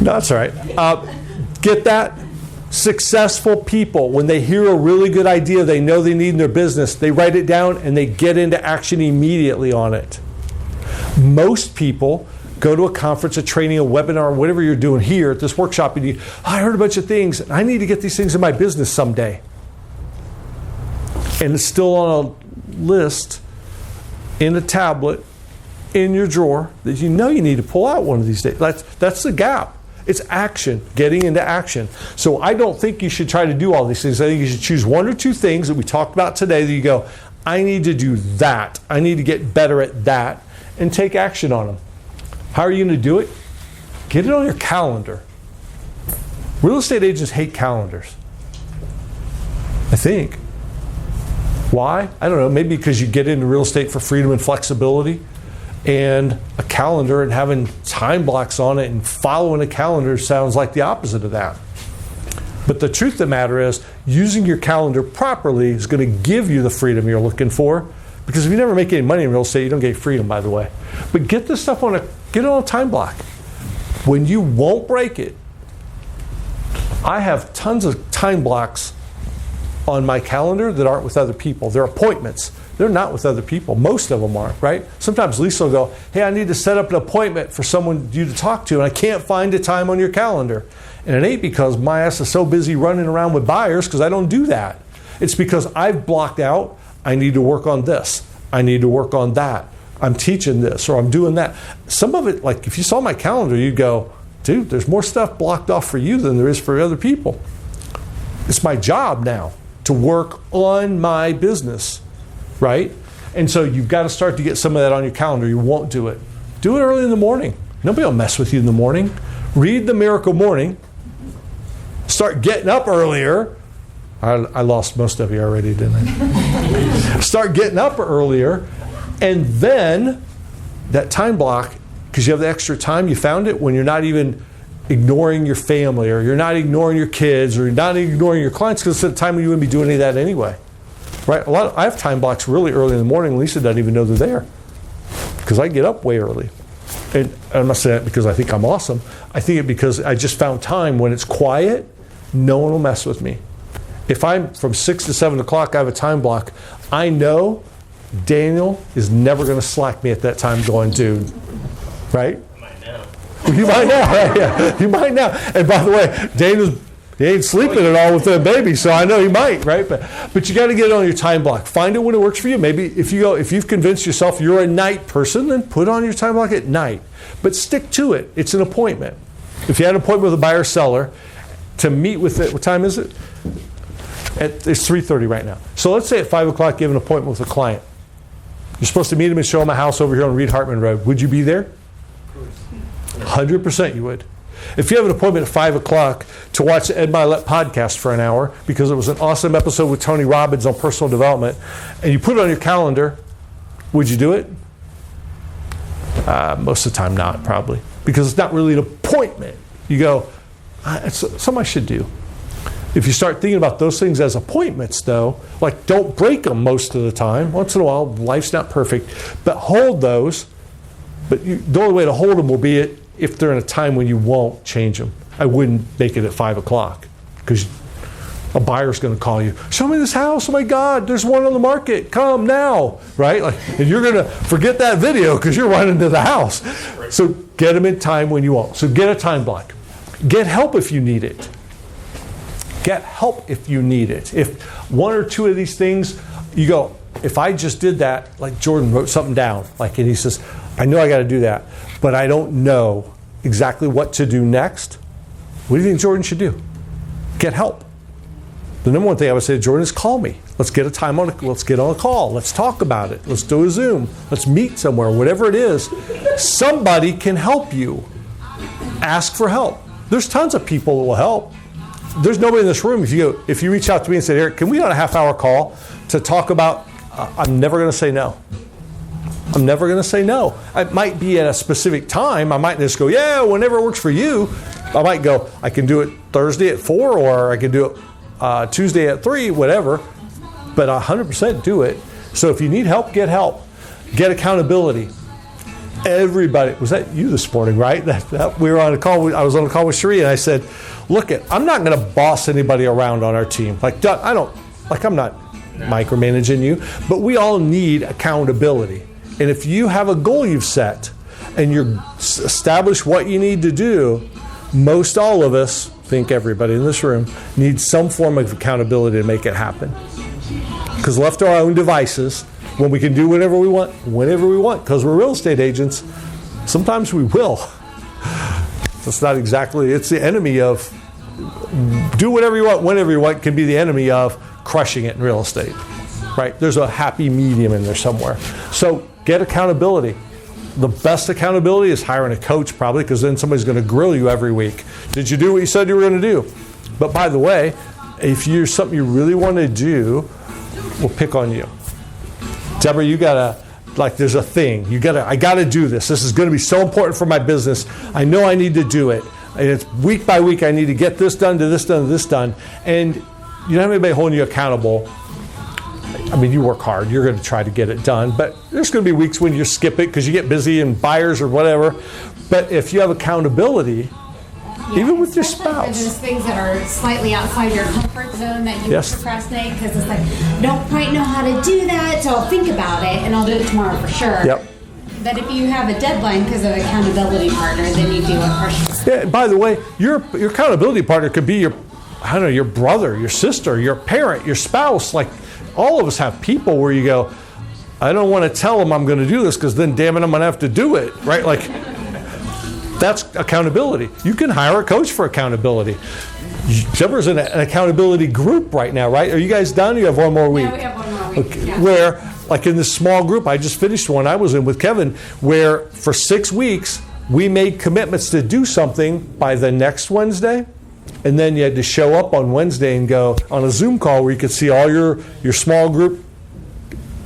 No, that's all right. Get that? Successful people, when they hear a really good idea they know they need in their business, they write it down and they get into action immediately on it. Most people go to a conference, a training, a webinar, whatever you're doing here at this workshop, and I heard a bunch of things, and I need to get these things in my business someday. And it's still on a list, in a tablet, in your drawer, that you know you need to pull out one of these days. That's the gap. It's action, getting into action. So I don't think you should try to do all these things. I think you should choose one or two things that we talked about today that you go, I need to do that. I need to get better at that, and take action on them. How are you going to do it? Get it on your calendar. Real estate agents hate calendars, I think. Why? I don't know. Maybe because you get into real estate for freedom and flexibility, and a calendar and having time blocks on it and following a calendar sounds like the opposite of that. But the truth of the matter is, using your calendar properly is going to give you the freedom you're looking for. Because if you never make any money in real estate, you don't get freedom, by the way. But get this stuff get it on a time block. When you won't break it, I have tons of time blocks on my calendar that aren't with other people. They're appointments. They're not with other people. Most of them aren't, right? Sometimes Lisa will go, hey, I need to set up an appointment for someone you to talk to, and I can't find a time on your calendar. And it ain't because my ass is so busy running around with buyers, because I don't do that. It's because I've blocked out, I need to work on this. I need to work on that. I'm teaching this, or I'm doing that. Some of it, like if you saw my calendar, you'd go, dude, there's more stuff blocked off for you than there is for other people. It's my job now to work on my business, right? And so you've got to start to get some of that on your calendar. You won't do it. Do it early in the morning. Nobody will mess with you in the morning. Read the Miracle Morning. Start getting up earlier. I lost most of you already, didn't I? Start getting up earlier, and then that time block, because you have the extra time, you found it when you're not even ignoring your family, or you're not ignoring your kids, or you're not ignoring your clients, because it's at a time when you wouldn't be doing any of that anyway. Right? I have time blocks really early in the morning. Lisa doesn't even know they're there, because I get up way early. And I'm not saying that because I think I'm awesome. I think it because I just found time when it's quiet, no one will mess with me. If I'm from 6 to 7 o'clock, I have a time block. I know Daniel is never going to slack me at that time going, dude, right? You might now, right? Yeah, you might now. And by the way, he ain't sleeping at all with the baby, so I know he might, right? But you got to get it on your time block. Find it when it works for you. Maybe if you've convinced yourself you're a night person, then put on your time block at night. But stick to it. It's an appointment. If you had an appointment with a buyer or seller to meet with it, what time is it? It's 3:30 right now. So let's say at 5 o'clock you have an appointment with a client. You're supposed to meet him and show him a house over here on Reed Hartman Road. Would you be there? 100% you would. If you have an appointment at 5 o'clock to watch the Ed Milet podcast for an hour, because it was an awesome episode with Tony Robbins on personal development, and you put it on your calendar, would you do it? Most of the time not, probably. Because it's not really an appointment. You go, it's something I should do. If you start thinking about those things as appointments, though, like don't break them most of the time. Once in a while, life's not perfect, but hold those. But the only way to hold them will be if they're in a time when you won't change them. I wouldn't make it at 5 o'clock because a buyer's going to call you. Show me this house. Oh my God, there's one on the market. Come now, right? And you're going to forget that video because you're running to the house. So get them in time when you won't. So get a time block. Get help if you need it. Get help if you need it. If one or two of these things, you go, if I just did that, like Jordan wrote something down, and he says, I know I got to do that, but I don't know exactly what to do next. What do you think Jordan should do? Get help. The number one thing I would say to Jordan is call me. Let's get a time let's get on a call. Let's talk about it. Let's do a Zoom. Let's meet somewhere, whatever it is. Somebody can help you. Ask for help. There's tons of people that will help. There's nobody in this room. If you reach out to me and say, Eric, can we on a half-hour call to talk about, I'm never going to say no. I'm never going to say no. It might be at a specific time. I might just go, yeah, whenever it works for you. I might go, I can do it Thursday at 4 or I can do it Tuesday at 3, whatever. But 100% do it. So if you need help, get help. Get accountability. Everybody, was that you this morning, right? We were on a call. I was on a call with Sheree and I said, look, I'm not going to boss anybody around on our team. I'm not micromanaging you, but we all need accountability. And if you have a goal you've set and you establish what you need to do, most all of us, I think everybody in this room, needs some form of accountability to make it happen. Because left to our own devices, when we can do whatever we want, because we're real estate agents, sometimes we will. It's not exactly, it's the enemy of do whatever you want, whenever you want, can be the enemy of crushing it in real estate, right? There's a happy medium in there somewhere. So get accountability. The best accountability is hiring a coach probably, because then somebody's going to grill you every week. Did you do what you said you were going to do? But by the way, if you're something you really want to do, we'll pick on you. Deborah, you gotta, there's a thing. I gotta do this. This is gonna be so important for my business. I know I need to do it. And it's week by week, I need to get this done, to this done, to this done. And you don't have anybody holding you accountable. I mean, you work hard. You're gonna try to get it done. But there's gonna be weeks when you skip it because you get busy and buyers or whatever. But if you have accountability, even with your spouse. There's things that are slightly outside your comfort zone that you procrastinate because it's like, I don't quite know how to do that, so I'll think about it and I'll do it tomorrow for sure. Yep. But if you have a deadline because of an accountability partner, then you do it for sure. Yeah, by the way, your accountability partner could be your brother, your sister, your parent, your spouse. Like all of us have people where you go, I don't want to tell them I'm going to do this because then damn it, I'm going to have to do it, right? That's accountability. You can hire a coach for accountability. Deborah's in an accountability group right now, right? Are you guys done? You have one more week? Yeah, we have one more week. Okay. Yeah. Where, in this small group, I just finished one I was in with Kevin, where for 6 weeks, we made commitments to do something by the next Wednesday. And then you had to show up on Wednesday and go on a Zoom call where you could see all your small group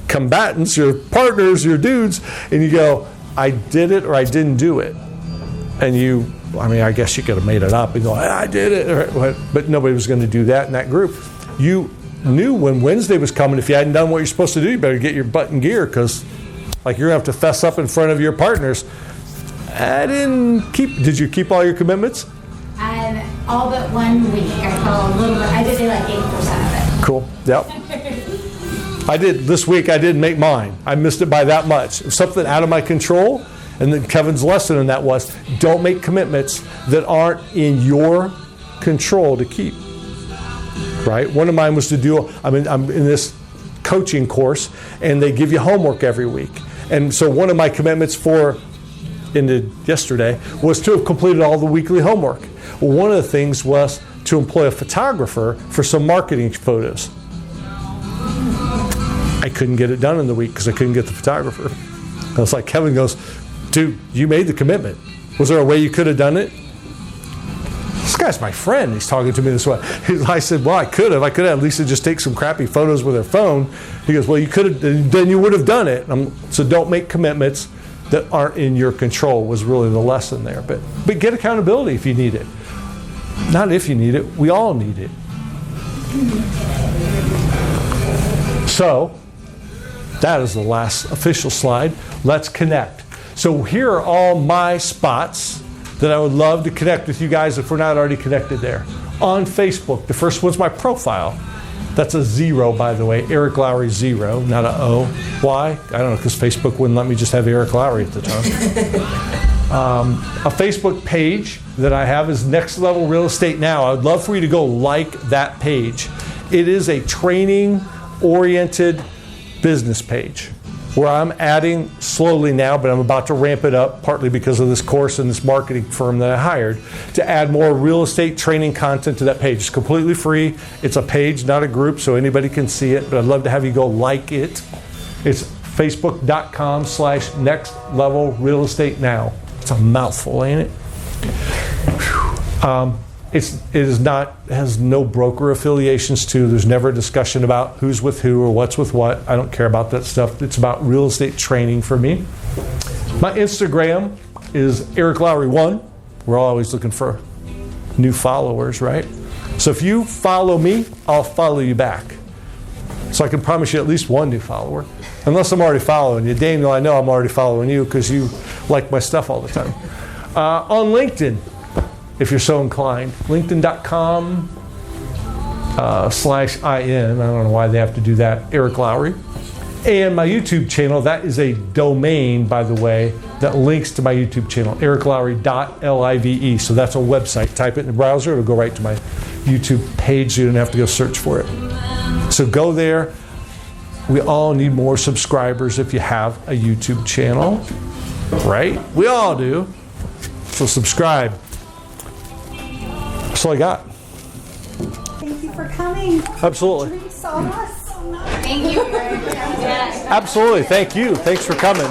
combatants, your partners, your dudes, and you go, I did it or I didn't do it. And I guess you could have made it up and go, I did it. But nobody was going to do that in that group. You knew when Wednesday was coming, if you hadn't done what you're supposed to do, you better get your butt in gear because you're going to have to fess up in front of your partners. Did you keep all your commitments? All but 1 week. I fell a little bit. I did 8% of it. Cool. Yep. I did this week. I didn't make mine. I missed it by that much. It was something out of my control. And then Kevin's lesson in that was, don't make commitments that aren't in your control to keep. Right? One of mine was I'm in this coaching course, and they give you homework every week. And so one of my commitments yesterday was to have completed all the weekly homework. Well, one of the things was to employ a photographer for some marketing photos. I couldn't get it done in the week because I couldn't get the photographer. I was like, Kevin goes, dude, you made the commitment. Was there a way you could have done it? This guy's my friend. He's talking to me this way. I said, well, I could have. At least just take some crappy photos with her phone. He goes, well, you could have, then you would have done it. So don't make commitments that aren't in your control was really the lesson there. But get accountability if you need it. Not if you need it. We all need it. So, that is the last official slide. Let's connect. So here are all my spots that I would love to connect with you guys if we're not already connected there. On Facebook, the first one's my profile. That's a 0, by the way. Eric Lowry 0, not a O. Why? I don't know, because Facebook wouldn't let me just have Eric Lowry at the time. A Facebook page that I have is Next Level Real Estate Now. I would love for you to go like that page. It is a training-oriented business page where I'm adding slowly now, but I'm about to ramp it up, partly because of this course and this marketing firm that I hired, to add more real estate training content to that page. It's completely free. It's a page, not a group, so anybody can see it, but I'd love to have you go like it. It's facebook.com/Next Level Real Estate Now. It's a mouthful, ain't it? Has no broker affiliations to. There's never a discussion about who's with who or what's with what. I don't care about that stuff. It's about real estate training for me. My Instagram is Eric Lowry 1. We're always looking for new followers, right? So if you follow me, I'll follow you back. So I can promise you at least one new follower. Unless I'm already following you. Daniel, I know I'm already following you because you like my stuff all the time. On LinkedIn, if you're so inclined. LinkedIn.com/IN. I don't know why they have to do that. Eric Lowry. And my YouTube channel, that is a domain, by the way, that links to my YouTube channel, ericlowry.live. So that's a website. Type it in the browser, it'll go right to my YouTube page, so you don't have to go search for it. So go there. We all need more subscribers if you have a YouTube channel, right? We all do. So subscribe. That's all I got. Thank you for coming. Absolutely. You saw us. Thank you. Absolutely. Thank you. Thanks for coming.